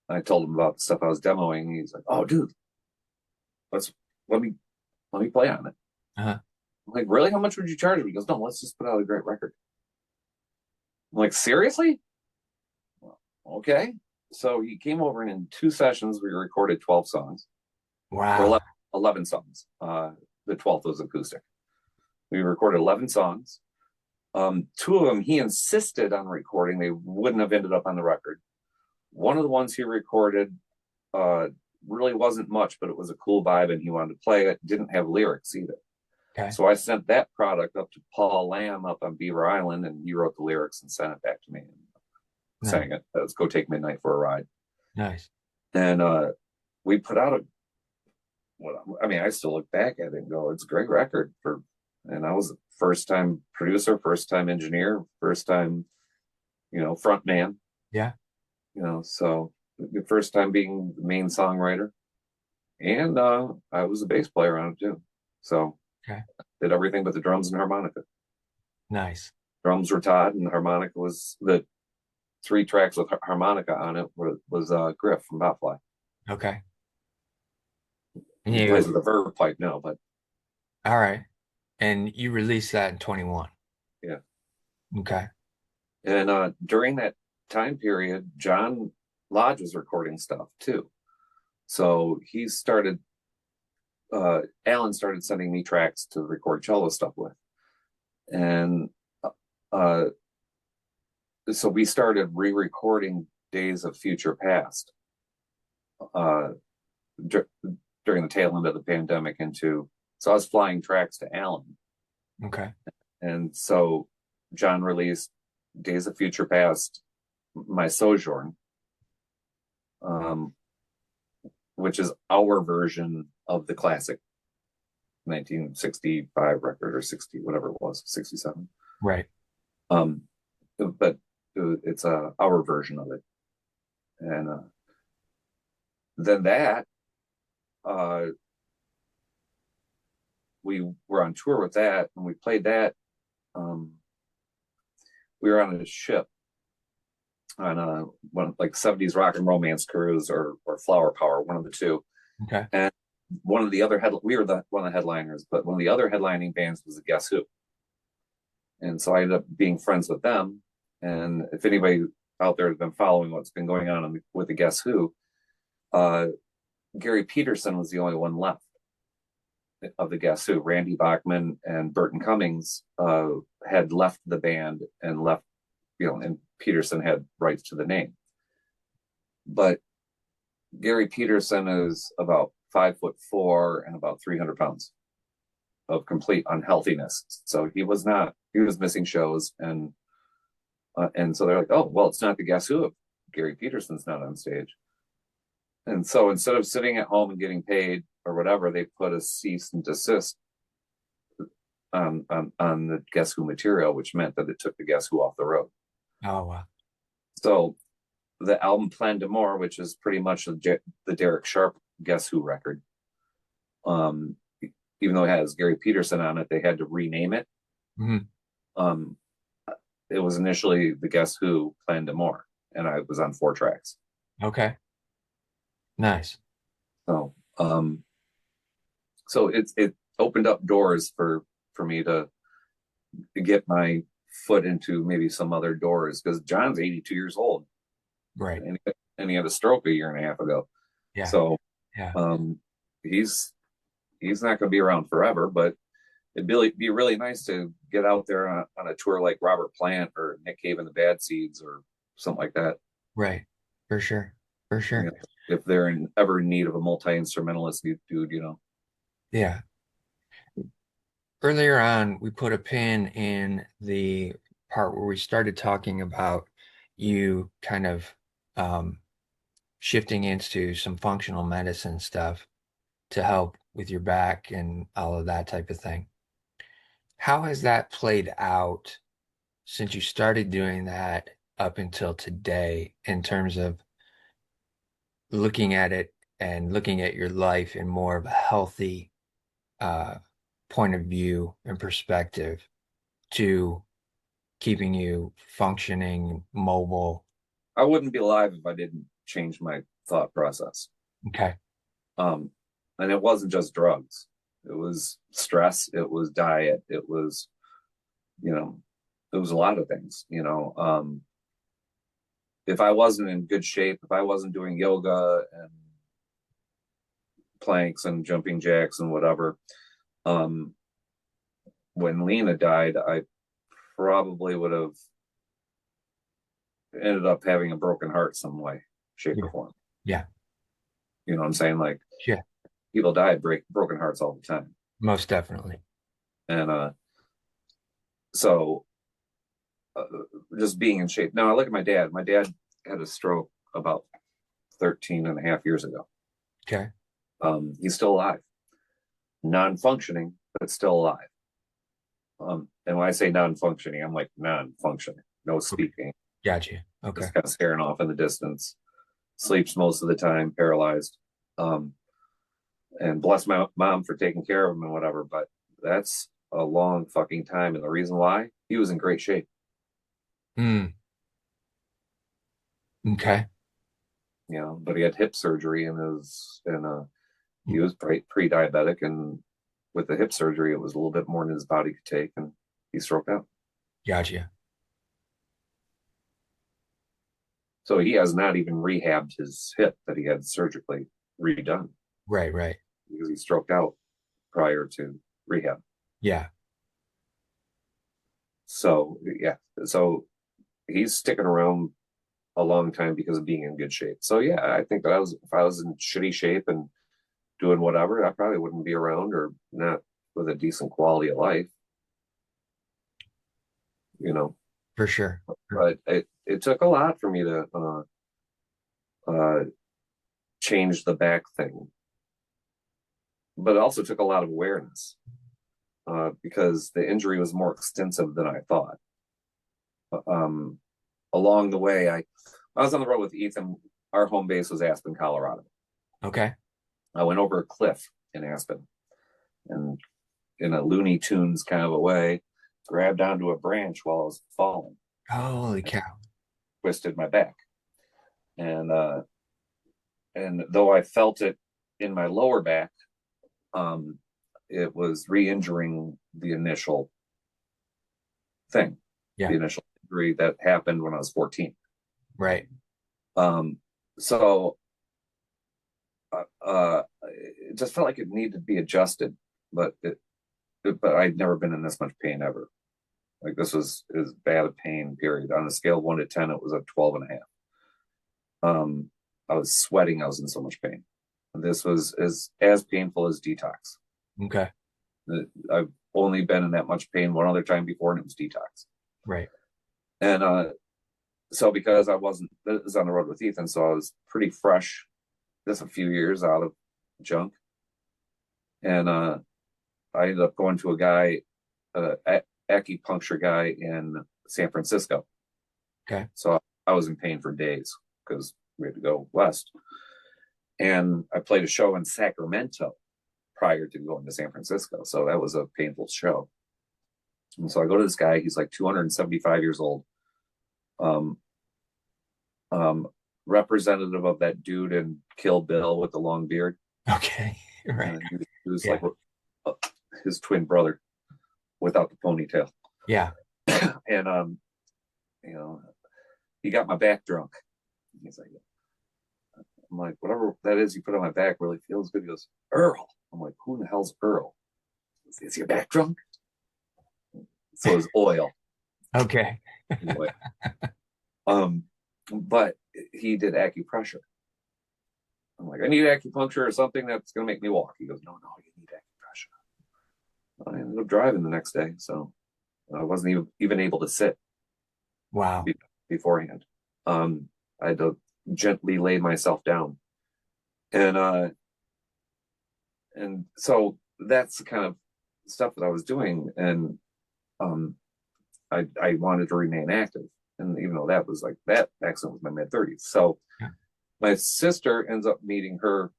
S2: I told him about the stuff I was demoing. He's like, "Oh, dude, let's let me let me play on it."
S1: Uh-huh.
S2: I'm like, "Really? How much would you charge me?" He goes, "No, let's just put out a great record." I'm like, "Seriously?" Well, okay. So he came over, and in 2 sessions we recorded 12 songs, or
S1: Wow.
S2: 11 songs. The 12th was acoustic. We recorded 11 songs. Two of them he insisted on recording. They wouldn't have ended up on the record. One of the ones he recorded uh, really wasn't much, but it was a cool vibe, and he wanted to play it. Didn't have lyrics either.
S1: Okay.
S2: So I sent that product up to Paul Lamb up on Beaver Island, and he wrote the lyrics and sent it back to me and
S1: Nice.
S2: sang it. Let's go take midnight for a ride.
S1: Nice.
S2: And we put out I mean, I still look back at it and go, it's a great record and I was a first time producer, first time engineer, first time, front man,
S1: Yeah.
S2: so the first time being the main songwriter. And I was a bass player on it too. So
S1: Okay.
S2: did everything but the drums and harmonica.
S1: Nice.
S2: Drums were Todd, and harmonica was the 3 tracks with harmonica on it was Griff from Botfly.
S1: Okay. And
S2: He plays
S1: you,
S2: with a verb pipe now, but
S1: all right. And you released that in 21.
S2: yeah.
S1: Okay.
S2: And during that time period, John Lodge was recording stuff too. So Alan started sending me tracks to record cello stuff with. And uh, so we started re-recording Days of Future Past uh, d- during the tail end of the pandemic so I was flying tracks to Alan.
S1: Okay.
S2: And so John released Days of Future Past, My Sojourn, um, which is our version of the classic 1965 record, or 60, whatever it was, 67.
S1: Right.
S2: Um, but it's our version of it. And then uh, we were on tour with that, and we played that. Um, we were on a ship on one like 70s rock and romance cruise, or Flower Power, one of the two.
S1: Okay.
S2: And one of the other we were one of the headliners, but one of the other headlining bands was the Guess Who. And so I ended up being friends with them. And if anybody out there has been following what's been going on with the Guess Who, uh, Gary Peterson was the only one left of the Guess Who. Randy Bachman and Burton Cummings had left the band and left, and Peterson had rights to the name. But Gary Peterson is about 5'4" and about 300 pounds of complete unhealthiness. So he was missing shows, and so they're like, oh, well, it's not the Guess Who if Gary Peterson's not on stage. And so instead of sitting at home and getting paid or whatever, they put a cease and desist on the Guess Who material, which meant that it took the Guess Who off the road.
S1: Oh, wow.
S2: So the album Plan de Mort, which is pretty much the Derek Sharp Guess Who record, um, even though it has Gary Peterson on it, they had to rename it.
S1: Hmm.
S2: Um, it was initially the Guess Who Plan de Mort, and I was on 4 tracks.
S1: Okay. Nice.
S2: So, so it opened up doors for me to get my foot into maybe some other doors, because John's 82 years old,
S1: Right.
S2: and he had a stroke a year and a half ago.
S1: Yeah.
S2: So
S1: Yeah.
S2: um, he's not going to be around forever, but It'd be really nice to get out there on a tour like Robert Plant or Nick Cave and the Bad Seeds or something like that.
S1: Right. For sure. For
S2: You
S1: sure.
S2: know, if they're ever in need of a multi-instrumentalist dude,
S1: Yeah. Earlier on, we put a pin in the part where we started talking about you kind of um, shifting into some functional medicine stuff to help with your back and all of that type of thing. How has that played out since you started doing that up until today in terms of looking at it and looking at your life in more of a healthy uh, point of view and perspective to keeping you functioning, mobile?
S2: I wouldn't be alive if I didn't change my thought process.
S1: Okay.
S2: Um, and it wasn't just drugs. It was stress. It was diet. It was, you know, it was a lot of things. If I wasn't in good shape, if I wasn't doing yoga and planks and jumping jacks and whatever, um, when Lena died, I probably would have ended up having a broken heart some way, shape, or
S1: Yeah.
S2: form.
S1: Yeah.
S2: You know what I'm saying? Like
S1: Yeah.
S2: people die of broken hearts all the time.
S1: Most definitely.
S2: And so uh, just being in shape. Now I look at my dad. My dad had a stroke about 13 and a half years ago.
S1: Okay.
S2: He's still alive, non-functioning, but still alive. And when I say non-functioning, I'm like non-functioning, no
S1: Okay.
S2: speaking,
S1: Gotcha. Okay.
S2: just kind of staring off in the distance. Sleeps most of the time, paralyzed. Um, and bless my mom for taking care of him and whatever. But that's a long fucking time, and the reason why he was in great shape.
S1: Mm. Okay.
S2: But he had hip surgery and he was pre-diabetic, and with the hip surgery, it was a little bit more than his body could take, and he stroked out.
S1: Gotcha.
S2: So he has not even rehabbed his hip that he had surgically redone
S1: Right, right.
S2: because he stroked out prior to rehab.
S1: Yeah.
S2: So yeah, so he's sticking around a long time because of being in good shape. So yeah, I think that if I was in shitty shape and doing whatever, I probably wouldn't be around or not with a decent quality of life, you know.
S1: For sure.
S2: But it took a lot for me to uh, change the back thing, but it also took a lot of awareness because the injury was more extensive than I thought. Um, Along the way, I was on the road with Ethan. Our home base was Aspen, Colorado.
S1: Okay.
S2: I went over a cliff in Aspen and in a Looney Tunes kind of a way, grabbed onto a branch while I was falling,
S1: Holy
S2: and
S1: cow.
S2: twisted my back. And though I felt it in my lower back, um, it was re-injuring the initial thing, the
S1: Yeah.
S2: initial injury that happened when I was 14.
S1: Right.
S2: Um, so it just felt like it needed to be adjusted, but but I'd never been in this much pain ever. Like this was as bad a pain period. On a scale of 1 to 10, it was a 12 and a half. I was sweating. I was in so much pain. This was as painful as detox.
S1: Okay.
S2: I've only been in that much pain one other time before, and it was detox.
S1: Right.
S2: And so because I was on the road with Ethan, so I was pretty fresh, just a few years out of junk. And I ended up going to a guy, acupuncture guy in San Francisco.
S1: Okay.
S2: So I was in pain for days because we had to go west. And I played a show in Sacramento prior to going to San Francisco. So that was a painful show. And so I go to this guy, he's like 275 years old. Um, Representative of that dude in Kill Bill with the long beard.
S1: Okay. Right.
S2: And he was like
S1: Yeah.
S2: uh, his twin brother without the ponytail.
S1: Yeah.
S2: And you know, he got my back drunk. He's like, I'm like, whatever that is you put on my back really feels good. He goes, Earl. I'm like, who in the hell's Earl? Is your back drunk? So it was oil.
S1: Okay.
S2: Anyway, um, but he did acupressure. I'm like, I need acupuncture or something that's going to make me walk. He goes, no, no, you need acupressure. I ended up driving the next day, so I wasn't even able to sit
S1: Wow.
S2: be- beforehand. I had to gently lay myself down, and so that's the kind of stuff that I was doing, and um, I wanted to remain active, and even though that was like that accident was my mid 30s, so
S1: Yeah.
S2: my sister ends up meeting her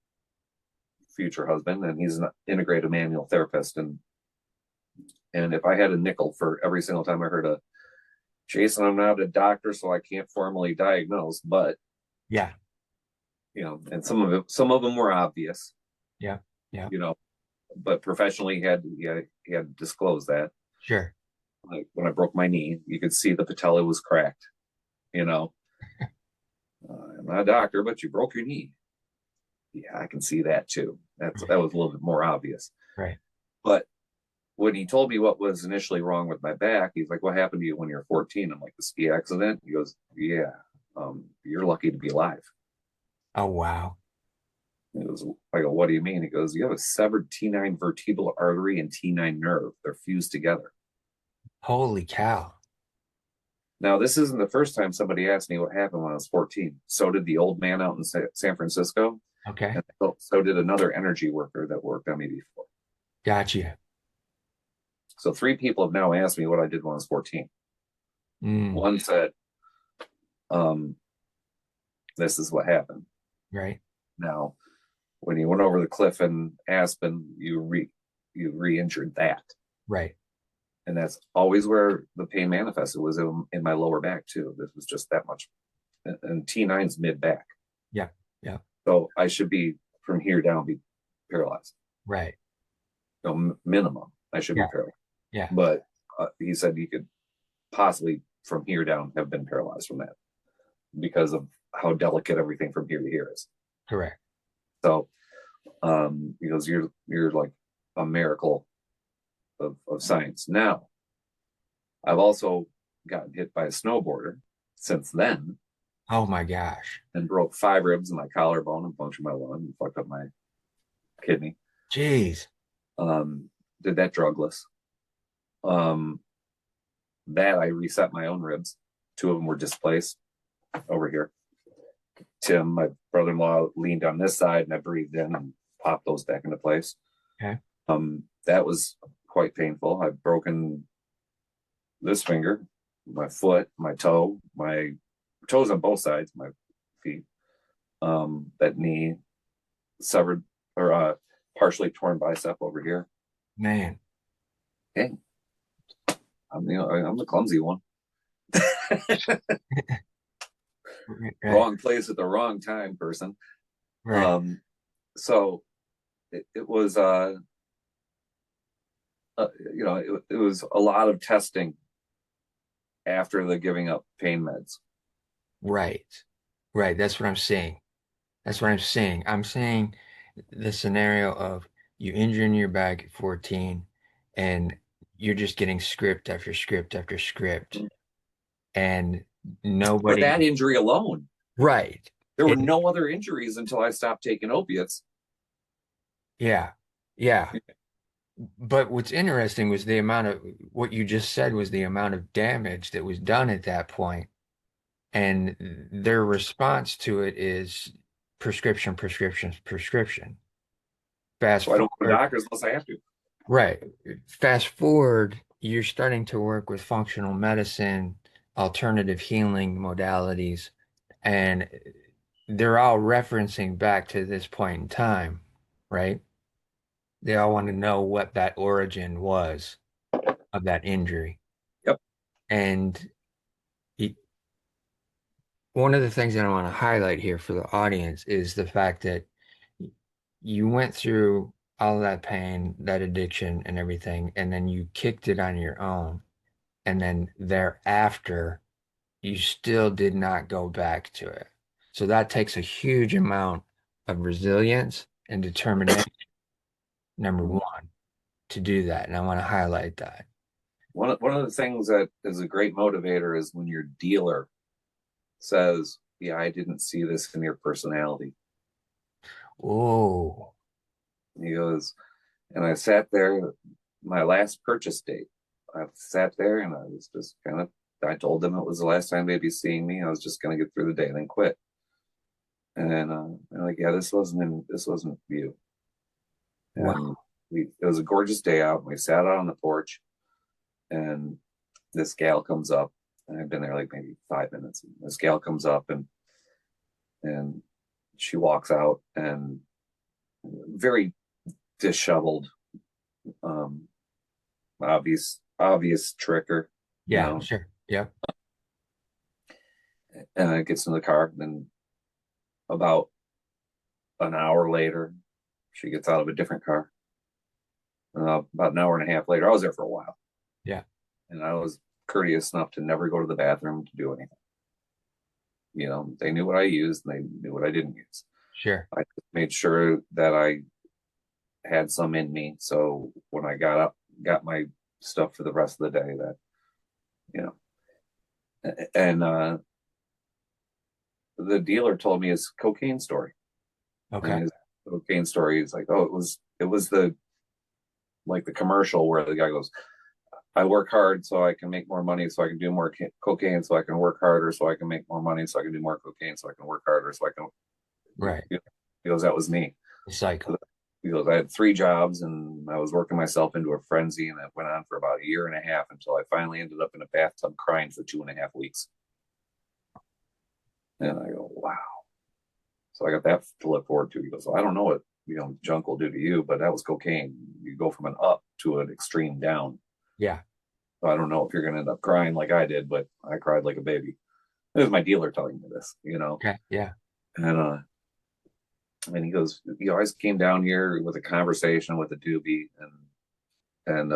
S2: future husband, and he's an integrated manual therapist, and if I had a nickel for every single time I heard a Jason, I'm not a doctor, so I can't formally diagnose, but
S1: Yeah.
S2: and some of them were obvious,
S1: Yeah. Yeah.
S2: you know, but professionally he had to disclose that.
S1: Sure.
S2: Like when I broke my knee, you could see the patella was cracked. You know, I'm not a doctor, but you broke your knee. Yeah, I can see that too. That
S1: Right.
S2: was a little bit more obvious.
S1: Right.
S2: But when he told me what was initially wrong with my back, he's like, "What happened to you when you were 14?" I'm like, "The ski accident." He goes, "Yeah, you're lucky to be alive."
S1: Oh, wow.
S2: He goes, I go, "What do you mean?" He goes, "You have a severed T9 vertebral artery and T9 nerve. They're fused together."
S1: Holy cow.
S2: Now, this isn't the first time somebody asked me what happened when I was 14. So did the old man out in San Francisco,
S1: Okay.
S2: and so did another energy worker that worked on me before.
S1: Got you.
S2: So three people have now asked me what I did when I was 14.
S1: Mm,
S2: One said, um, "This is what happened."
S1: right.
S2: Now, when you went over the cliff in Aspen, you re-injured that,
S1: Right.
S2: and that's always where the pain manifested was in my lower back too. This was just that much, and T9's mid back,
S1: Yeah. Yeah.
S2: so I should be from here down be paralyzed.
S1: Right.
S2: Minimum, I should be
S1: Yeah.
S2: paralyzed.
S1: Yeah.
S2: But he said you could possibly from here down have been paralyzed from that because of how delicate everything from here to here is.
S1: Correct.
S2: So he goes, you're like a miracle of science. Now, I've also gotten hit by a snowboarder since then
S1: Oh my gosh.
S2: and broke 5 ribs in my collarbone and punctured my lung and fucked up my kidney.
S1: Jeez.
S2: Um, did that drugless. Um, that I reset my own ribs. 2 of them were displaced over here. Tim, my brother-in-law, leaned on this side and I breathed in and popped those back into place.
S1: Okay.
S2: That was quite painful. I've broken this finger, my foot, my toe, my toes on both sides, my feet, that knee, severed or partially torn bicep over here.
S1: Man.
S2: Hey, I'm the clumsy one.
S1: Right.
S2: Wrong place at the wrong time, person.
S1: Right.
S2: Um, so it was it was a lot of testing after the giving up pain meds.
S1: Right. Right. That's what I'm saying. That's what I'm saying. I'm saying the scenario of you injuring your back at 14 and you're just getting script after script after script and
S2: For
S1: nobody,
S2: that injury alone,
S1: right.
S2: there were
S1: And
S2: no other injuries until I stopped taking opiates.
S1: yeah. Yeah. But what's interesting was the amount of what you just said was the amount of damage that was done at that point. And their response to it is prescription, prescription, prescription. Fast
S2: So I don't go to
S1: forward,
S2: doctors unless I have to.
S1: right. Fast forward, you're starting to work with functional medicine, alternative healing modalities, and they're all referencing back to this point in time, right? They all want to know what that origin was of that injury.
S2: Yep.
S1: And it, one of the things that I want to highlight here for the audience is the fact that you went through all that pain, that addiction, and everything, and then you kicked it on your own. And then thereafter, you still did not go back to it. So that takes a huge amount of resilience and determination, number one. to do that, and I want to highlight that.
S2: One of the things that is a great motivator is when your dealer says, "Yeah, I didn't see this in your personality."
S1: Oh,
S2: He goes, and I sat there, my last purchase date. I sat there and I was just kind of, I told them it was the last time they'd be seeing me. I was just going to get through the day and then quit. And they're like, yeah, this wasn't you. And
S1: wow.
S2: it was a gorgeous day out. And we sat out on the porch, and this gal comes up, and I've been there like maybe 5 minutes. And this gal comes up, and she walks out, and very disheveled, um, obvious tricker, you
S1: Yeah,
S2: know.
S1: sure. Yep.
S2: Gets in the car, and about an hour later, she gets out of a different car. About an hour and a half later, I was there for a while,
S1: Yeah,
S2: and I was courteous enough to never go to the bathroom to do anything. They knew what I used, and they knew what I didn't use.
S1: sure.
S2: I just made sure that I had some in me, so when I got up, got my stuff for the rest of the day, that you know, and the dealer told me his cocaine story, and
S1: Okay.
S2: his cocaine story is like, oh, it was the like the commercial where the guy goes, I work hard so I can make more money so I can do more cocaine, so I can work harder so I can make more money so I can do more cocaine so I can work harder so I can.
S1: Right.
S2: He goes, that was me.
S1: The cycle.
S2: He goes, I had 3 jobs and I was working myself into a frenzy, and it went on for about a year and a half until I finally ended up in a bathtub crying for 2.5 weeks. And I go, wow. So I got that to look forward to. He goes, well, I don't know what junk will do to you, but that was cocaine. You go from an up to an extreme down.
S1: Yeah.
S2: So I don't know if you're going to end up crying like I did, but I cried like a baby. It was my dealer telling me this.
S1: Okay. Yeah.
S2: And he goes, you always came down here with a conversation with a doobie, and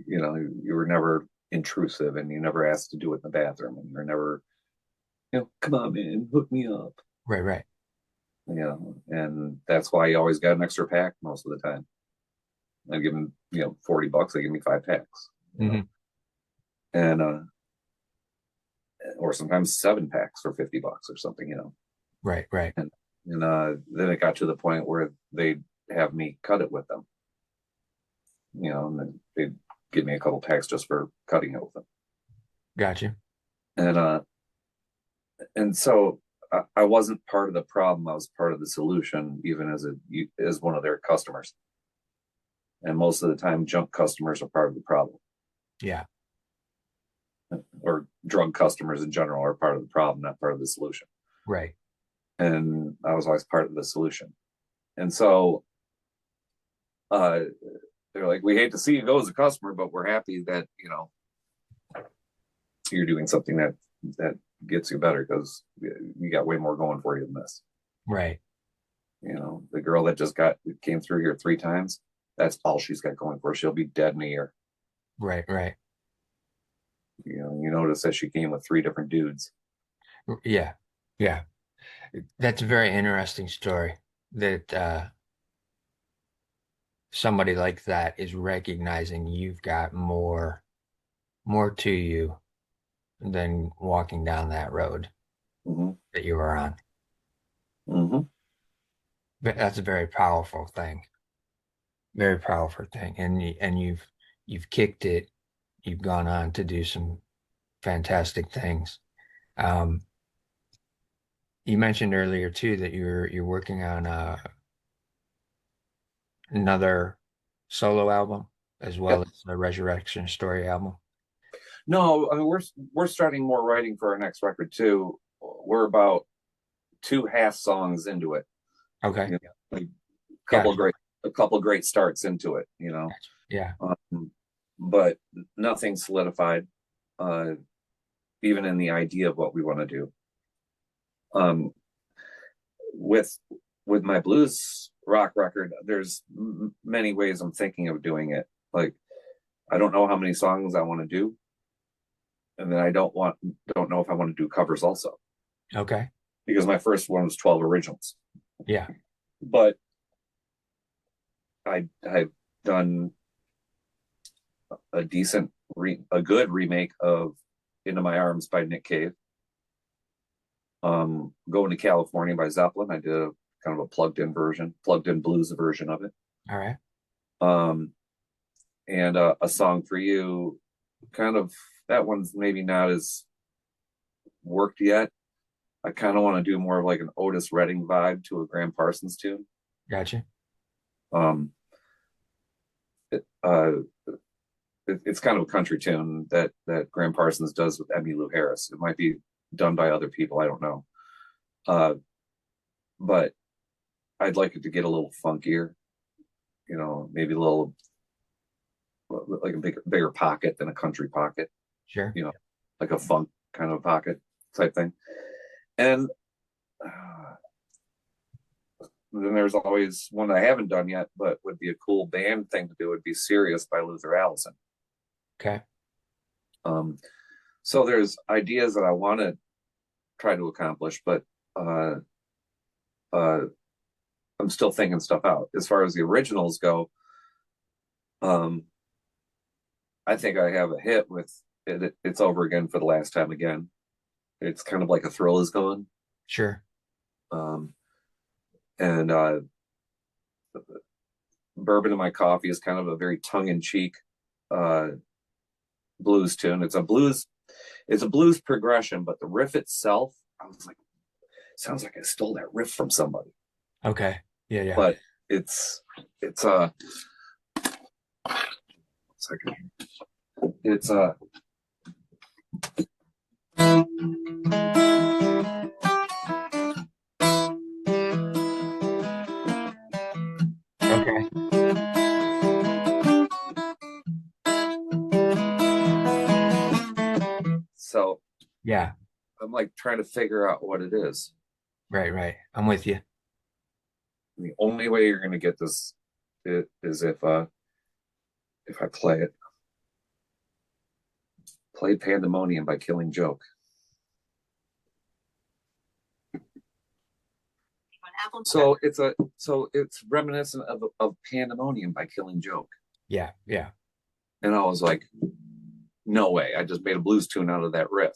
S2: you were never intrusive, and you never asked to do it in the bathroom, and you're never, come on, man, hook me up.
S1: Right. Right.
S2: And that's why he always got an extra pack most of the time. I give him, $40. They give me 5 packs,
S1: Hmm.
S2: and or sometimes 7 packs for $50 or something.
S1: Right. Right.
S2: And then it got to the point where they'd have me cut it with them, and then they'd give me a couple packs just for cutting it with them.
S1: Gotcha.
S2: And so I wasn't part of the problem. I was part of the solution, even as one of their customers. And most of the time, junk customers are part of the problem,
S1: Yeah.
S2: or drug customers in general are part of the problem, not part of the solution.
S1: Right.
S2: And I was always part of the solution. And so uh, they're like, we hate to see you go as a customer, but we're happy that you're doing something that gets you better, because you got way more going for you than this.
S1: Right.
S2: The girl that just came through here 3 times, that's all she's got going for her. She'll be dead in a year.
S1: Right. Right.
S2: You notice that she came with 3 different dudes.
S1: Yeah. Yeah. That's a very interesting story that somebody like that is recognizing you've got more to you than walking down that road
S2: Mm-hmm.
S1: that you were on.
S2: Mm-hmm.
S1: But that's a very powerful thing. Very powerful thing. And you've kicked it. You've gone on to do some fantastic things. Um, you mentioned earlier too that you're working on another solo album as well
S2: Yep.
S1: as the Resurrection Story album.
S2: No, I mean we're starting more writing for our next record too. We're about 2 half songs into it.
S1: Okay.
S2: You know, like couple
S1: Gotcha.
S2: great a couple great starts into it.
S1: Gotcha. Yeah.
S2: But nothing solidified, uh, even in the idea of what we want to do. Um, with with my blues rock record, there's many ways I'm thinking of doing it. Like, I don't know how many songs I want to do, and then I don't know if I want to do covers also,
S1: Okay.
S2: because my first one was 12 originals.
S1: Yeah.
S2: But I done a good remake of Into My Arms by Nick Cave. Going to California by Zeppelin. I did a kind of a plugged in blues version of it.
S1: All right.
S2: Um, and A Song for You, kind of, that one's maybe not as worked yet. I kind of want to do more of like an Otis Redding vibe to a Graham Parsons tune.
S1: Gotcha.
S2: Um, it, uh, it's kind of a country tune that Graham Parsons does with Emmylou Harris. It might be done by other people, I don't know. But I'd like it to get a little funkier, maybe a little like a bigger pocket than a country pocket,
S1: Sure.
S2: like a funk kind of pocket type thing. And uh, then there's always one I haven't done yet, but would be a cool band thing to do, would be Sirius by Luther Allison.
S1: Okay.
S2: So there's ideas that I want to try to accomplish, but I'm still thinking stuff out. As far as the originals go, I think I have a hit with It's Over Again for the Last Time Again. It's kind of like A Thrill Is Gone.
S1: Sure.
S2: And Bourbon in My Coffee is kind of a very tongue-in-cheek blues tune. It's a blues progression, but the riff itself, I was like, sounds like I stole that riff from somebody.
S1: Okay. Yeah, yeah.
S2: But it's second. It's
S1: Okay.
S2: so
S1: Yeah.
S2: I'm like trying to figure out what it is.
S1: Right, right. I'm with you.
S2: The only way you're gonna get this is if I play it. Play Pandemonium by Killing Joke. So it's reminiscent of Pandemonium by Killing Joke.
S1: Yeah, yeah.
S2: And I was like, no way. I just made a blues tune out of that riff.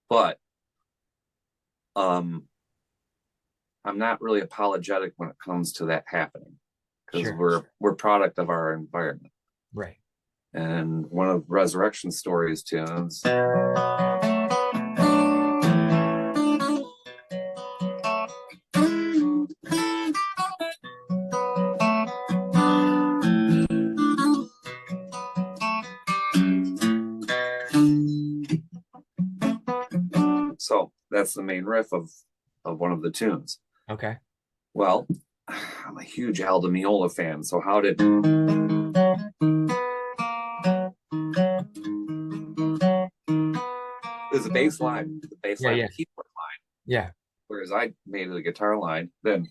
S2: But I'm not really apologetic when it comes to that happening, because
S1: Sure.
S2: we're product of our environment.
S1: Right.
S2: And one of Resurrection Stories tunes, so that's the main riff of one of the tunes.
S1: Okay.
S2: Well, I'm a huge Al Di Meola fan, so how did there's a bass line, the bass
S1: Yeah,
S2: line,
S1: yeah.
S2: the keyboard line,
S1: Yeah.
S2: whereas I made it a guitar line. Then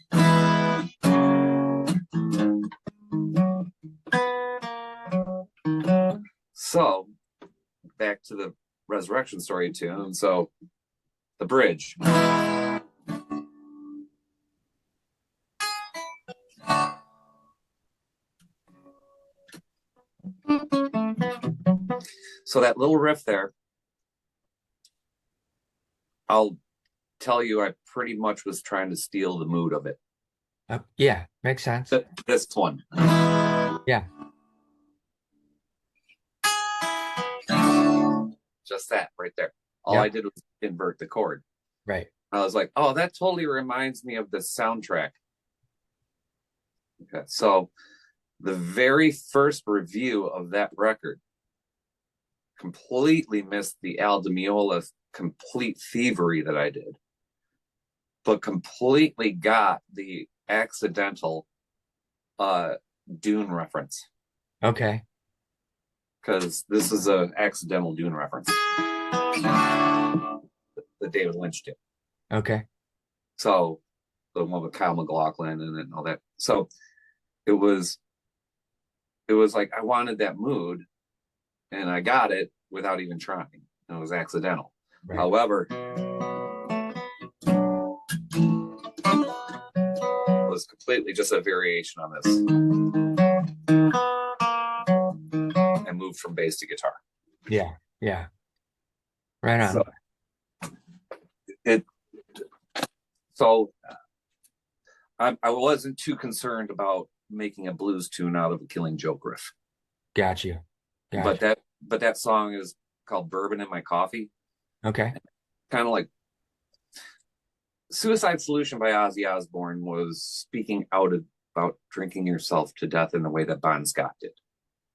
S2: so back to the Resurrection Story tune. So the bridge. So that little riff there, I'll tell you, I pretty much was trying to steal the mood of it.
S1: Yeah, makes sense.
S2: This one.
S1: Yeah.
S2: Just that right there. All I
S1: Yep.
S2: did was invert the chord.
S1: Right.
S2: I was like, oh, that totally reminds me of the soundtrack. Okay, so the very first review of that record completely missed the Al Di Meola Complete Thievery that I did, but completely got the accidental Dune reference,
S1: Okay.
S2: because this is an accidental Dune reference that David Lynch did.
S1: Okay.
S2: So the one with Kyle MacLachlan and all that. So it was like I wanted that mood, and I got it without even trying. It was accidental.
S1: Right.
S2: However, it was completely just a variation on this. from bass to guitar.
S1: Yeah. Yeah. Right
S2: So
S1: on.
S2: it so I wasn't too concerned about making a blues tune out of a Killing Joke riff.
S1: Got you.
S2: But
S1: Got you.
S2: that song is called Bourbon in My Coffee.
S1: Okay.
S2: Kind of like Suicide Solution by Ozzy Osbourne was speaking out about drinking yourself to death in the way that Bon Scott did.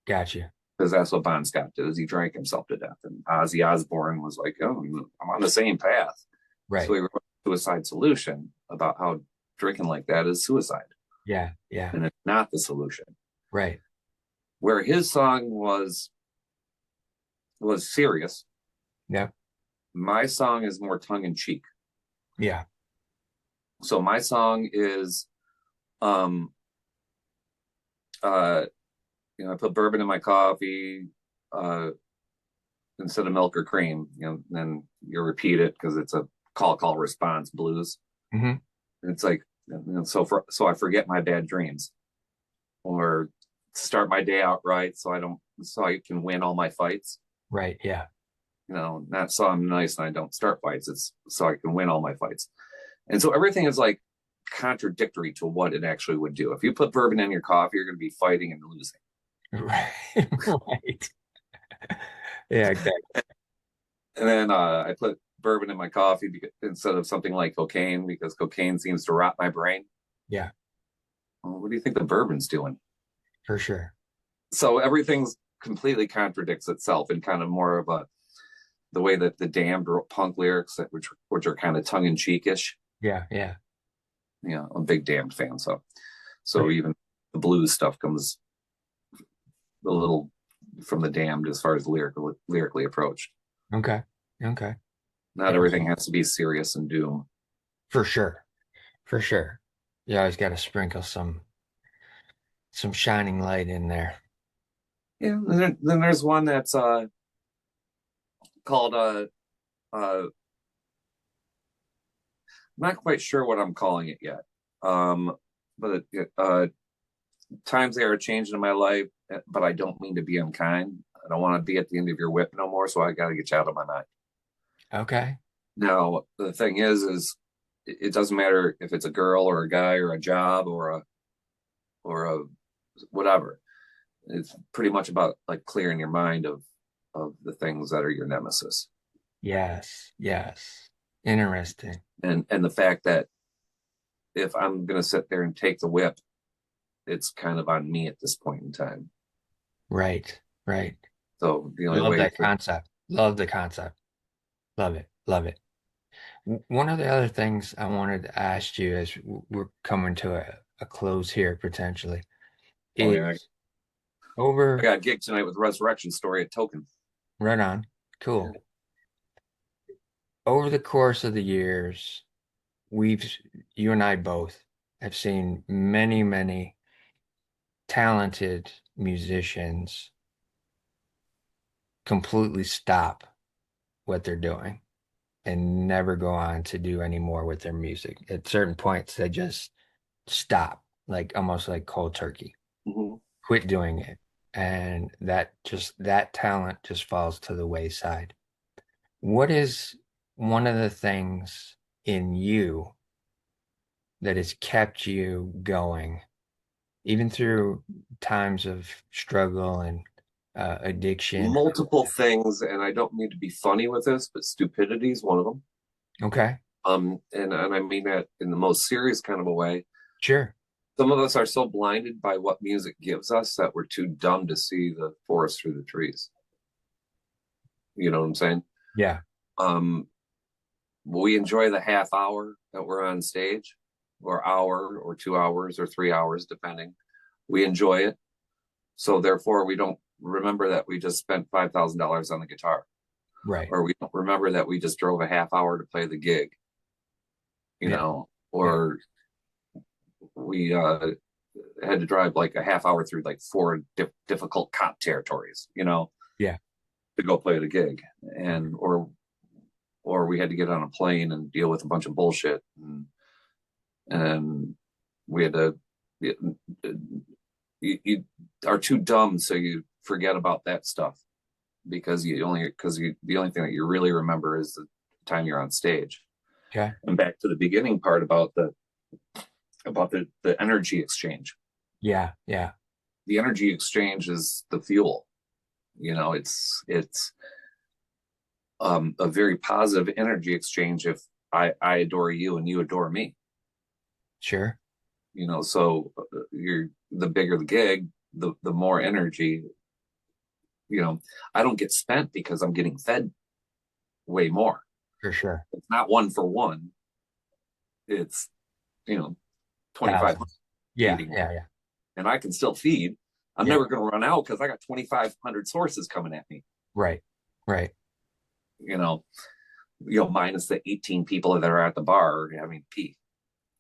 S1: Got you.
S2: Because that's what Bon Scott did, is he drank himself to death. And Ozzy Osbourne was like, oh, I'm on the same path. So
S1: Right.
S2: he wrote Suicide Solution about how drinking like that is suicide.
S1: Yeah. Yeah.
S2: And it's not the solution.
S1: Right.
S2: Where his song was serious,
S1: Yep.
S2: my song is more tongue in cheek.
S1: Yeah.
S2: So my song is um uh I put bourbon in my coffee uh instead of milk or cream, then you repeat it because it's a call response blues.
S1: Hmm.
S2: It's like, so I forget my bad dreams, or start my day out right, so I can win all my fights.
S1: Right. Yeah.
S2: Not so I'm nice and I don't start fights. It's so I can win all my fights. And so everything is like contradictory to what it actually would do. If you put bourbon in your coffee, you're going to be fighting and losing.
S1: Right. Right. Yeah, exactly.
S2: And then I put bourbon in my coffee instead of something like cocaine, because cocaine seems to rot my brain.
S1: Yeah,
S2: Well, what do you think the bourbon's doing?
S1: for sure.
S2: So everything's completely contradicts itself in kind of more of the way that the Damned wrote punk lyrics, which are kind of tongue in cheekish.
S1: Yeah, yeah.
S2: I'm a big Damned fan, so even the blues stuff comes a little from the Damned as far as lyrically approached.
S1: Okay. Okay.
S2: Not
S1: Yeah,
S2: everything has to be serious and doom.
S1: for sure. For sure. You always got to sprinkle some shining light in there.
S2: Yeah. Then there's one that's called I'm not quite sure what I'm calling it yet. But times they are changing in my life, but I don't mean to be unkind. I don't want to be at the end of your whip no more, so I got to get you out of my mind.
S1: Okay.
S2: Now the thing is it doesn't matter if it's a girl or a guy or a job or a whatever. It's pretty much about like clearing your mind of the things that are your nemesis,
S1: Yes. Yes. Interesting.
S2: and the fact that if I'm gonna sit there and take the whip, it's kind of on me at this point in time.
S1: Right. Right.
S2: So the only
S1: Love
S2: way
S1: that
S2: for
S1: concept. Love the concept. Love it. Love it. One of the other things I wanted to ask you as we're coming to a close here potentially
S2: oh yeah,
S1: is
S2: I
S1: over
S2: got a gig tonight with Resurrection Story at Token.
S1: right on. Cool. Over the course of the years, we've, you and I both have seen many, many talented musicians completely stop what they're doing and never go on to do any more with their music. At certain points, they just stop, like almost like cold turkey,
S2: Mm-hmm.
S1: quit doing it. And that talent just falls to the wayside. What is one of the things in you that has kept you going, even through times of struggle and addiction?
S2: Multiple things, and I don't mean to be funny with this, but stupidity is one of them.
S1: Okay,
S2: And I mean that in the most serious kind of a way.
S1: sure.
S2: Some of us are so blinded by what music gives us that we're too dumb to see the forest through the trees. You know what I'm saying?
S1: Yeah,
S2: Um, we enjoy the half hour that we're on stage, or hour, or 2 hours, or 3 hours, depending. We enjoy it. So therefore, we don't remember that we just spent $5,000 on the guitar,
S1: right.
S2: or we don't remember that we just drove a half hour to play the gig,
S1: Yeah, yeah,
S2: or we had to drive like a half hour through like four difficult cop territories,
S1: yeah.
S2: to go play the gig, and or we had to get on a plane and deal with a bunch of bullshit, and we had to. You are too dumb, so you forget about that stuff because the only thing that you really remember is the time you're on stage.
S1: Okay.
S2: And back to the beginning part about the energy exchange.
S1: Yeah. Yeah.
S2: The energy exchange is the fuel. It's a very positive energy exchange if I adore you and you adore me.
S1: Sure.
S2: So you're the bigger the gig, the more energy. I don't get spent because I'm getting fed way more.
S1: For sure.
S2: It's not one for one. It's 2,500
S1: Thousands. Yeah.
S2: feeding,
S1: Yeah. Yeah.
S2: and I can still feed. I'm
S1: Yeah.
S2: never going to run out because I got 2,500 sources coming at me.
S1: Right. Right.
S2: You know, minus the 18 people that are at the bar having pee.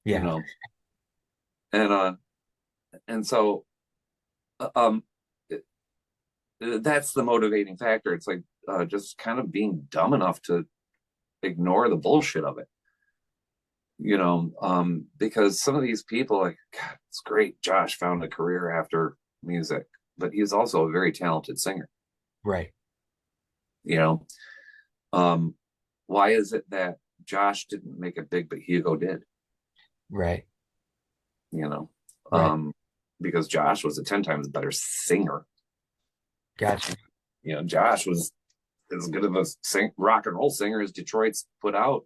S2: You
S1: Yeah.
S2: know, and and so um, that's the motivating factor. It's like just kind of being dumb enough to ignore the bullshit of it. Because some of these people, like, God, it's great. Josh found a career after music, but he's also a very talented singer.
S1: Right.
S2: You know, um, why is it that Josh didn't make it big, but Hugo did?
S1: Right.
S2: You know,
S1: Right.
S2: because Josh was a 10 times better singer.
S1: Gotcha.
S2: Josh was as good of a rock and roll singer as Detroit's put out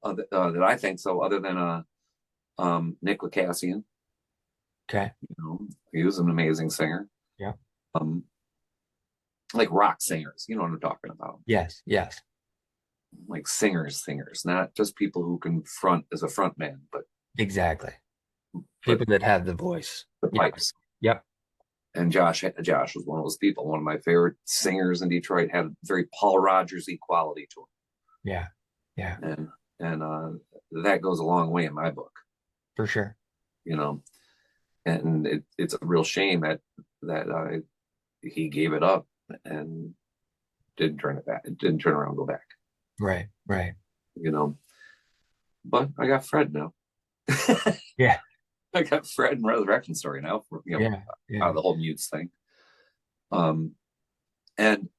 S2: that I think so, other than Nick Lacassian.
S1: Okay.
S2: He was an amazing singer.
S1: Yeah.
S2: Um, like rock singers, you know what I'm talking about.
S1: Yes. Yes.
S2: Like singers, not just people who can front as a front man, but
S1: Exactly.
S2: but
S1: People that have the voice.
S2: the
S1: Yep.
S2: pipes.
S1: Yep.
S2: And Josh was one of those people. One of my favorite singers in Detroit, had a very Paul Rodgers-y quality to
S1: Yeah. Yeah.
S2: him, and that goes a long way in my book.
S1: For sure.
S2: You know, and it's a real shame that he gave it up and didn't turn it back. It didn't turn around and go back.
S1: Right. Right.
S2: But I got Fred now.
S1: Yeah.
S2: I got Fred and Resurrection Story now.
S1: Yeah.
S2: Out
S1: Yeah.
S2: of the whole mutes thing. And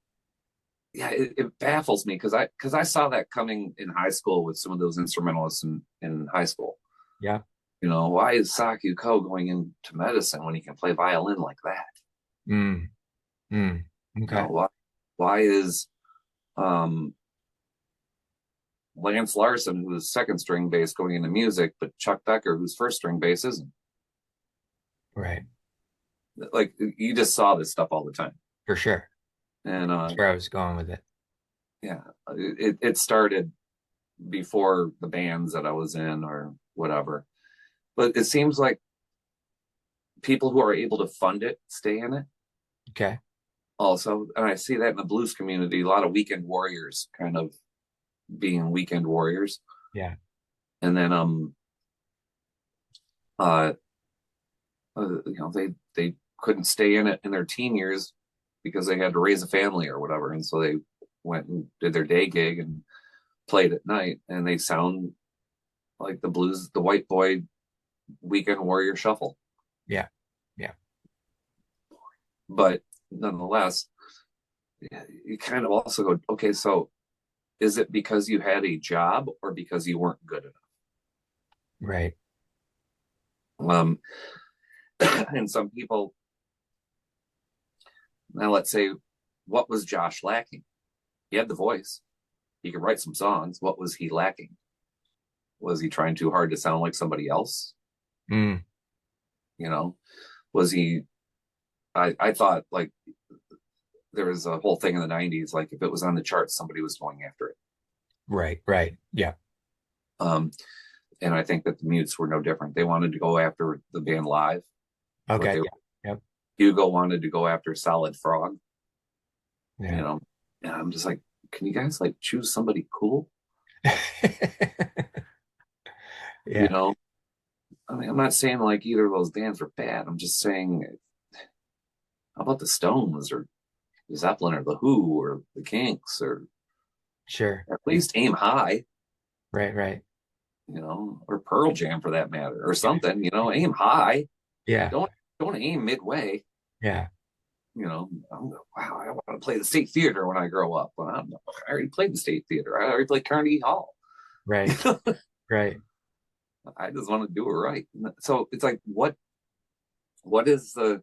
S2: yeah, it baffles me because I saw that coming in high school with some of those instrumentalists in high school.
S1: Yeah.
S2: Why is Saku Ko going into medicine when he can play violin like that?
S1: Mm. Mm. Okay.
S2: Why is Lance Larson, who's second string bass, going into music, but Chuck Becker, who's first string bass, isn't?
S1: Right.
S2: Like, you just saw this stuff all the time.
S1: For sure.
S2: And
S1: That's where I was going with it.
S2: yeah, it started before the bands that I was in or whatever. But it seems like people who are able to fund it stay in it
S1: Okay.
S2: also. And I see that in the blues community, a lot of weekend warriors kind of being weekend warriors.
S1: Yeah.
S2: And then uh they couldn't stay in it in their teen years because they had to raise a family or whatever, and so they went and did their day gig and played at night, and they sound like the white boy weekend warrior shuffle.
S1: Yeah. Yeah.
S2: But nonetheless, you kind of also go, okay, so is it because you had a job or because you weren't good
S1: Right.
S2: enough? And some people, now let's say, what was Josh lacking? He had the voice. He could write some songs. What was he lacking? Was he trying too hard to sound like somebody else?
S1: Mm.
S2: Was he? I thought, like, there was a whole thing in the '90s, like if it was on the charts, somebody was going after it.
S1: Right. Right. Yeah.
S2: And I think that the Mutes were no different. They wanted to go after the band live.
S1: Okay. Yeah. Yep.
S2: Hugo wanted to go after Solid Frog.
S1: Yeah.
S2: And I'm just like, can you guys like choose somebody cool?
S1: Yeah.
S2: I mean, I'm not saying like either of those bands were bad. I'm just saying, how about the Stones or Zeppelin or the Who or the Kinks, or
S1: Sure.
S2: at least aim high,
S1: Right. Right.
S2: or Pearl Jam for that matter, or something, aim high.
S1: Yeah.
S2: Don't aim midway.
S1: Yeah.
S2: Wow, I want to play the State Theater when I grow up. Well, I already played the State Theater. I already played Carnegie Hall.
S1: Right. Right.
S2: I just want to do it right. So it's like, what is the?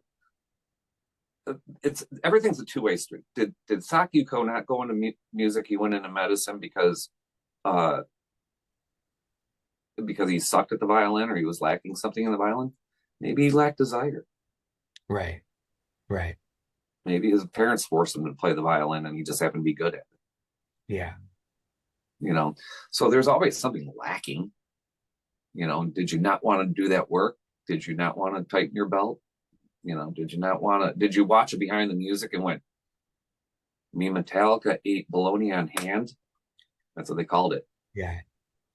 S2: It's everything's a two-way street. Did Sakyuko not go into music? He went into medicine uh because he sucked at the violin, or he was lacking something in the violin. Maybe he lacked desire.
S1: Right. Right.
S2: Maybe his parents forced him to play the violin, and he just happened to be good at it.
S1: Yeah.
S2: You know, so there's always something lacking. Did you not want to do that work? Did you not want to tighten your belt? Did you not want to? Did you watch it behind the music and went, "Me Metallica ate bologna on hand"? That's what they called it.
S1: Yeah.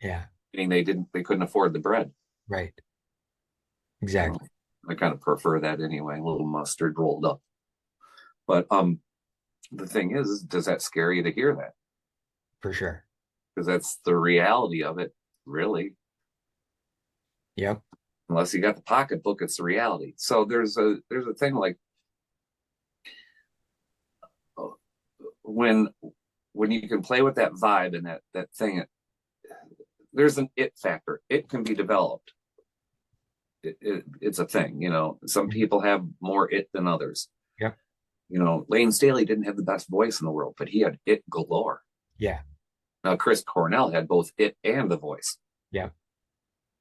S1: Yeah.
S2: Meaning they couldn't afford the bread.
S1: Right.
S2: You know,
S1: Exactly.
S2: I kind of prefer that anyway, a little mustard rolled up. But the thing is, does that scare you to hear that?
S1: For sure.
S2: Because that's the reality of it, really.
S1: Yep.
S2: Unless you got the pocketbook, it's the reality. So there's a thing like uh, when when you can play with that vibe and that thing, there's an it factor. It can be developed. It's a thing. Some
S1: Mhm.
S2: people have more it than others.
S1: Yep.
S2: Lane Staley didn't have the best voice in the world, but he had it galore.
S1: Yeah.
S2: Now Chris Cornell had both it and the voice.
S1: Yep.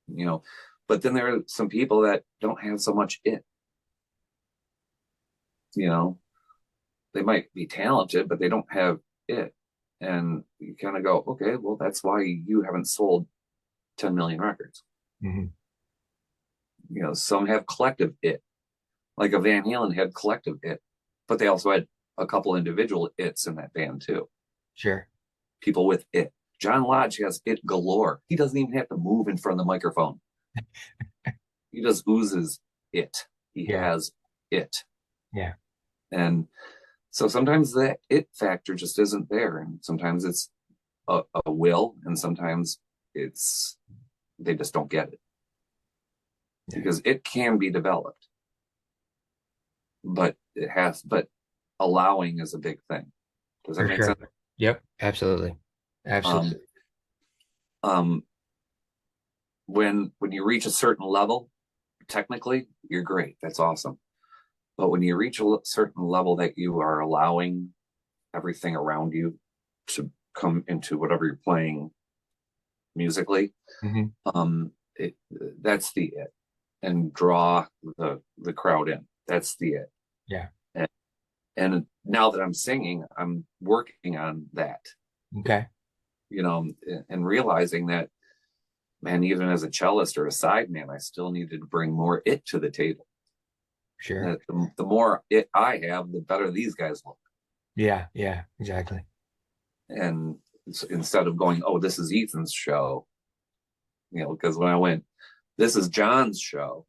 S2: You know, but then there are some people that don't have so much it. You know, they might be talented, but they don't have it. And you kind of go, okay, well, that's why you haven't sold 10 million records.
S1: Hmm.
S2: Some have collective it, like a Van Halen had collective it, but they also had a couple individual its in that band too.
S1: Sure.
S2: People with it. John Lodge has it galore. He doesn't even have to move in front of the microphone. He just oozes it. He
S1: Yeah.
S2: has it.
S1: Yeah.
S2: And so sometimes that it factor just isn't there. And sometimes it's a will, and sometimes it's they just don't get it
S1: Yeah.
S2: because it can be developed, but allowing is a big thing. Does that
S1: For
S2: make
S1: sure.
S2: sense?
S1: Yep. Absolutely.
S2: Um,
S1: Absolutely.
S2: um, when you reach a certain level, technically, you're great. That's awesome. But when you reach a certain level that you are allowing everything around you to come into whatever you're playing musically,
S1: Hmm.
S2: it, that's the it, and draw the crowd in. That's the it.
S1: Yeah.
S2: And, and now that I'm singing, I'm working on that,
S1: Okay.
S2: and realizing that, man, even as a cellist or a side man, I still needed to bring more it to the table.
S1: Sure.
S2: That the more it I have, the better these guys look.
S1: Yeah. Yeah. Exactly.
S2: And instead of going, oh, this is Ethan's show, because when I went, this is John's show,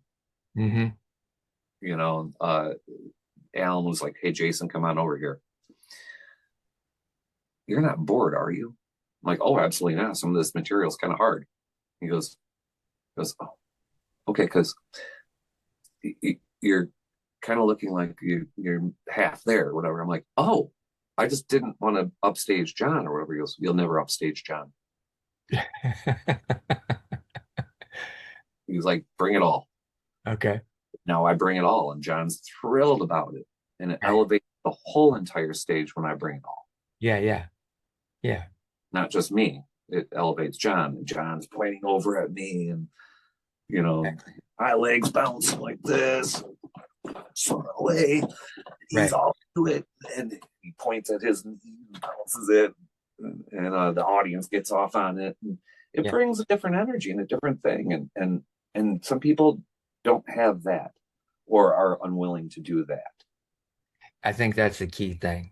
S1: Hmm.
S2: you know, uh, Alan was like, hey, Jason, come on over here. You're not bored, are you? I'm like, oh, absolutely not. Some of this material is kind of hard. He goes, oh, okay, because you're kind of looking like you're half there or whatever. I'm like, oh, I just didn't want to upstage John or whatever. He goes, you'll never upstage John. He was like, bring it all.
S1: Okay.
S2: Now I bring it all, and John's thrilled about it, and it
S1: Right.
S2: elevates the whole entire stage when I bring it all.
S1: Yeah. Yeah. Yeah.
S2: Not just me. It elevates John, and John's pointing over at me, and you know, my legs bouncing like this, sort of way. He's
S1: Right.
S2: all to it, and he points at his knee and bounces it, and the audience gets off on it. And it
S1: Yeah.
S2: brings a different energy and a different thing, and some people don't have that or are unwilling to do that.
S1: I think that's the key thing,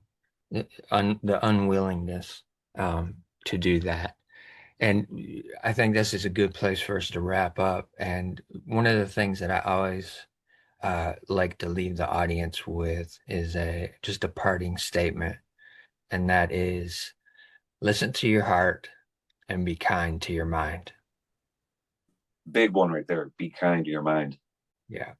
S1: the unwillingness to do that. And I think this is a good place for us to wrap up. And one of the things that I always like to leave the audience with is a just a parting statement, and that is listen to your heart and be kind to your mind.
S2: Big one right there. Be kind to your mind.
S1: Yeah.